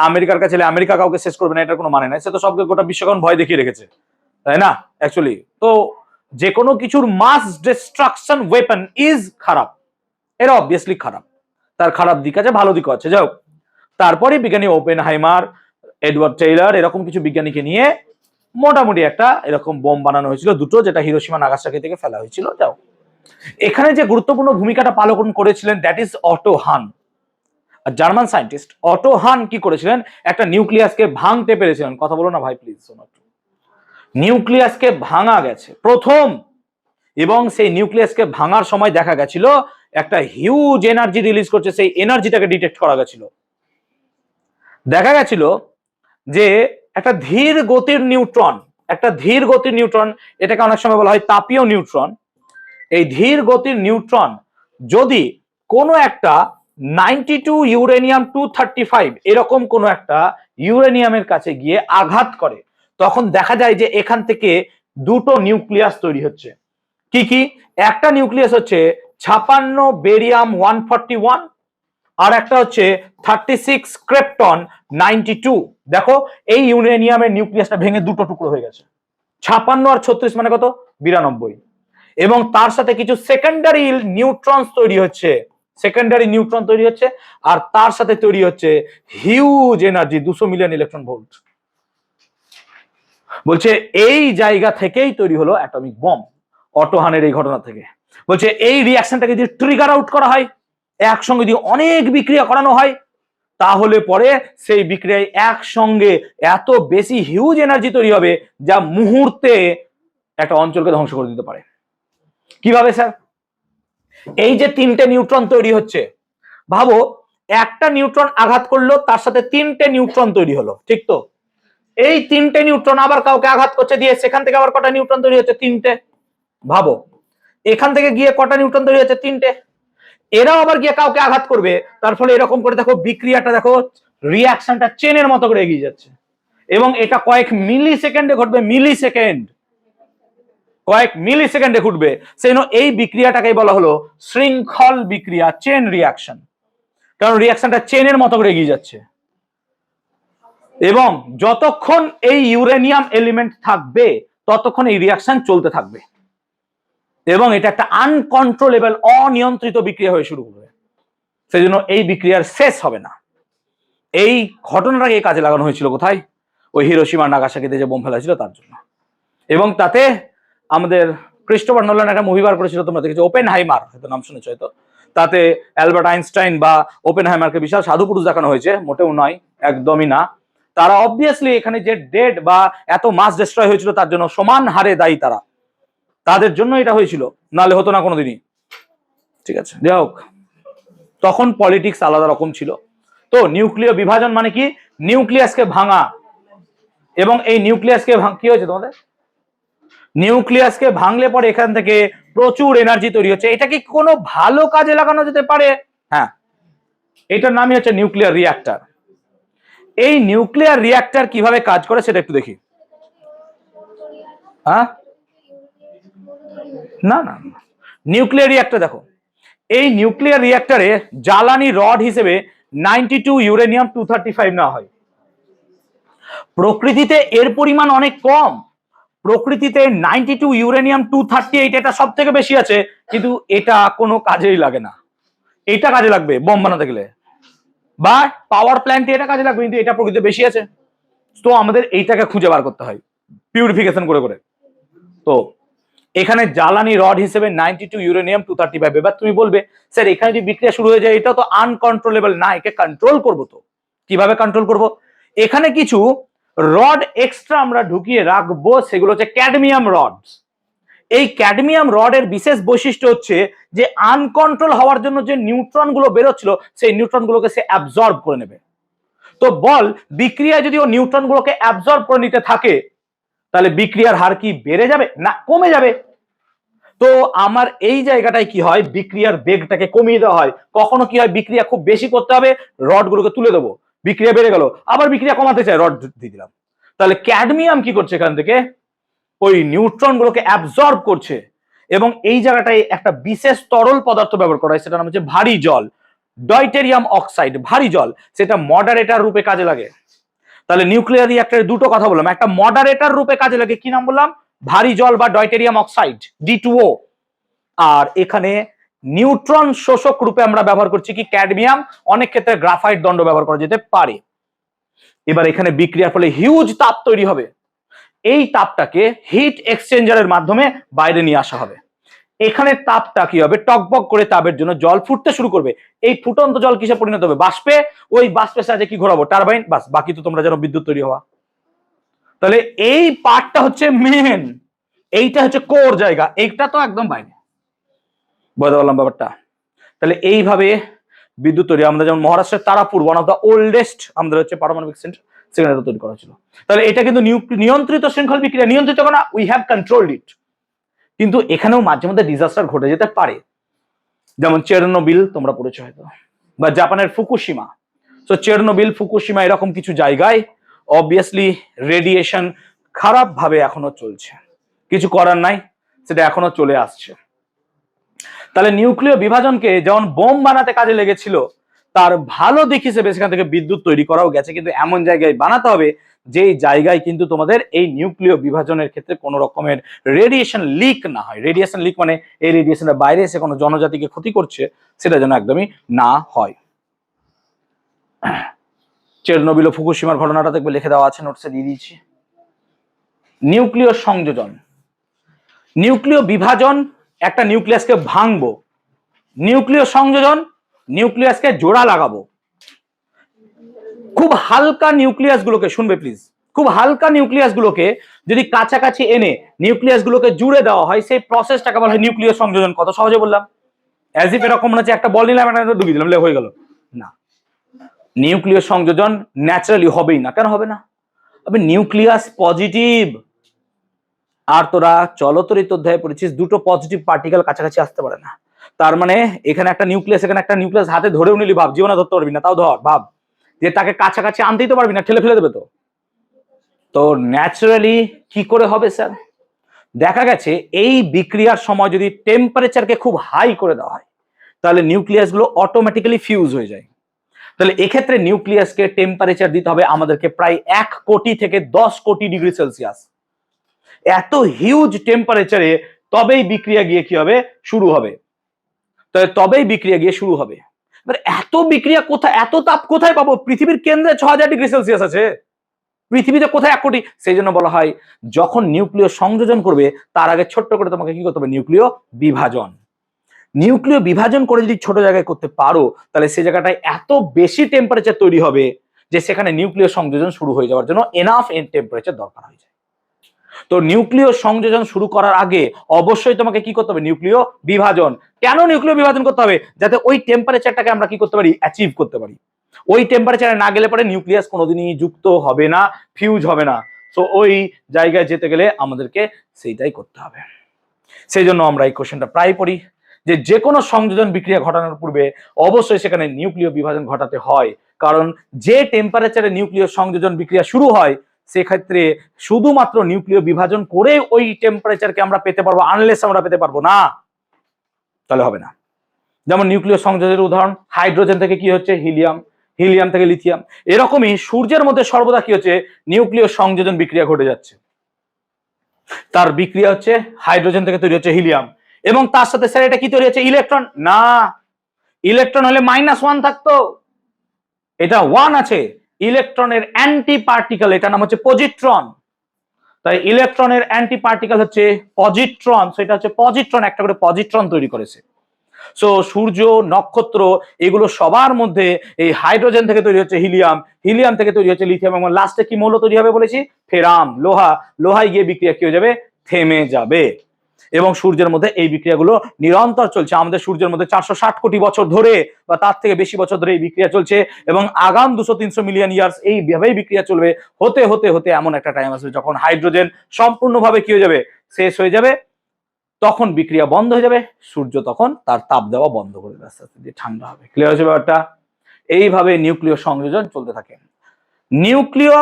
আমেরিকার কাছে এলে আমেরিকা কাউকে শেষ করবে না, এটার কোনো মানে নাই। সে তো সবকে গোটা বিশ্বকে ভয় দেখিয়ে রেখেছে, তাই না? অ্যাকচুয়ালি তো যে কোনো কিছুর মাস ডিস্ট্রাকশন ওয়েপন ইজ খারাপ, এটা অবভিয়াসলি খারাপ, তার খারাপ দিক আছে, ভালো দিকও আছে। যাও, তারপরে বিজ্ঞানী ওপেনহাইমার, এডওয়ার্ড টেইলর, এরকম কিছু বিজ্ঞানীকে নিয়ে মোটামুটি একটা এরকম বোম বানানো হয়েছিল, দুটো, যেটা হিরোশিমা নাগাসাকি থেকে ফেলা হয়েছিল। যাও, এখানে যে গুরুত্বপূর্ণ ভূমিকাটা পালন করেছিলেন that is Otto Hahn, German scientist. Otto Hahn কি করেছিলেন, একটা নিউক্লিয়াসকে ভাঙতে পেরেছিলেন। কথা বলো না ভাই প্লিজ, শোনো। নিউক্লিয়াসকে ভাঙা গেছে প্রথম, এবং সেই নিউক্লিয়াসকে ভাঙার সময় দেখা গেছিল একটা হিউজ এনার্জি রিলিজ করছে, সেই এনার্জিটাকে ডিটেক্ট করা গেছিল। দেখা গেছিল যে একটা ধীর গতির নিউট্রন, এটাকে অনেক সময় বলা হয় তাপীয় নিউট্রন। এই ধীর গতির নিউট্রন যদি কোনো একটা 92 ইউরেনিয়াম 235 এরকম কোনো একটা ইউরেনিয়ামের কাছে গিয়ে আঘাত করে, তখন দেখা যায় যে এখান থেকে দুটো নিউক্লিয়াস তৈরি হচ্ছে। কি কি? একটা নিউক্লিয়াস হচ্ছে 56 বেরিয়াম 141, আর একটা হচ্ছে 36 ক্রিপ্টন 92। দেখো, এই ইউরেনিয়ামের নিউক্লিয়াসটা ভেঙে দুটো টুকরো হয়ে গেছে। 56 আর 36 মানে কত? 92। এবং তার সাথে কিছু সেকেন্ডারি নিউট্রন তৈরি হচ্ছে, আর তার সাথে তৈরি হচ্ছে huge energy 200 million electron volt. বলছে এই জায়গা থেকেই তৈরি হলো অ্যাটমিক বম, অটো হানের এই ঘটনা থেকে। বলছে এই রিঅ্যাকশনটাকে যদি ট্রিগার আউট করা হয়, একসঙ্গে যদি অনেক বিক্রিয়া করানো হয়, তাহলে পরে সেই বিক্রিয়ায় একসঙ্গে এত বেশি হিউজ এনার্জি তৈরি হবে যা মুহূর্তে একটা অঞ্চলকে ধ্বংস করে দিতে পারে। কিভাবে স্যার? এই যে 3টে নিউট্রন তৈরি হচ্ছে, ভাবো একটা নিউট্রন আঘাত করলো, তার সাথে 3টে নিউট্রন তৈরি হলো, ঠিক তো? এই 3টে নিউট্রন আবার কাউকে আঘাত করছে, দিয়ে সেখান থেকে আবার কটা নিউট্রন তৈরি হচ্ছে? 3টে। ভাবো এখান থেকে গিয়ে কটা নিউট্রন তৈরি হচ্ছে? 3টে। এরাও আবার গিয়ে কাউকে আঘাত করবে, তার ফলে এরকম করে দেখো বিক্রিয়াটা, দেখো রিঅ্যাকশনটা চেনের মতো করে এগিয়ে যাচ্ছে, এবং এটা কয়েক মিলি সেকেন্ডে ঘটবে, কয়েক মিলি সেকেন্ডে ঘটবে। সেই জন্য এই বিক্রিয়াটাকেই বলা হলো শৃঙ্খল বিক্রিয়া, চেন রিঅ্যাকশন, কারণ রিঅ্যাকশনটা চেনের মতো করে এগিয়ে যাচ্ছে। এবং যতক্ষণ এই ইউরেনিয়াম এলিমেন্ট থাকবে ততক্ষণ এই রিঅ্যাকশন চলতে থাকবে, এবং এটা একটা আনকন্ট্রোলেবল, অনিয়ন্ত্রিত বিক্রিয়া হয়ে শুরু করবে। সেই জন্য এই বিক্রিয়ার শেষ হবে না। এই ঘটনাটাকে কাজে লাগানো হয়েছিল কোথায়? ওই হিরোশিমা নাগাসাকিতে যে বোম ফেলা ছিল তার জন্য। এবং তাতে আমাদের ক্রিস্টোফার নোলান একটা মুভি বার করেছিল, তোমরা দেখেছো, ওপেনহাইমার, হয়তো নাম শুনেছো হয়তো। তাতে অ্যালবার্ট আইনস্টাইন বা ওপেনহাইমারকে বিশাল সাধু পুরুষ দেখানো হয়েছে, মোটেও নয়, একদমই না। তারা অবভিয়াসলি এখানে যে ডেড বা এত মাস ডিস্ট্রয় হয়েছিল তার জন্য সমান হারে দায়ী তারা, তাদের জন্য এটা হয়েছিল, নালে হতো না কোনোদিনই। ঠিক আছে, যাই হোক, তখন পলিটিক্স আলাদা রকম ছিল। তো নিউক্লিয় বিভাজন মানে কি? নিউক্লিয়াসকে ভাঙা। এবং এই নিউক্লিয়াসকে কি হয়েছে তোমাদের? নিউক্লিয়াসকে ভাঙলে পরে এখান থেকে প্রচুর এনার্জি তৈরি হচ্ছে। এটা কি কোনো ভালো কাজে লাগানো যেতে পারে? হ্যাঁ, এটার নামই হচ্ছে নিউক্লিয়ার রিঅ্যাক্টর। এই নিউক্লিয়ার রিঅ্যাক্টর কিভাবে কাজ করে সেটা একটু দেখি। হ্যাঁ, না না, নিউক্লিয়ার রিঅ্যাক্টর দেখো, এই নিউক্লিয়ার রিঅ্যাক্টরে জ্বালানি রড হিসেবে 92 ইউরেনিয়াম 235 নেওয়া হয়। প্রকৃতিতে এর পরিমাণ অনেক কম, প্রকৃতিতে 92 ইউরেনিয়াম 238 এটা সব থেকে বেশি আছে, কিন্তু এটা কোনো কাজেই লাগে না। এটা কাজে লাগবে বম বানাতে গেলে বা পাওয়ার প্ল্যান্টে, এটা কাজে লাগবে, কিন্তু এটা প্রকৃতিতে বেশি আছে। তো আমাদের এইটাকে খুঁজে বার করতে হয় পিউরিফিকেশন করে করে। তো এখানে জ্বালানি রড হিসেবে 92 ইউরেনিয়াম 235। এবার তুমি বলবে স্যার এখানে যদি বিক্রিয়া শুরু হয়ে যায় এটা তো আনকন্ট্রোলেবল না, একে কন্ট্রোল করবো। তো কিভাবে কন্ট্রোল করব? এখানে কিছু রড এক্সট্রা আমরা ঢুকিয়ে রাখবো, সেগুলো হচ্ছে ক্যাডমিয়াম রডস। এই ক্যাডমিয়াম রডের বিশেষ বৈশিষ্ট্য হচ্ছে যে আনকন্ট্রোল হওয়ার জন্য যে নিউট্রন গুলো বেরোচ্ছিল সেই নিউট্রন গুলোকে সে অ্যাবজর্ব করে নেবে। তো বল বিক্রিয়া যদি ও নিউট্রন গুলোকে অ্যাবজর্ব করে নিতে থাকে, তাহলে বিক্রিয়ার হার কি বেড়ে যাবে? না, কমে যাবে। তো আমার এই জায়গাটায় কি হয়, বিক্রিয়ার বেগটাকে কমিয়ে দেওয়া হয়। কখনো কি হয়, বিক্রিয়া খুব বেশি করতে হবে, রড গুলোকে তুলে দেবো, বিক্রিয়া বেড়ে গেল, আবার বিক্রিয়া কমাতে চাই, রড দিয়ে দিলাম। তাহলে ক্যাডমিয়াম কি করছে, এখান থেকে ওই নিউট্রন গুলোকে অ্যাবজর্ব করছে। এবং এই জায়গাটায় একটা বিশেষ তরল পদার্থ ব্যবহার করা হয়, সেটা নাম হচ্ছে ভারী জল, ডয়টেরিয়াম অক্সাইড, ভারী জল। সেটা মডারেটর রূপে কাজে লাগে। তাহলে নিউক্লিয়ার রিঅ্যাক্টরে দুটো কথা বললাম, একটা মডারেটর রূপে কাজে লাগে, কি নাম বললাম? ভারী জল বা ডয়টেরিয়াম অক্সাইড, D2O। আর এখানে নিউট্রন শোষক রূপে আমরা ব্যবহার করছি কি? ক্যাডমিয়াম। অনেক ক্ষেত্রে গ্রাফাইট দণ্ড ব্যবহার করা যেতে পারে। এবার এখানে বিক্রিয়ার ফলে হিউজ তাপ তৈরি হবে। এই তাপটাকে হিট এক্সচেঞ্জারের মাধ্যমে বাইরে নিয়ে আসা হবে। এখানে তাপটা কি হবে, টকবক করে তাপের জন্য জল ফুটতে শুরু করবে। এই ফুটন্ত জল কিসে পরিণত হবে? বাষ্পে। ওই বাষ্পের সাহায্যে কি ঘোরাবো? টারবাইন। বাস, বাকি তো তোমরা জানো বিদ্যুৎ তৈরি হওয়া। তাহলে এই পার্টটা হচ্ছে মেন, এইটা হচ্ছে কোর জায়গা, এইটা তো একদম বাইরে। বুঝতে পারলাম ব্যাপারটা? তাহলে এইভাবে বিদ্যুৎ তৈরি। আমরা যেমন মহারাষ্ট্রের Tarapur, one of the oldest আমাদের হচ্ছে পারমাণবিক সেন্টার, সেখানে তৈরি করা ছিল। তাহলে এটা কিন্তু নিয়ন্ত্রিত শৃঙ্খল বিক্রিয়া, নিয়ন্ত্রিত না, উই হ্যাভ কন্ট্রোলড ইট। কিন্তু এখানেও মাঝে মধ্যে ডিজাস্টার ঘটে যেতে পারে, যেমন চেরনোবিল তোমরা পড়েছো হয়তো, বা জাপানের ফুকুশিমা। তো চেরনোবিল, ফুকুশিমা এরকম কিছু জায়গায় অবভিয়াসলি রেডিয়েশন খারাপ ভাবে এখনো চলছে, কিছু করার নাই, সেটা এখনো চলে আসছে। তাহলে নিউক্লিয় বিভাজনকে যেমন বোম বানাতে কাজে লেগেছিল, তার ভালো দিক হিসেবে সেখান থেকে বিদ্যুৎ তৈরি করাও গেছে, কিন্তু এমন জায়গায় বানাতে হবে যেই জায়গায় কিন্তু তোমাদের এই নিউক্লিয় বিভাজনের ক্ষেত্রে কোনো রকমের রেডিয়েশন লিক না হয়। রেডিয়েশন লিক মানে এই রেডিয়েশনের বাইরে এসে কোনো জনজাতিকে ক্ষতি করছে সেটা যেন একদমই না হয়। চেরনোবিল ও ফুকুশিমার ঘটনাটা দেখবে লিখে দেওয়া আছে, নোটসে দিয়ে দিয়েছি। নিউক্লিয় সংযোজন, নিউক্লিয় বিভাজন, একটা নিউক্লিয়াসকে ভাঙবো। নিউক্লিয় সংযোজন, নিউক্লিয়াসকে জোড়া লাগাবো। খুব হালকা নিউক্লিয়াস গুলোকে, শুনবে প্লিজ, খুব হালকা নিউক্লিয়াস গুলোকে যদি কাছাকাছি এনে নিউক্লিয়াস গুলোকে জুড়ে দেওয়া হয়, সেই প্রসেসটাকে বলা হয় নিউক্লিয় সংযোজন। কত সহজে বললাম, অ্যাজ ইফ এরকম মনে হচ্ছে একটা বল নিলাম একটা ডুবিয়ে দিলাম হয়ে গেল না। নিউক্লিয় সংযোজন ন্যাচারালি হবেই না। কেন হবে না? তবে নিউক্লিয়াস পজিটিভ, আর তোরা চলতরিত অধ্যায়ে পড়েছিস দুটো পজিটিভ পার্টিকেল কাছাকাছি আসতে পারে না। তার মানে এখানে একটা নিউক্লিয়াস, এখানে একটা নিউক্লিয়াস হাতে ধরেও নিলি ভাব, জীবনে ধরতে পারবি না, তাও ধর ভাব যে তাকে কাছাকাছি আনতেই তো পারবি না, ঠেলে ফেলে দেবে তো। তো ন্যাচারালি কি করে হবে স্যার? দেখা গেছে এই বিক্রিয়ার সময় যদি টেম্পারেচারকে খুব হাই করে দেওয়া হয় তাহলে নিউক্লিয়াস গুলো অটোমেটিক্যালি ফিউজ হয়ে যায়। তাহলে এক্ষেত্রে নিউক্লিয়াসকে টেম্পারেচার দিতে হবে আমাদেরকে প্রায় 1 কোটি থেকে 10 কোটি ডিগ্রি সেলসিয়াস। এত হিউজ টেম্পারেচারে তবেই বিক্রিয়া গিয়ে কি হবে, শুরু হবে। তবেই বিক্রিয়া গিয়ে শুরু হবে। এবার এত বিক্রিয়া কোথায়, এত তাপ কোথায় পাবো? পৃথিবীর কেন্দ্রে 6000 ডিগ্রি সেলসিয়াস আছে, পৃথিবীতে কোথায় 1 কোটি? সেই জন্য বলা হয় যখন নিউক্লিয় সংযোজন করবে তার আগে ছোট্ট করে তোমাকে কি করতে হবে, নিউক্লিয় বিভাজন। নিউক্লিয় বিভাজন করে যদি ছোট জায়গায় করতে পারো তাহলে সেই জায়গাটায় এত বেশি টেম্পারেচার তৈরি হবে যে সেখানে নিউক্লিয় সংযোজন শুরু হয়ে যাওয়ার জন্য এনাফ টেম্পারেচার দরকার হয়ে যায়। তো নিউক্লিয় সংযোজন শুরু করার আগে অবশ্যই তোমাকে কি করতে হবে, নিউক্লিয় বিভাজন। কেন নিউক্লিয় বিভাজন করতে হবে? যাতে ওই টেম্পারেচারটাকে আমরা কি করতে পারি, অ্যাচিভ করতে পারি। ওই টেম্পারেচারে না গেলে পরে নিউক্লিয়াস কোনোদিনই যুক্ত হবে না, ফিউজ হবে না। তো ওই জায়গায় যেতে গেলে আমাদেরকে সেইটাই করতে হবে। সেই জন্য আমরা এই কোশ্চেনটা প্রায় পড়ি যে কোনো সংযোজন বিক্রিয়া ঘটানোর পূর্বে অবশ্যই সেখানে নিউক্লিয় বিভাজন ঘটাতে হয়। কারণ যে টেম্পারেচারে নিউক্লিয় সংযোজন বিক্রিয়া শুরু হয় সেক্ষেত্রে শুধুমাত্র নিউক্লিয় বিভাজন করে ওই টেম্পারেচারকে আমরা পেতে পারবো, আনলেস আমরা পেতে পারবো না, তাহলে হবে না। যেমন নিউক্লিয় সংযোজনের উদাহরণ, হাইড্রোজেন থেকে কি হচ্ছে, হিলিয়াম, হিলিয়াম থেকে লিথিয়াম। এরকমই সূর্যের মধ্যে সর্বদা কি হচ্ছে, নিউক্লিয় সংযোজন বিক্রিয়া ঘটে যাচ্ছে। তার বিক্রিয়া হচ্ছে হাইড্রোজেন থেকে তৈরি হচ্ছে হিলিয়াম, এবং তার সাথে স্যার এটা কি তৈরি হচ্ছে, ইলেকট্রন না। ইলেকট্রন হলে -1 থাকতো, এটা 1 আছে। ইলেকট্রনের অ্যান্টি পার্টিকেল, এটা নাম হচ্ছে পজিট্রন। তাই ইলেকট্রনের অ্যান্টি পার্টিকেল হচ্ছে পজিট্রন, সেটা হচ্ছে পজিট্রন, একটা করে পজিট্রন তৈরি করেছে। সো সূর্য, নক্ষত্র, এগুলো সবার মধ্যে এই হাইড্রোজেন থেকে তৈরি হচ্ছে হিলিয়াম, হিলিয়াম থেকে তৈরি হচ্ছে লিথিয়াম, এবং লাস্টে কি মৌল তৈরি হবে বলেছি, ফেরাম, লোহা। লোহায় গিয়ে বিক্রিয়া কি হয়ে যাবে, থেমে যাবে। এবং সূর্যের মধ্যে এই বিক্রিয়াগুলো নিরন্তর চলছে। আমাদের সূর্যের মধ্যে 460 কোটি বছর ধরে বা তার থেকে বেশি বছর ধরে এই বিক্রিয়া চলছে, এবং আগাম 200-300 মিলিয়ন ইয়ার্স এইভাবেই বিক্রিয়া চলবে। হতে হতে হতে এমন একটা টাইম আসবে যখন হাইড্রোজেন সম্পূর্ণভাবে কি হয়ে যাবে, শেষ হয়ে যাবে, তখন বিক্রিয়া বন্ধ হয়ে যাবে, সূর্য তখন তার তাপ দেওয়া বন্ধ করে দেবে, আস্তে আস্তে ঠান্ডা হবে। ক্লিয়ার হয়েছে ব্যাপারটা? এইভাবে নিউক্লিয় সংযোজন চলতে থাকে। নিউক্লিয়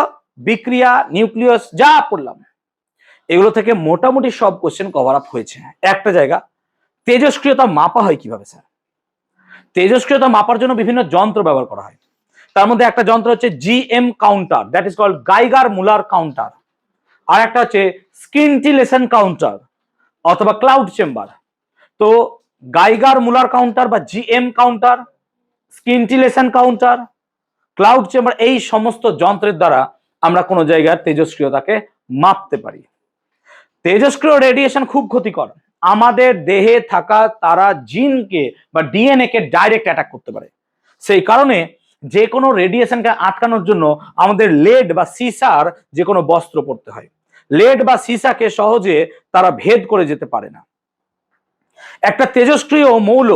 বিক্রিয়া, নিউক্লিয়াস যা পড়লাম এগুলো থেকে মোটামুটি সব কোশ্চেন কভার আপ হয়েছে। একটা জায়গা, তেজস্ক্রিয়তা মাপা হয় কিভাবে স্যার? তেজস্ক্রিয়তা মাপার জন্য বিভিন্ন যন্ত্র ব্যবহার করা হয়। তার মধ্যে একটা যন্ত্র হচ্ছে GM counter, that is called Geiger Muller counter. আর একটা হচ্ছে স্কিন্টিলেশন কাউন্টার অথবা ক্লাউড চেম্বার। তো গাইগার মুলার কাউন্টার বা GM counter, scintillation counter, cloud chamber, এই সমস্ত যন্ত্রের দ্বারা আমরা কোনো জায়গার তেজস্ক্রিয়তাকে মাপতে পারি। তেজস্ক্রিয় রেডিয়েশন খুব ক্ষতিকর, আমাদের দেহে থাকা তারা জিনকে বা ডিএনএ কে ডাইরেক্ট অ্যাটাক করতে পারে। সেই কারণে যে কোনো রেডিয়েশনকে আটকানোর জন্য আমাদের লেড বা সিসার যে কোনো বস্ত্র পরতে হয়। লেড বা সিসাকে সহজে তারা ভেদ করে যেতে পারে না। একটা তেজস্ক্রিয় মৌল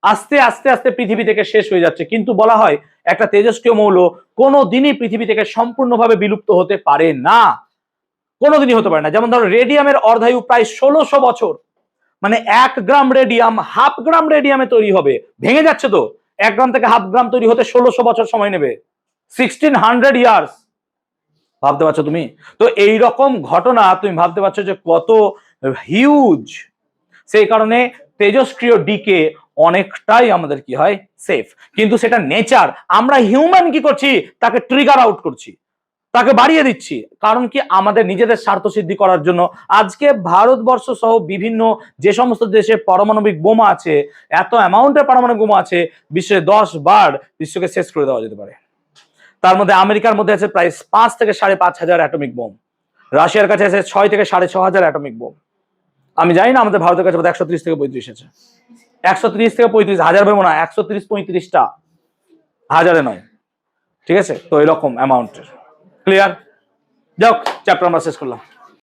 আস্তে আস্তে আস্তে পৃথিবী থেকে শেষ হয়ে যাচ্ছে, কিন্তু বলা হয় একটা তেজস্ক্রিয় মৌল কোনোদিনই পৃথিবী থেকে সম্পূর্ণভাবে বিলুপ্ত হতে পারে না, কোনোদিনই হতে পারে না। যেমন ধরো রেডিয়ামের অর্ধায়ু প্রায় 1600 বছর, মানে 1 গ্রাম রেডিয়াম হাফ গ্রাম রেডিয়ামে তৈরি হবে, ভেঙে যাচ্ছে তো, 1 গ্রাম থেকে হাফ গ্রাম তৈরি হতে 1600 বছর সময় নেবে, 1600 ইয়ার্স। ভাবতে পারছো তুমি? তো এই রকম ঘটনা তুমি ভাবতে পারছো যে কত হিউজ। সেই কারণে তেজস্ক্রিয় ডিকে অনেকটাই আমাদের কি হয়, সেফ। কিন্তু সেটা নেচার, আমরা হিউম্যান কি করছি, তাকে ট্রিগার আউট করছি। তাকে বাড়িয়ে দিচ্ছি। কারণ কি, আমাদের নিজেদের স্বার্থ সিদ্ধি করার জন্য। আজকে ভারতবর্ষ সহ বিভিন্ন যে সমস্ত দেশে পারমাণবিক বোমা আছে, এত অ্যামাউন্টের পারমাণবিক বোমা আছে, বিশ্বে 10 বার বিশ্বকে শেষ করে দেওয়া যেতে পারে। তার মধ্যে আমেরিকার মধ্যে আছে প্রায় 5 থেকে 5,500 অ্যাটমিক বোম, রাশিয়ার কাছে আছে 6 থেকে 6,500 অ্যাটমিক বোম। আমি জানি না আমাদের ভারতের কাছে 130 থেকে 35 আছে। 130 থেকে 35 হাজার বোম না, 130-35টা, হাজারে নয়। ঠিক আছে, তো এরকম অ্যামাউন্টের। ক্লিয়ার? যাক, চ্যাপ্টার আমরা শেষ করলাম।